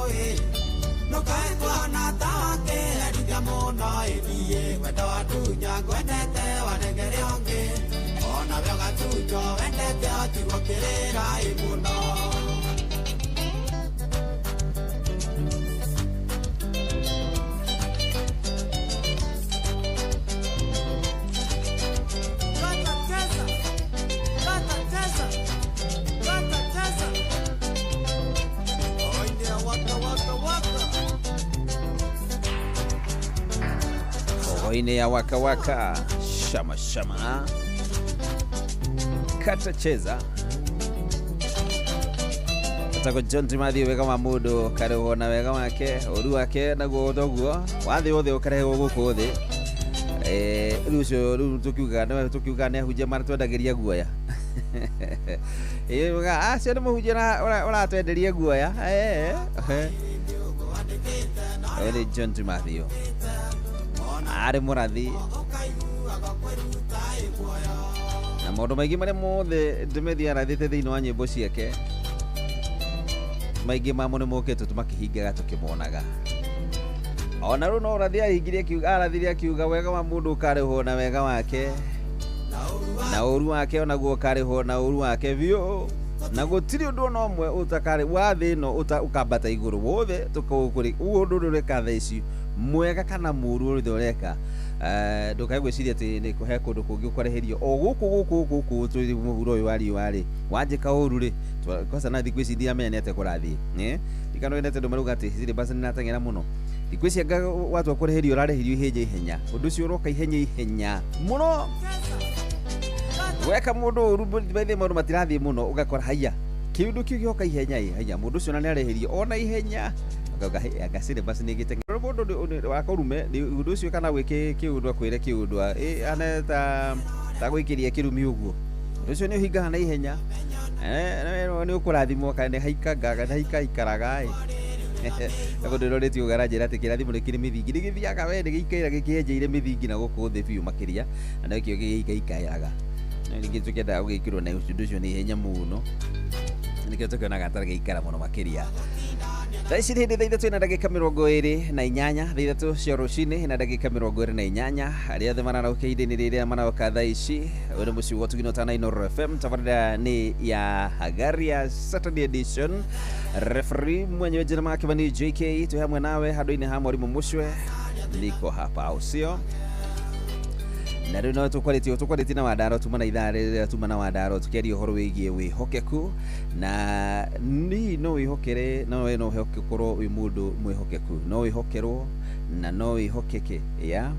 ndũkae kuona ta wakĩherithia mũno thiĩ wendo wa ndunya ngwendete wanengere ũngĩ ona we ũgatunjwo wendete ũtigwo kĩrĩra mũno Ine ya waka waka shama shama kata cheza tako John Timathi wega mamudu kare wona wega wake oru wake naguo thoguo wathi othe ukareho guku thi rucio tukiuga ne huje mara twendagiria guoya cio nĩ mũhunjia ũratwenderia guoya ũyũ nĩ John Timathi arĩ mũrathi na maũndũ maingĩ marĩa mothe Timathi arathĩte thĩinĩ wa nyĩmbo ciake maingĩ mamo nĩ mokĩte tũmakĩhingaga tũkĩmonaga ona rĩu no arathirie akiuga wega wa mũndũ ũkarĩhwo na wega wake na ũru wake onaguo ũkarĩhwo na ũru wake biũ na gũtirĩ ũndũ ona ũmwe ũtakarĩ wa thĩ ĩno ũkambata igũrũ wothe tũkũkũrĩ ũndũ ũreka thaa ici mwega kana mũru ũrĩa ũreka ndũkae gwĩciria atĩ nĩ kũhe kũndũ kũngĩ ũkũreherio o gũkũ tũrĩ mũhuro ũyũ wa riũa rĩ wanjĩka ũru rĩ kosa na thikũ ici ndiamenyete kũrathiĩ ndikanonete andũ marauga atĩ zile basi ninateng'era mũno thikũ ici anga watua kũreherio ũrareherio ihenya ũndũ ũcio ũroka ihenya mũno weka mũndũ ũru baithe maũndũ matirathiĩ mũno ũgakora haiya kĩũndũ kĩu gĩoka ihenya mũndũ ũcio na nĩareherio ona ihenya agasire basi nĩgĩteng'era mũndũ wakorume ũndũ ũcio kana gwĩke kĩũndũ akwĩre kĩũndũ aneta ta gwĩkĩria kĩrumi ũguo ũndũ ũcio nĩ ũhingaga na ihenya nĩ ũkũrathimwo kana haikaraga Ako ndĩroretio ũgaranjĩra atĩ kĩrathimo nĩ kĩrĩ mĩthingi nĩgĩthiaga we nĩgĩikaira gĩkĩenjeire mĩthingi na gũkũ thĩ biũ makĩria na nĩkĩo gĩikairaga ningĩ tũkĩendaga gũgĩkĩrwo na ũndũ ũcio nĩ ihenya mũno nĩkĩo tũkĩonaga atarĩ gĩikara mũno makĩria thaa ici nĩ hĩndĩ thaa ithatũ na ndagĩka 28 thaa ithatũ cia rũcinĩ na ndagĩka 28 arĩa othe mararaukia ihinda-inĩ rĩrĩa maroka thaa ici ũyũ nĩ mũciĩ wa Tugino Tana Inooro FM tabarĩra nĩ ya Hagaria Saturday edition referee mwenyewe jina make ni JK tu hamwe nawe handũ-inĩ ha Mwarimũ Mucwe niko hapa au sio na rĩu no tũkwarĩtie na Wandaro tuma na ithaa rĩrĩa tuma na Wandaro tũkĩaria ũhoro wĩgiĩ wĩhokeku na ni no wĩhokere no ũkorwo wĩ mũndũ mwĩhokeku no wĩhokerwo na no wĩhokeke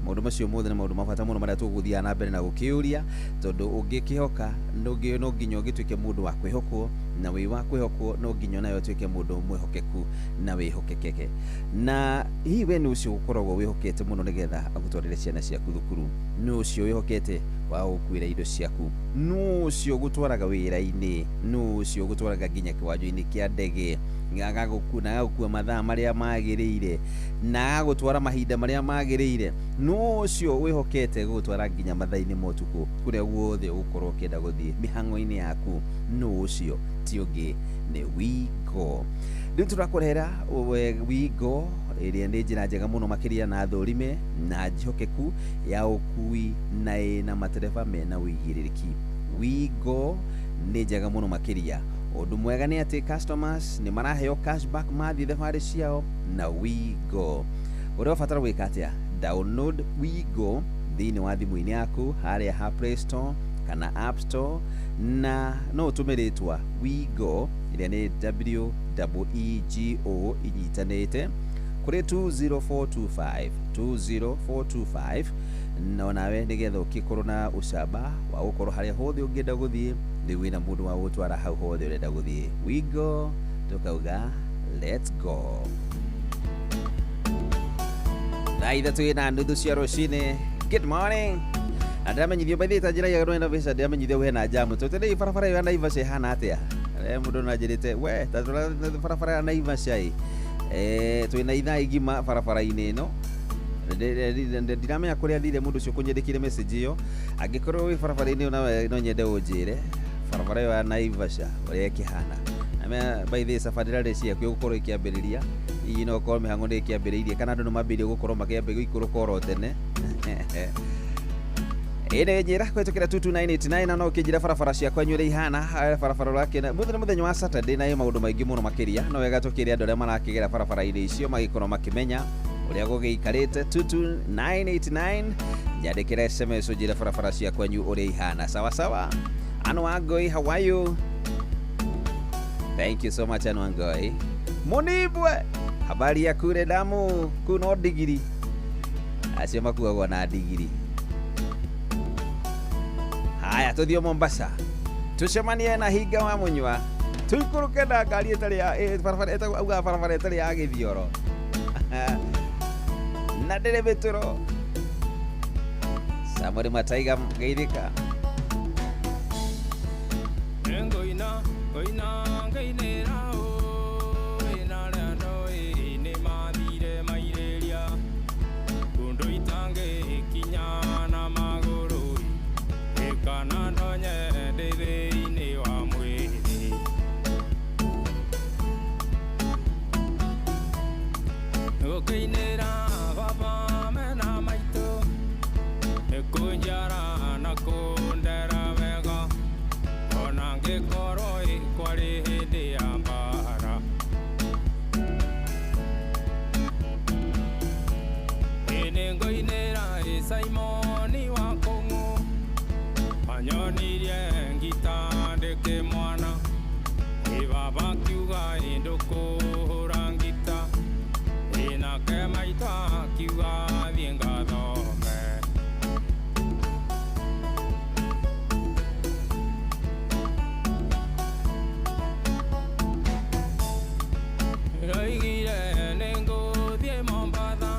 maũndũ macio mothe nĩ maũndũ mabata mũno marĩa tũgũthiaga na mbere na gũkĩũria tondũ ũngĩkĩhoka no nginya ũgĩtuĩke mũndũ wa kwĩhokwo na wĩ wa kwĩhokwo no nginya nayo ũtuĩke mũndũ mwĩhokeku na wĩhokekeke na hihi we nĩ ũcio ũkoragwo wĩhokete mũno nĩgetha agũtwarĩre ciana ciaku thukuru nĩ ũcio wĩhokete wa gũkuĩra indo ciaku nĩ ũcio gũtwaraga wĩra-inĩ nĩ ũcio gũtwaraga nginya kĩwanja-inĩ kĩa ndege agagũkua mathaa marĩa magĩrĩire na agagũtwara mahinda marĩa magĩrĩire nĩ ũcio wĩhokete gũgũtwara nginya mathaa-inĩ ma ũtukũ kũrĩa guothe ũgũkorwo ũkĩenda gũthiĩ mĩhang'o-inĩ yaku nĩ ũcio ti ũngĩ nĩ Wigo rĩu tũrakũrehera Wigo ĩrĩa nĩ njĩra njega mũno makĩria na thũrime na njihokeku ya ũkui na ĩna matereba mena ũigĩrĩrĩki Wigo nĩ njega mũno makĩria ũndũ mwega nĩ atĩ customers nĩ maraheo cashback mathiĩ thabarĩ ciao na Wigo ũrĩa ũbatara gwĩka atĩa download Wigo thĩinĩ wa thimũ-inĩ yaku harĩa ha Play Store kana App Store na no ũtũme rĩtwa Wigo ĩrĩa nĩ WEEGO inyitanĩte kuri 20425 no nawe nigetha ukikorwo na ucamba wa gukorwo haria hothe ungienda guthie ndi wina mundu wa gutwara hau hothe urenda guthie. We go tukauga let's go. Na ithatũ ina nuthu cia rucini. Good morning. Andamenyithio baithie ta njira ya rwenda visa ndamenyithio we na jamu tutende barabara ya Naivasha hana atia mundu najirite we ta barabara ya Naivasha twina ithaa igima barabara-ini ino ndiramenya kuria thire mundu ucio kunyendekire message iyo angikorwo wi barabara-ini no nyende unjire barabara ya Naivasha uria kihana ame baithie safari rale cia kyo gukorwo ikiambiriria iyi no korwo mihango ni ikiambiririe kana andu no mambirie gukorwo makiambe guikuru tene ene njira kwetukira 22989 na no kinjira barabara cia kwanyu ri ihana barabara rake na muthenya wa Saturday na maundu maingi muno makiria no wega tukiri andu aria marakigera barabara-ini icio magikorwo makimenya uria gugiikarite 22989 nyandikira SMS njira barabara cia kwanyu uri ihana sawa sawa. Anu Angoi, how are you? Thank you so much Anu Angoi. Munibwe habari ya kure damu kuno digiri asema kuwa na digiri. Haya tuthio Mombasa tucemanie na Higa wa Munywa tuikuruke na ngari etari ya barabara etari ya Githioro na Derebeturo Samori Mataiga Geithika Ngoina ngeinera o ina rando ni mathire maireria kundu itange kinyana maguru kana ndonye ndithini wa mwiri ukeinera baba mena maito kunjara na kundera wega ona ngikoro ikwari hindi ya mbara ine ngoinera Simoni wa Kongo anyonirie ngitandike mwana ibaba kiuga indukuhura ngita inake maita kiuga thiĩ ngathome roigire nĩngũthiĩ Mombasa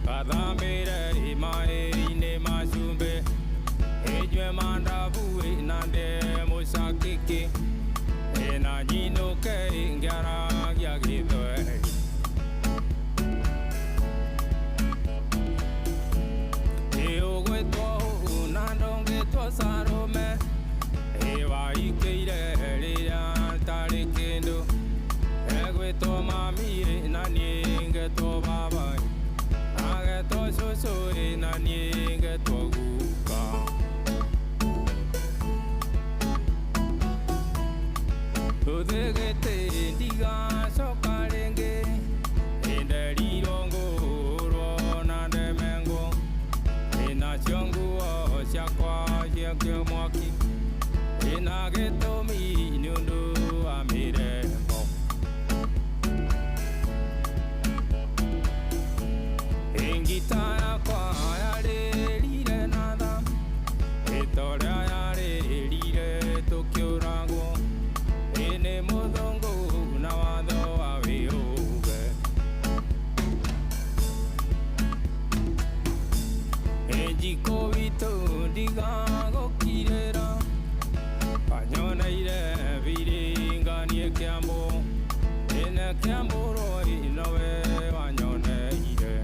gathambĩre imaĩ-inĩ macumbi ijwe mandabu na ndemo sakiki na nyinuke ngaragia githwe iugwitwo na ndongitwo Salome iwaikeire rĩrĩa tarĩ kĩndũ egwĩtwo mami na niĩ ngetwo baba agetwo cũcũ na niĩ ngetwo guka uthegete ndigacoka rĩngĩ inderirwo ngũrwo na ndemengo inacio nguo ciakwa ciakio mwaki ina gĩtũmi nĩ ũndũ wa mĩrembo ingita yakwa yarĩrire na tha ĩtorĩa yarĩrire tũkĩũragwo ĩnĩ mũthũngũ na watho wa wĩũge ĩnjiko witũ ndigagũkirĩra kanyoneire biringanie Kiambu ĩne Kiambũrwo inowe wanyoneire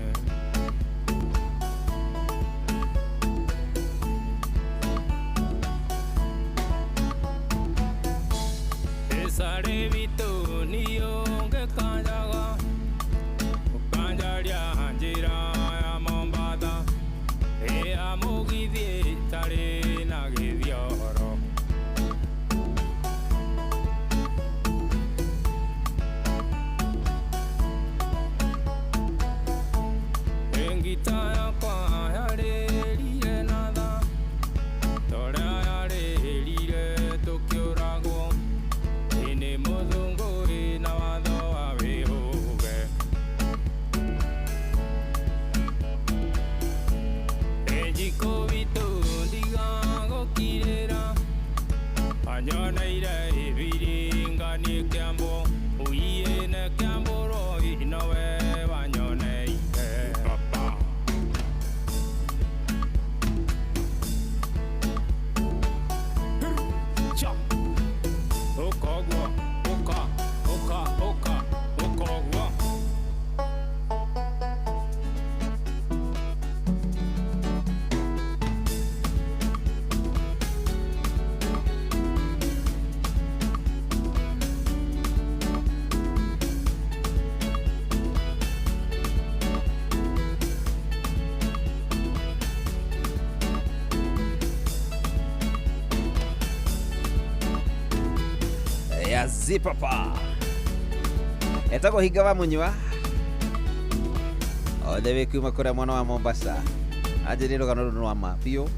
Sare vitu niyo ngekanjaga ukanjaria njira ya Mombasa ya mugithi tari na Githioro Iko vitu ndigango kirera Anyona ire ibiringa ni kiambo Uiye ne kiambo roi inawe wanyone ike Papa Cha Okogwa Oka Okogwa Zipapa etako higa wa munywa othe kuma kura mwana wa Mombasa ajiri rugano rwa mapio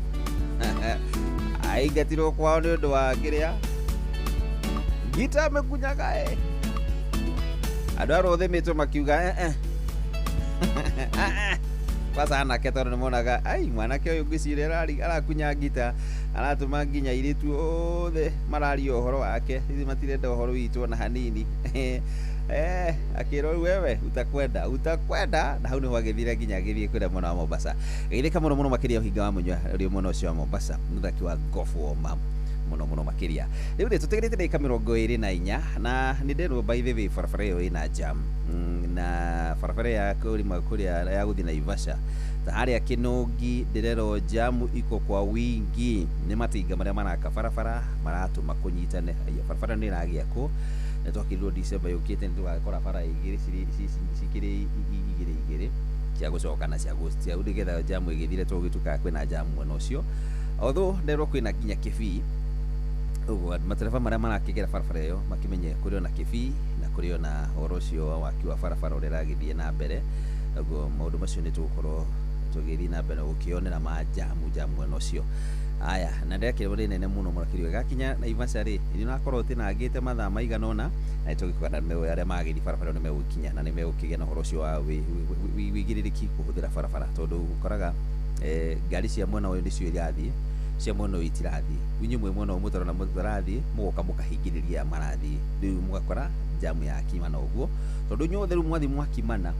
aigatiro kwao ni undu wa kiria gita mekunyaga andu arothe mitwo makiuga basa anake tondu nimonaga ai mwanake uyu ngicire arakunya gita aratuma nginya iritu othe mararia uhoro wake hizi matirenda uhoro witu na hanini akiro wewe utakwenda na hau ni wagithira nginya githie kwenda mwana wa Mombasa geithika muno makiria uhinga wa munywa uri mwana ucio wa Mombasa muthaki wa gofu ma muno makiria riu ri tutegerete ndika 24 na ni nderwo by the way farafara yo ina jam na farafara ya kulima kuria ya guthi na Ivasha tahari ya Kinongi ndirero jamu iko kwa wingi ni matinga maria maraka farafara maratuma kunyitane ya farafara ni ragia ko na twakirwo December yukite nitugakora bara igiri cikiri igiri cia gucoka na cia August ya udigetha jamu igithire twagituka kwina jamu mwena ucio although nderwo kwina kinya Kibii ugo matereva maria marakigera farafara yo makimenye kurio na Kibii na kurio na orocio wakiwa farafara uragithie na mbere ugo maundu macio nitukorwo tugiri na mbere ukionera majamu mwena ucio aya na ndekire nene muno murakirio gakinya na Ivasha ri ni nakorwo tinangite mathaa maiganona na tugikwana mewe aria magiri farafara ni megukinya na ni megukigena na horocio wa wigiririki kuhuthira farafara tondu ukoraga ngari cia mwena uyu nicio irathie cia mwena uyu itirathie winyu mwe mwena umutaro na mutarathie mugoka mukahingiriria marathie riu mugakora jamu ya kimana uguo tondu nyothe riu mwathi mwakimana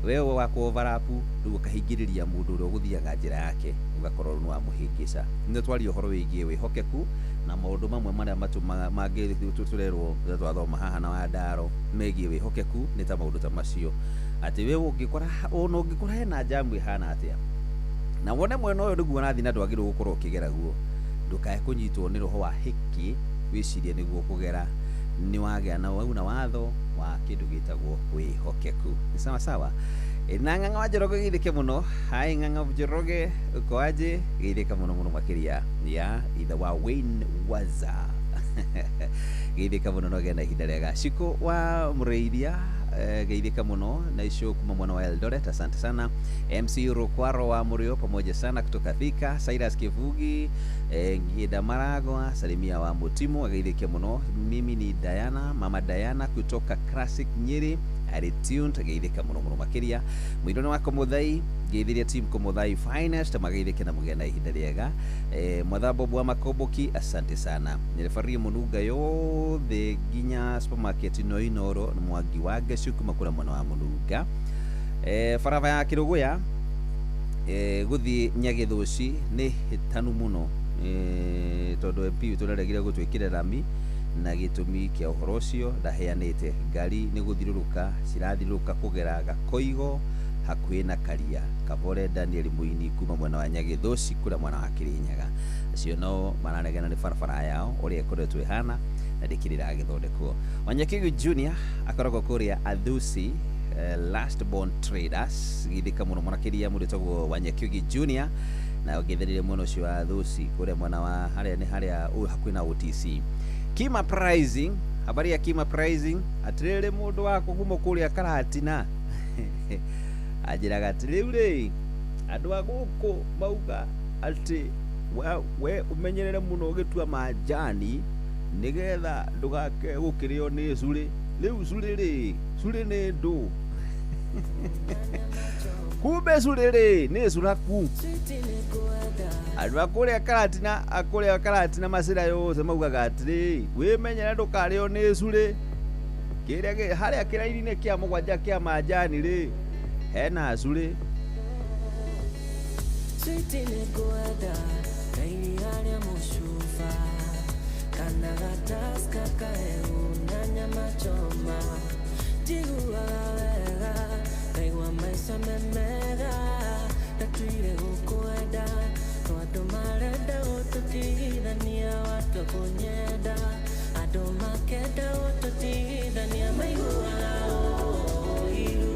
wewe wako overapu riu ukahingiriria mundu uria guthiaga njira yake ugakorwo ni wa muhingica ni twari uhoro wigie wihokeku na maundu mamwe maria matumaga mangi turerwo twathoma haha na wadaro megie wihokeku ni ta maundu ta macio ati wewe ungikora hena jamu ihana atia na wone mwena uyu niguo nathi na ndwagirwo gukorwo ukigera guo ndukae kunyitwo ni roho wa hiki wicirie niguo kugera ni wagea na wauna watho wa kindu gitagwo wihokeku ni sawa sawa na ng'ang'a wa Njoroge githike muno hai ng'ang'a wa Njoroge ukoaje githika muno makiria ya itha wa Wayne Waza githika muno no gena ihinda rega ciko wa Mureithia geithika muno na isho kuma mwana wa Eldoret asante sana MC Rukwaro wa Murio pamoja sana kutoka Thika Cyrus Kivugi Ngida Marago salimia wa Mutimo geithike muno mimi ni Diana mama Diana kutoka Classic Nyeri Attitude geithika muno makiria mwirone wako Muthai geithiria team ko Muthai Finest mageithike na mugena ihinda riega Mwathabo bwa Makoboki asante sana nirefarie munuga yo the ginya supermarket no inoro mwagi wa Gacuku makura mwana wa munuga farava ya Kiruguya guthi Nyagithuci ni hitanu muno tondu MP tureregire gutwikire rami na gitumi kia uhorocio ndaheanite ngari ni guthiruruka cirathiruruka kugera Gakoigo hakuhi na Karia Kabore Daniel Muini kuma mwana wa Nyagithuci kura mwana wa Kirinyaga acio no mararegana ni farafara yao uri ekoretwe hana na dikirira githondekwo Wanyakigu Junior akoragwo kuria Athuci last born traders githika muno marakiria muri togwo Wanyakigu Junior na ugitherire muno ucio wa Athuci kuria mwana wa haria ni haria hakuhi na OTC Kima Pricing habari ya Kima Pricing atirere mundu wako kuma kuria Karatina ajiraga atirire andu aguku mauga ati we umenyerere muno ugitua majani nigetha ndugake gukirio ni curi riu curi ni ndu kumbe sulele nä suraku andå akå rä karatina macira yothe maugaga atä wä menyera ndå karä o nä curä harä a kä raini-inä kä a må gwanja kä a manjani rä hena curä kana gataska kaeu na nyama choma jiguaga wega kaigua maica memega ndatuire gukwenda no andũ marenda gũtũtigithania watu kũnyenda andũ makenda gũtũtigithania maiguaga ũiru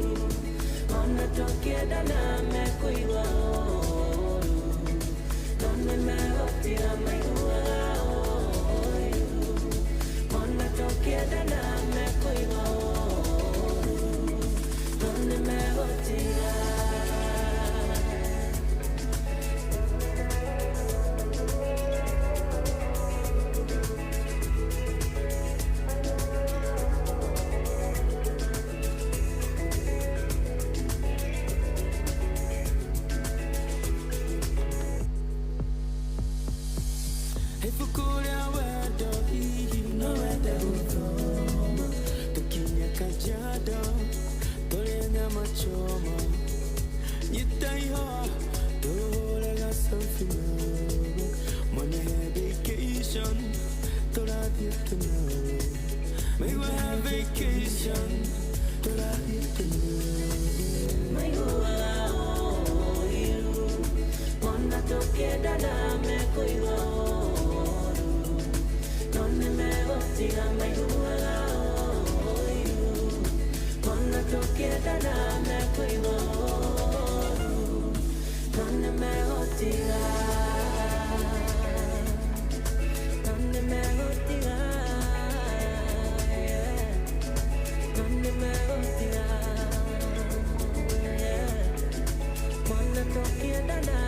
ona tũkĩendana mekũigua ũru no nĩmegũtiga maiguaga tokiendana mekuigua ũru no nĩmegũtiga ibuku rĩa wendo hihi no wende gũthoma tũkinye Kajiado tũrĩe nyama choma nyita ihoa tũhũre gacabi nawe mwone vacation tũrathiĩ tũnawe maigua vacation tũrathiĩ tũnawe maiguaga ũiru ona tũkĩendana mekũigua tiga maiguaga ũiru ona tũkĩendana mekũigua ũru no nĩmegũtiga no nĩmegũtiga no nĩmegũtiga ona tũkĩendana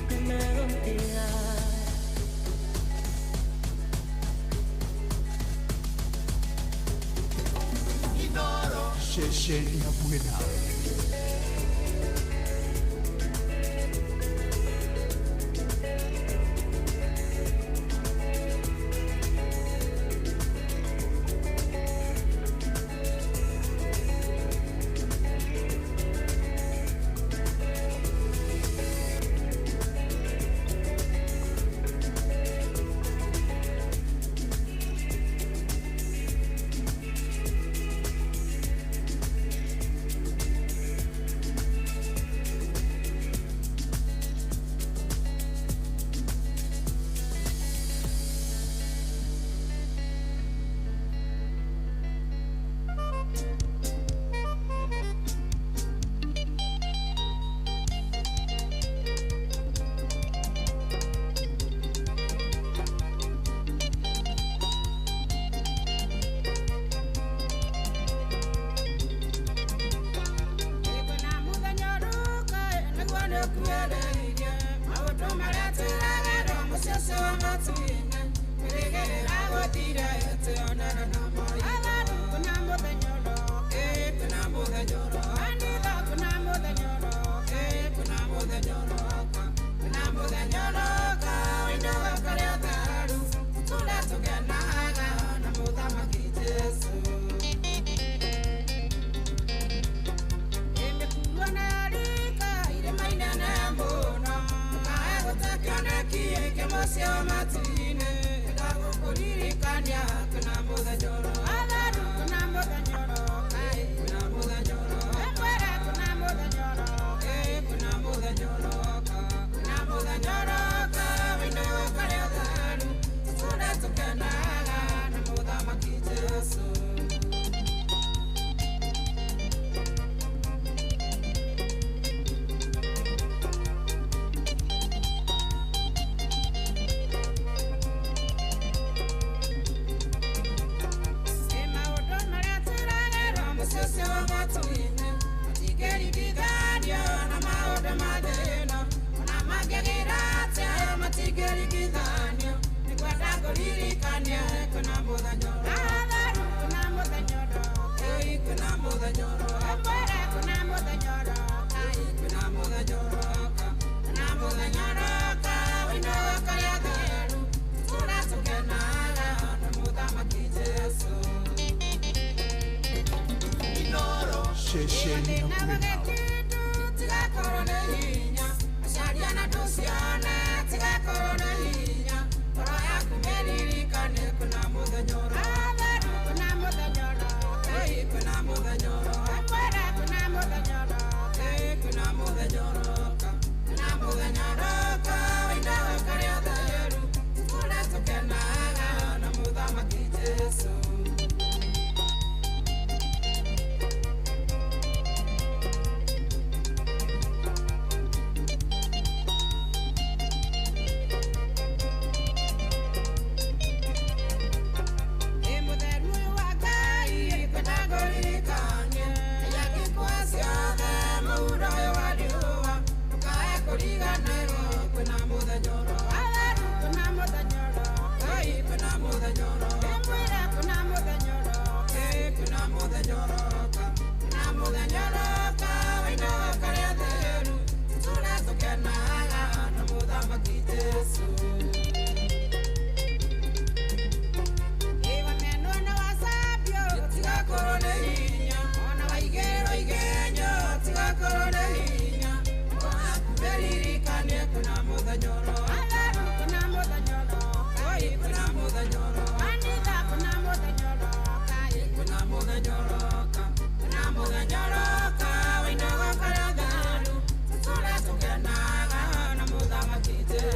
nĩmegũtiga. Shesheni ya Bwena.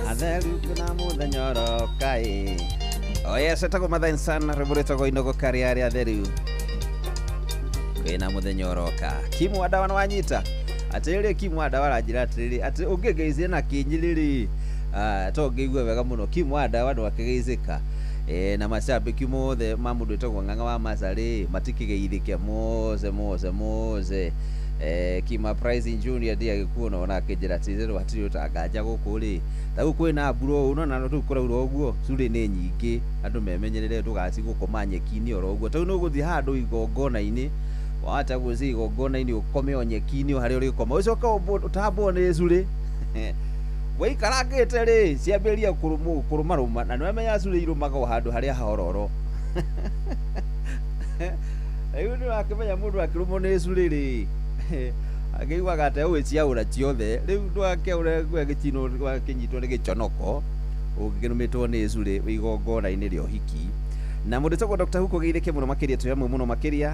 Atheru kuna muthanyoroka yes etagwo Mathain Sana rĩmũrĩtagwo inogo kari arĩa atheru kwĩna mũthanyoroka Kimu wa dawa na wanyita atĩrĩrĩ Kimu wa dawa aranjĩra atĩrĩrĩ atĩ ũngĩgeithie na kĩnyĩrĩrĩ to ngĩigua wega mũno Kimu wa dawa ndo akĩgeithĩka na mashabiki mothe mamundu etagwo Ng'ang'a wa Masarĩ matikĩgeithĩke moze Kima Prize Junior dia gikuona ona akĩnjĩra atĩrĩrĩ hatirĩ ũtanganja gũkũ rĩ tau kwĩna mburo uno na rĩu kũraura ũguo curi nĩ nyingĩ andũ memenyerere ndũgaci gũkoma nyeki-inĩ oro ũguo tau nũgũthiĩ handũ igongona-inĩ wata gũthiĩ igongona-inĩ ũkome o nyeki-inĩ o harĩa ũrĩkoma ũcoka ũtambwo nĩ curi waikarangĩte rĩ ciambĩrĩria kũrũmarũma na nĩwamenya curi irũmaga o handũ harĩa hahororo rĩu nĩwakĩmenya mũndũ akĩrũmwo nĩ curi rĩ agĩiguaga atĩ ũgĩciaũra ciothe rĩu ndwakĩaũra gĩtino gĩkinyitwo nĩ gĩconoko ũngĩrũmĩtwo nĩ curi igongona-inĩ rĩa ũhiki na mũndũ tagwo Dr. Huko Geithĩke mũno makĩria twĩamwe mũno makĩria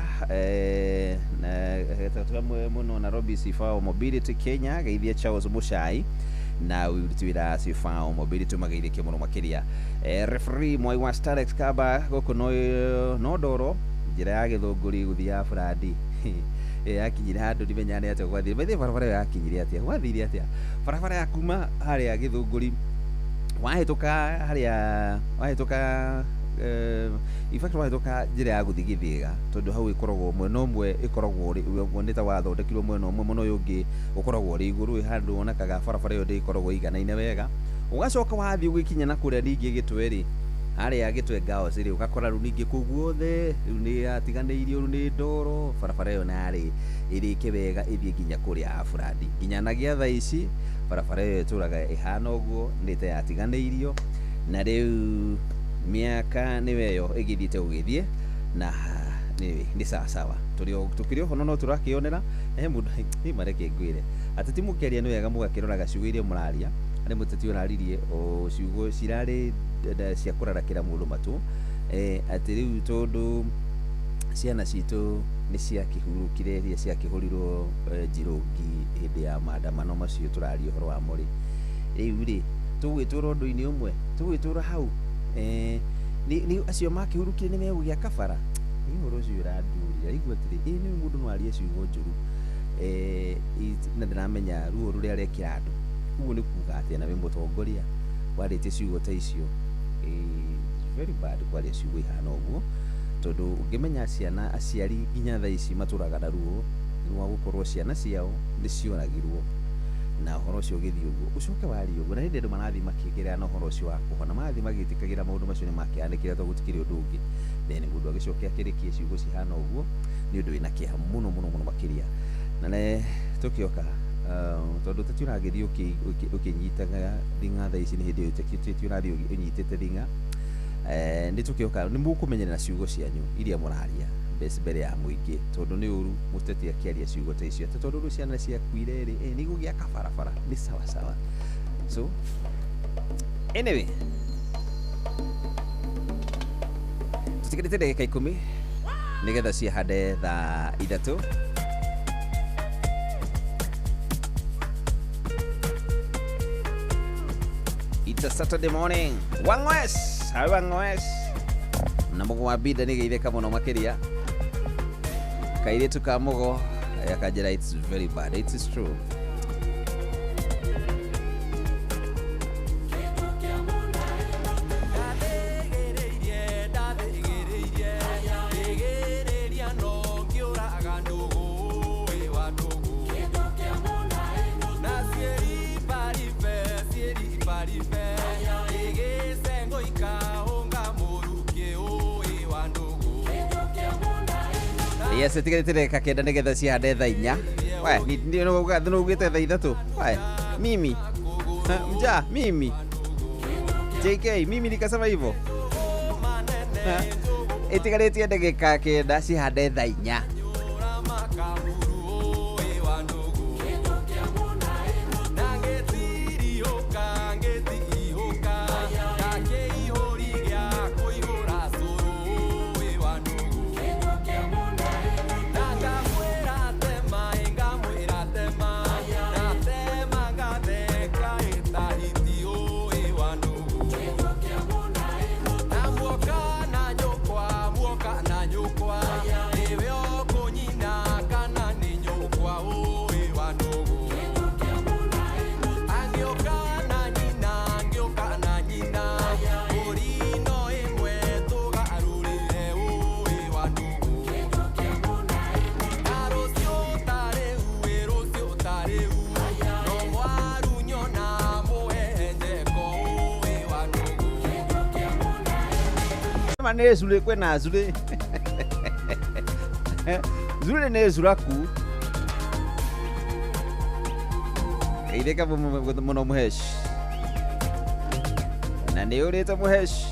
na twĩamwe mũno Nairobi Sifao Mobility Kenya Geithia Charles Muchai na wĩrutĩra Sifao Mobility Geithĩke mũno makĩria referee Mwai wa Starex Kaba gũkũ no ndoro njĩra ya gĩthũngũri gũthiĩ ya Fradi akinyire handũ ndimenya nĩ atĩa gwathire bethe barabara yakinyire atĩa gwathire atĩa barabara ya kuma harĩa gĩthũngũri wahĩtũka harĩa wahĩtũka in fact wahĩtũka njĩra ya gũthiĩ Gĩthĩga tondũ hau ĩkoragwo mwena ũmwe ĩkoragwo nĩ ta wathondekirwo mwena ũmwe mũno ũyũ ũngĩ ũkoragwo ũrĩ igũrũ handũ wonekaga barabara ĩyo ndĩkoragwo iganaine wega ũgacoka wathiĩ ũgĩkinya na kũrĩa ningĩ Gĩtwe rĩ harĩa Gĩtwe Girls rĩ ũgakora rĩu ningĩ kũu guothe rĩu nĩ atiganĩirio rĩu nĩ ndoro barabara ĩyo narĩ ĩrĩke wega ĩthiĩ nginya kũrĩa Fradi nginya na gĩa thaa ici barabara ĩyo ĩtũraga ĩhana ũguo nĩ ta yatiganĩirio na rĩu mĩaka nĩyo ĩyo ĩgĩthiĩte gũgĩthiĩ na nĩ sawa tũkĩrĩ oho no tũrakĩonera mũndũ mareke ngwĩre atĩ ti mũkĩaria nĩ wega mũgakĩrora ciugo iria mũraria arĩ mũteti ũraririe o ciugo cirarĩ cia kũrarakĩra mũndũ matũ atĩ rĩu tondũ ciana citũ nĩ ciakĩhurũkire iria ciakĩhũrirwo njirũngi hĩndĩ ya maandamano macio tũraria ũhoro wamo rĩ rĩu rĩ tũgwĩtũra ũndũ-inĩ ũmwe tũgwĩtũra hau nĩ acio makĩhurũkire nĩ megũgĩaka bara nĩ ũhoro ũcio ũrandurira igua atĩrĩ nĩ mũndũ no arie ciugo njũru na ndĩramenya ruo rũrĩa arekĩra andũ ũguo nĩ kuuga atĩ na wĩ mũtongoria warĩtie ciugo ta icio very bad kwaria ciugo ihana ũguo tondũ ũngĩmenya ciana aciari nginya thaa ici matũraga na ruo rwa gũkorwo ciana ciao nĩ cioragirwo na ũhoro ũcio ũgĩthiĩ ũguo ũcoke waria ũguo na hĩndĩ andũ marathiĩ makĩgerera na ũhoro ũcio wa kũhona marathiĩ magĩtĩkagĩra maũndũ macio nĩ makĩandĩkĩra tondũ gũtikĩrĩ ũndũ ũngĩ then mũndũ agĩcoke akĩrĩkie ciugo cihana ũguo nĩ ũndũ wĩna kĩeha mũno makĩria nane tukioka tondu taturagethi ukinyitaga thinga tha ici ni hindi turathi unyitite thinga ni tukioka ni mukumenyerera ciugo cianyu iria muraria mbere ya muingi tondu ni uru muteti akiaria ciugo ta icio tondu ru ciana ciakuire ri ni gugia kabarabara ni sawa sawa. So anyway, tutikirite ndagika 10 nigetha ciahande thaa 3. It's a Saturday morning. Wangwes, hi Wangwes. Na mugo wa bida ni geitheka muno makiria. Kaire tukamugo yakajira it's very bad. It is true. Yes, tigarite kakenda nigetha ciahande thaa 4. We ndio no ugite thaa 3. We mimi mja mimi JK mimi nikasema hivyo. Itigarite ndagika kenda ciahande thaa 4. Mane zule kwena zule zule ne zuraku kaideka muno muhesh na ne ureta muhesh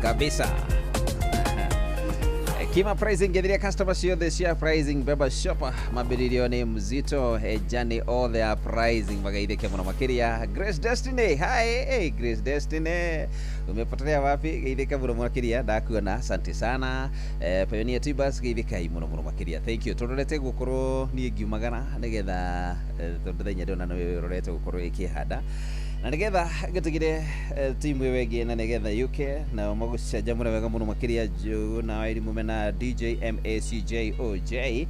kabisa. Kima pricing gediria customer sio the share pricing beba shopper mabilioni mzito jani all their pricing magaide kama na makiria Grace Destiny. Hi hey Grace Destiny, umepotelea wapi gaide kama na makiria ndakuona asante sana. Pioneer Tibas gaide kai muno makiria, thank you. Torolete gukoro ni giumagana negetha tondenya ndona no rorete gukoro ikihanda na nigetha gatigire timu wege na nigetha UK na magucaja mura wega muno makiria jo na iri mumena DJ MACJOJ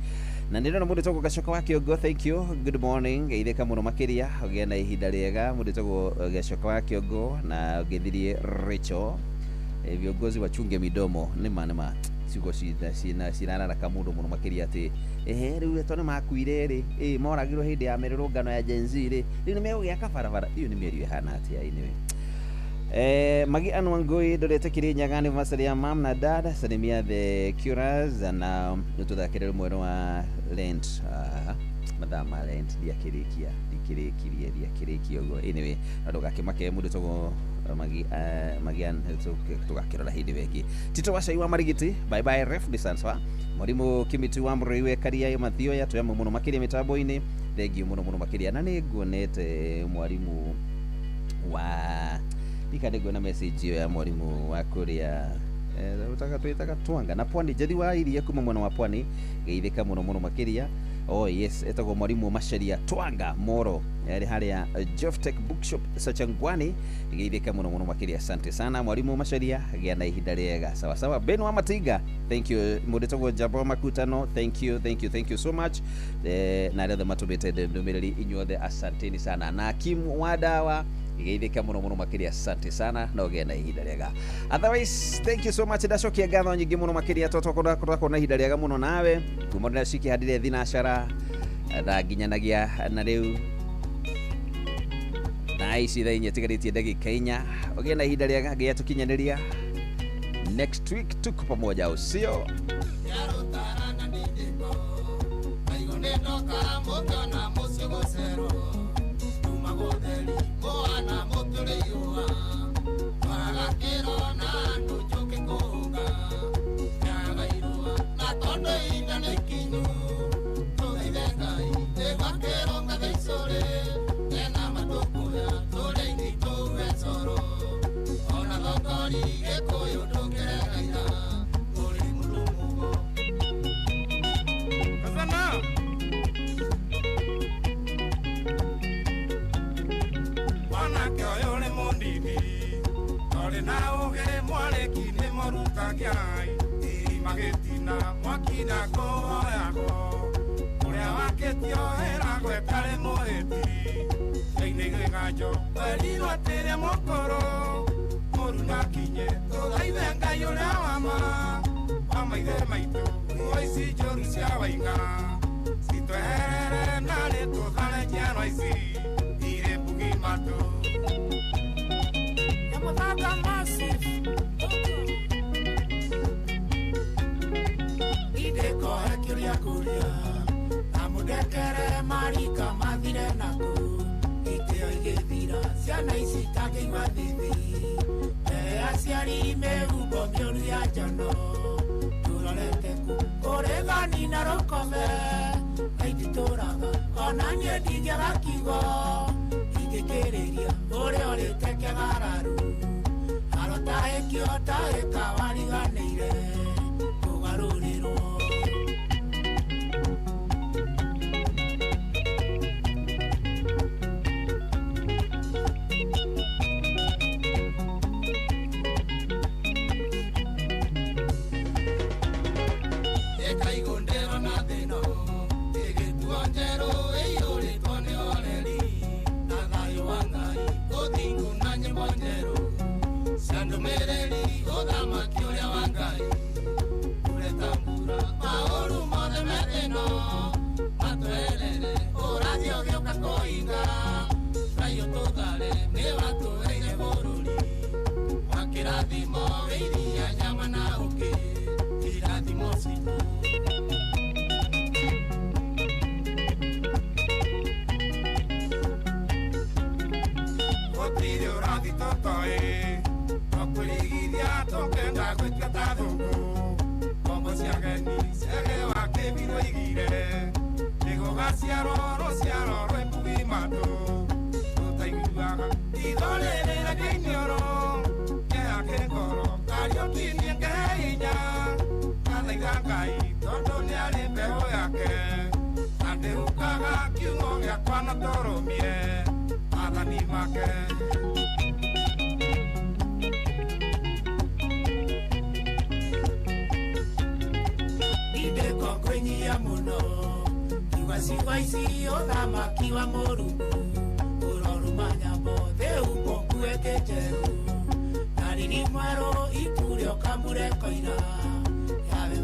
na ndino na mundu toko gacoka wa Kiongo. Thank you, good morning geithe ka muno makiria ogia na ihinda riega mundu toko gacoka wa Kiongo na githirie Richo viongozi wachunge midomo ni manema ciugo cinana kamundu muno makiria ati riu etone makuire ri moragirwo hindi ya mirurungano ya Gen Z ri riu nimegugiaka barabara iyo ni mĩario ihana atia anyway. Magi Anwangui ndorete Kirinyaga anniversary ya mam na dad, salimia the Curas na tuthakire mwero wa Lent madama Lent ndiakirikia uguo anyway ndugakimake mundu togo Magian tugakirora hindi wengi Tito Wacai wa Marigiti bye bye ref disanswa Murimu Kimiti wa Muriwe Karia Mathio ya tuyamo muno makiria mitambo-ini thengiu muno makiria na ni nguonete mwarimu wa ikadego na message ya mwarimu wa kuria utaka twanga na Pwani jadi wa iria kuma mwana wa Pwani geithika muno makiria. Oh yes, etago mwarimu Macharia twanga moro yari haria Joftech Bookshop Sachangwani geithika muno makiria. Asante sana mwarimu Macharia gia na ihinda riega sawa sawa. Ben wa Matiga, thank you mudetogo Jabo Makutano, thank you so much. Na rede matubete ndumiriri inyuothe asanteni sana. Na Kim Wadawa geithika muno makiria. Asante sana na ogia na ihinda riega. Otherwise thank you so much ndacokia ngatho nyingi muno makiria totoko na ihinda riega muno nawe kumorera ciki hadire thinashara na nginyanagia na riu na ici thaa inya tigaritie ndagika inya ogia na ihinda riega ngia tukinyaniria next week tuko pamoja usio Magetina mwakina ko yako uria waketio era gwetare moheti thĩinĩ gĩganjo weriro atĩrĩ mũkũrũ mũru na kinye tũthaithe Ngai ũrĩa wa maithe maitũ nguo ici njũru cia waing'a citweherere na nĩtũthare njiarwa ici irĩ mbugi matũ Yamutaka Massive Ideko hekiria kuria na mudekere marika mathire naku itio igithira ciana ici takĩigua thithi aciari mehubo mĩũru ya njono turorete ku kũrĩ thani na rũkome na ititũraga ona niĩ ndingĩaga kiugo ingĩkĩrĩria ũrĩa ũrĩte kĩgararu arotahĩkio tahĩka wariganĩire kũgarũrĩrwo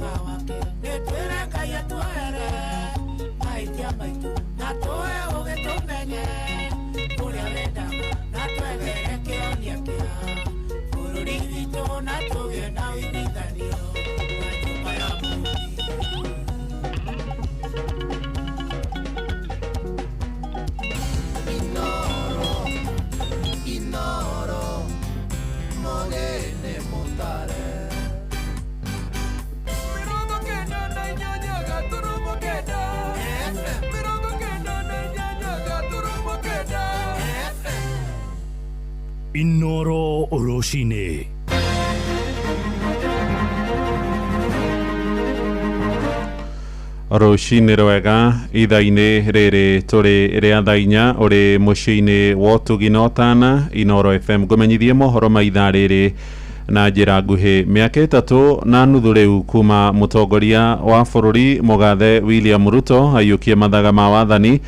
wega wake nitwire Ngai atwere maitia maitu na tuwe ugitumenye uria wendaga na twegere kĩonia kĩa bũrũri witũ na tũgĩe na ũiguithanio na nyũmba ya Mũrungu. Inoro mogene motare mirongo kenda na inyanya gaturumo kenda mirongo kenda na inyanya gaturumo kenda Inoro Oroshine. Ruciinĩ rwega ithaa-inĩ rĩrĩ tũrĩ rĩa thaa inya ũrĩ mũciĩ-inĩ wa Ũtugi na Ũtana Inoro FM ngũmenyithie mohoro ma ithaa rĩrĩ na njĩra nguhĩ. Mĩaka ĩtatũ na nuthu rĩu kuma mũtongoria wa bũrũri mũgathe William Ruto aiyũkie mathaga ma wathani,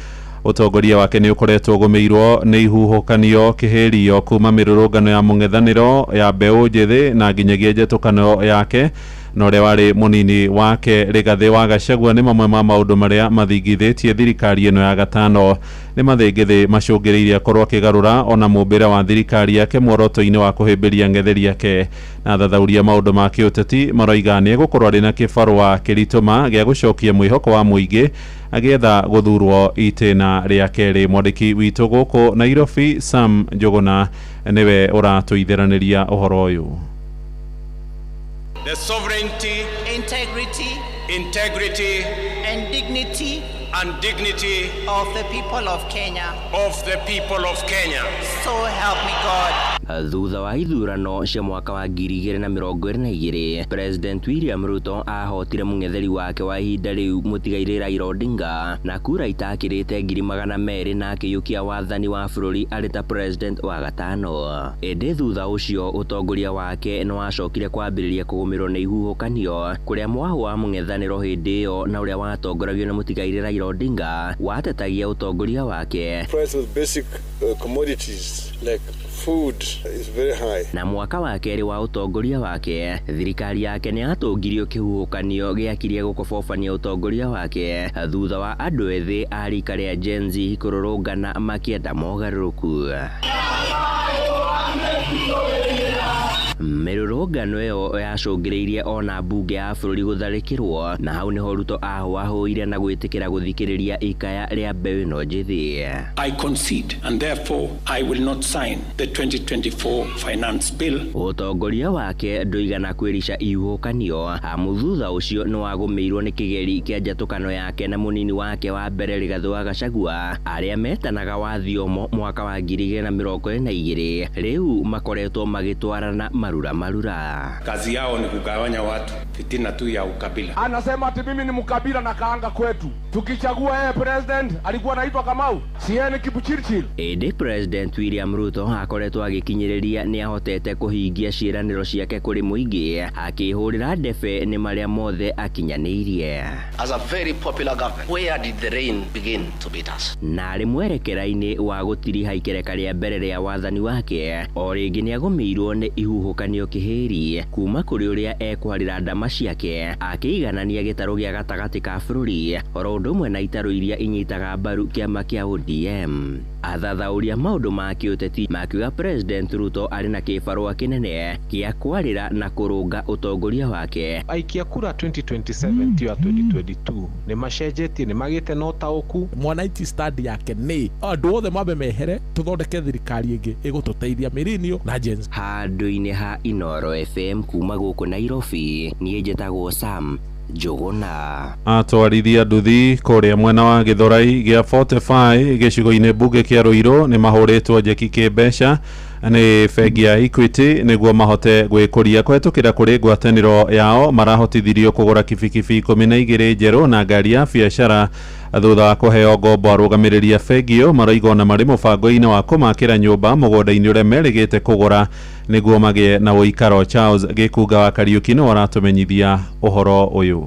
ũtongoria wake nĩ ũkoretwo ũgũmĩirwo nĩ ihuhũkanio kĩhĩrio kuma mĩrũrũngano ya mũng'ethanĩro ya mbeũ njĩthĩ na nginyagia njatũkano yake na ũrĩa warĩ mũnini wake Rigathĩ wa Gachagua nĩ mamwe ma maũndũ marĩa mathingithĩtie thirikari ĩno ya gatano. Nĩ mathĩngĩthĩ macũngĩrĩirie akorwo akĩgarũra ona mũmbĩre wa thirikari yake muoroto-inĩ wa kũhĩmbĩria ng'etheri yake na thathauria maũndũ ma kĩũteti maroiga nĩ egũkorwo arĩ na kĩbarũa kĩritũma gĩa gũcokia mwĩhoko wa mũingĩ agĩetha gũthurwo itĩna rĩa kerĩ. Mwandĩki witũ gũkũ Nairobi Sam Njuguna nĩwe ũratũitheranĩria ũhoro ũyũ. The sovereignty, integrity, and dignity of the people of Kenya. So help me God. Thutha wa ithurano cia mwaka wa 2022, President William Ruto ahotire mũng'etheri wake wa ihinda rĩu mũtigairĩ Raila Odinga na kura itakĩrĩte 200,000 na akĩiyũkia wathani wa bũrũri arĩ ta president wa gatano. Ĩndĩ thutha ũcio ũtongoria wake nĩ wacokire kwambĩrĩria kũgũmĩrwo nĩ ihuhũkanio kũrĩa mwahũ wa mũng'ethanĩro hĩndĩ ĩyo na ũrĩa watongoragio nĩ mũtigairĩ Raila Odinga watetagia ũtongoria wake. Price of basic commodities like food is very high. Na mwaka wa kerĩ wa ũtongoria wake, thirikari yake nĩ yatũngirio kĩhuhũkanio gĩakirie gũkobobania ũtongoria wake thutha wa andũ ethĩ a rika rĩa Gen Z kũrũrũngana makĩenda mogarũrũku. Mĩrũrũngano ĩyo yacũngĩrĩirie ona mbunge ya bũrũri gũtharĩkĩrwo na hau nĩho Ruto ahũahũire na gwĩtĩkĩra gũthikĩrĩria ikaya rĩa mbeũ ĩno njĩthĩ. I concede and therefore I will not sign the 2024 finance bill. Ũtongoria wake ndũigana kwĩrica ihuhũkanio amu thutha ũcio nĩ wagũmĩirwo nĩ kĩgeri kĩa njatũkano yake na mũnini wake wa mbere Rigathĩ wa Gachagua arĩa metanaga wa thiomo mwaka wa 2022 rĩu makoretwo magĩtwarana marura. Kazi yao ni kugawanya watu, fitina tu ya ukabila. Anasema ati mimi ni mkabila na kaanga kwetu. Tukichagua yeye president alikuwa anaitwa Kamau, si yeye ni Kipchirchir. Ĩndĩ President William Ruto akoretwo agĩkinyĩrĩria nĩ ahotete kũhingia ciĩranĩro ciake kũrĩ mũingĩ akĩhũrĩra ndebe nĩ marĩa mothe akinyanĩirie. As a very popular government, where did the rain begin to beat us? Na arĩ mwerekera-inĩ wa gũtiriha ikereka rĩa mbere rĩa wathani wake o rĩngĩ nĩ agũmĩirwo nĩ ihuhũkanio kĩhĩri kuma kũrĩ ũrĩa ekwarĩra ndama ciake akĩiganania gĩtarũ gĩa gatagatĩ ka bũrũri oro ũndũ ũmwe na itarũ iria inyitaga mbaru kĩama kĩa ODM. Athathauria maũndũ ma kĩũteti makiuga President Ruto arĩ na kĩbarũa kĩnene gĩa kwarĩra na kũrũnga ũtongoria wake. Aikia kura 2027 tio 2022 nĩ macenjetie, nĩ magĩte na ũtaũku. Mwananchi stand yake nĩ andũ othe mambe mehere tũthondeke thirikari ĩngĩ ĩgũtũteithia Mirinio na Gen Z. Handũ-inĩ ha Inoro FM kuma gũkũ Nairobi, niĩ njĩtagwo Sam Njuguna. Atwarithia nduthi kũrĩa mwena wa Gĩthurai gĩa 45 gĩcigo-inĩ mbunge kĩa Ruiru nĩ mahũrĩtwo njeki kĩmbeca nĩ bengi ya Equity nĩguo mahote gwĩkũria kũhetũkĩra kũrĩ ngwatanĩro yao. Marahotithirio kũgũra kibikibi 12 njerũ na ngari ya biacara thutha wa kũheo ngombo arũgamĩrĩria bengi ĩyo. Maroiga ona marĩ mũbango-inĩ wa kũmakĩra nyũmba mũgũnda-inĩ ũrĩa merĩgĩte kũgũra nĩguo magĩe na ũikaro. Charles Gĩkunga wa Kariũki nĩ aratũmenyithia ũhoro ũyũ.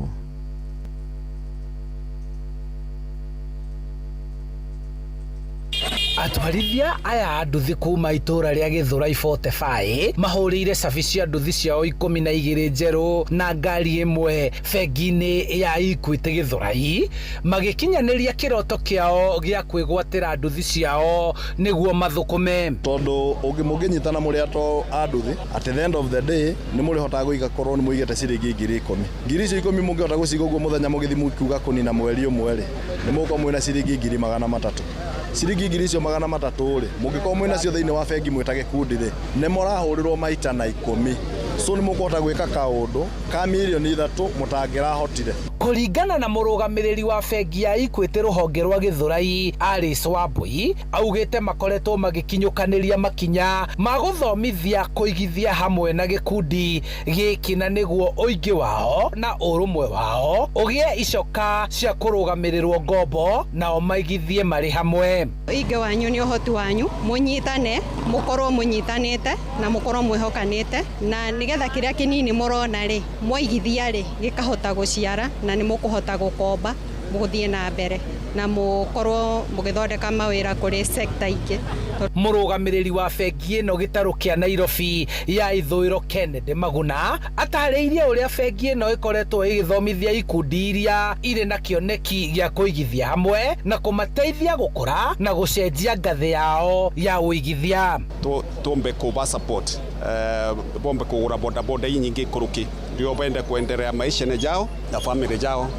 Atwarithia aya nduthi kuma itura ria Githurai 45 mahurire cabi cia nduthi ciao 12 njeru na ngari imwe bengi-ini ya Equity Githurai magikinyaniria kiroto kiao gia kwigwatira nduthi ciao niguo mathukume tondu ungimuginyitana muri ato a nduthi at the end of the day ni muri hotaga guiga korwo ni muigete ciringi 10,000 ngiri icio 10 mungihota guciga uguo muthenya mugithi mukiuga kunina mweri umwe ri ni muko mwina ciringi 300 ciringi 300 ri mungikorwo mwina cio thiini wa bengi mwita gikundi ri ni murahurirwo maita na 10 so ni mukuhota gwika kaundu ka milioni 3 mutangirahotire kuringana na murugamiriri wa bengi ya Equity ruhonge rwa Githurai Alice Wambui augite makoretwo magikinyukaniria makinya maguthomithia kuigithia hamwe na gikundi giki na niguo uingi wao na urumwe wao ugie icoka cia kurugamirirwo ngombo nao maigithie mari hamwe uingi wanyu ni uhoti wanyu munyitane mukorwo munyitanite na mukorwo mwihokanite na nigetha kiria kinini murona ri mwaigithia ri gikahota guciara na ni mukuhota gukomba muguthie na mbere na mukorwo mugithondeka mawira kuri sector ingi murugamiriri wa bengi ino gitaru kia Nairobi ya Ithũĩro Kennedy Maguna atariirie uria bengi ino ikoretwo igithomithia ikundi iria ire na kioneki gia kuigithia hamwe na kumateithia gukura na gucenjia ngathi yao ya uigithia tumbe kuba support bombe kugura bodaboda nyingi kuruki ndio waende kuendelea maisha yao na familia yao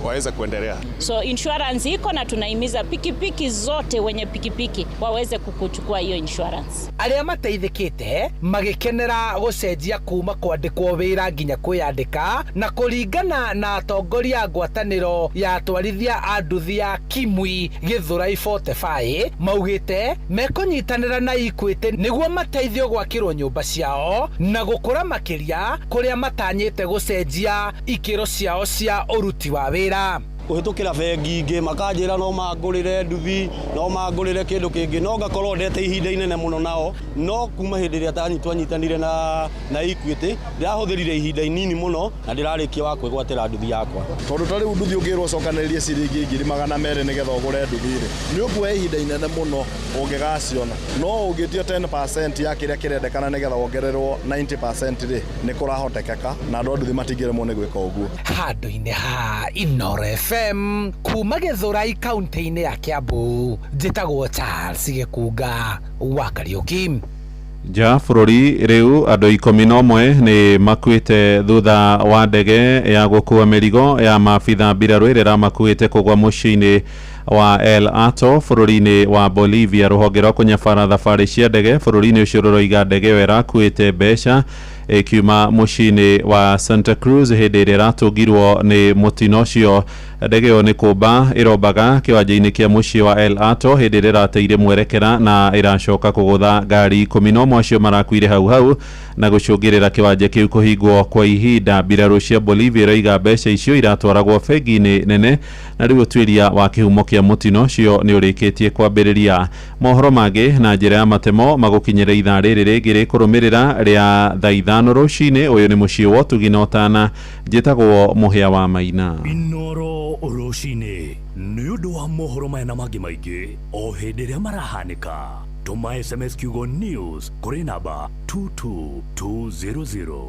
waweze kuendelea. So insurance iko na tunahimiza pikipiki zote wenye pikipiki waweze kukuchukua hiyo insurance. Aria mateithikite magikenera gucenjia kuma kwandikwo wira nginya kwiyandika na kuringana na atongoria ngwataniro ya atwarithia a nduthi ya Kimwi Githurai 45 maugite mekunyitanira na Equity niguo mateithio gwakirwo nyumba ciao na gukura makiria kuria matanyite gucenjia ikiro ciao cia uruti wa wira kuhitukira bengi ingi makanjira no mangurire nduthi no mangurire kindu kingi no ngakorwo ndete ihinda inene muno nao no kuma hindi ria twanyitanire na Equity ndirahuthirire ihinda inini muno na ndirarikia wa kwigwatira nduthi yakwa tondu tari nduthi ungirwo cokaniririe ciringi 200 nigetha ugure nduthi ri ni ukuoya ihinda inene muno ungigaciona no ungitio 10% ya kiria kirendekana nigetha wongererwo 90% ri ni kurahotekeka na andu nduthi matingiremwo ni gwika uguo handu-ini ha Inooro FM kuma Githurai kaunti-ini ya Kiambu njitagwo Charles Gikunga wa Kariuki ja bururi riu andu 11 ni makuite thutha wa ndege ya gukua mirigo ya maabitha mbiraru irira makuite kugwa muciini wa El Alto bururi-ini wa Bolivia ruhonge rwa kunyabara thabari cia ndege bururi-ini ucio ruroiga ndege ĩyo ĩrakuĩte mbeca ikiuma muciini wa Santa Cruz hindi ĩrĩa ĩratũngirwo nĩ mũtino ũcio ndege ĩyo nĩ kũmba ĩrombaga kĩwanja-inĩ kĩa mũciĩ wa El Alto hindi ĩrĩa ĩrateire mwerekera na ĩracoka kũgũtha ngari 11 acio marakuire hau na gũcũngĩrĩra kĩwanja kĩu kũhingwo kwa ihinda mbirarũ cia Bolivia ĩroiga mbeca icio iratwaragwo bengi-inĩ nene na rĩu ũtuĩria wa kĩhumo kĩa mũtino ũcio nĩ ũrĩkĩtie kwambĩrĩria mohoro mangĩ na njĩra ya matemo magũkinyĩra ithaa rĩrĩ rĩngĩ rĩkũrũmĩrĩra rĩa thaa 5 rũcinĩ ũyũ nĩ mũciĩ wa Ũtugi na Ũtana njĩtagwo Mũhĩa wa Maina Inooro rũcinĩ nĩ ũndũ wa mohoro maya na mangĩ maingĩ o hĩndĩ ĩrĩa marahanĩka tũma SMS kiugo news kũrĩ namba 22200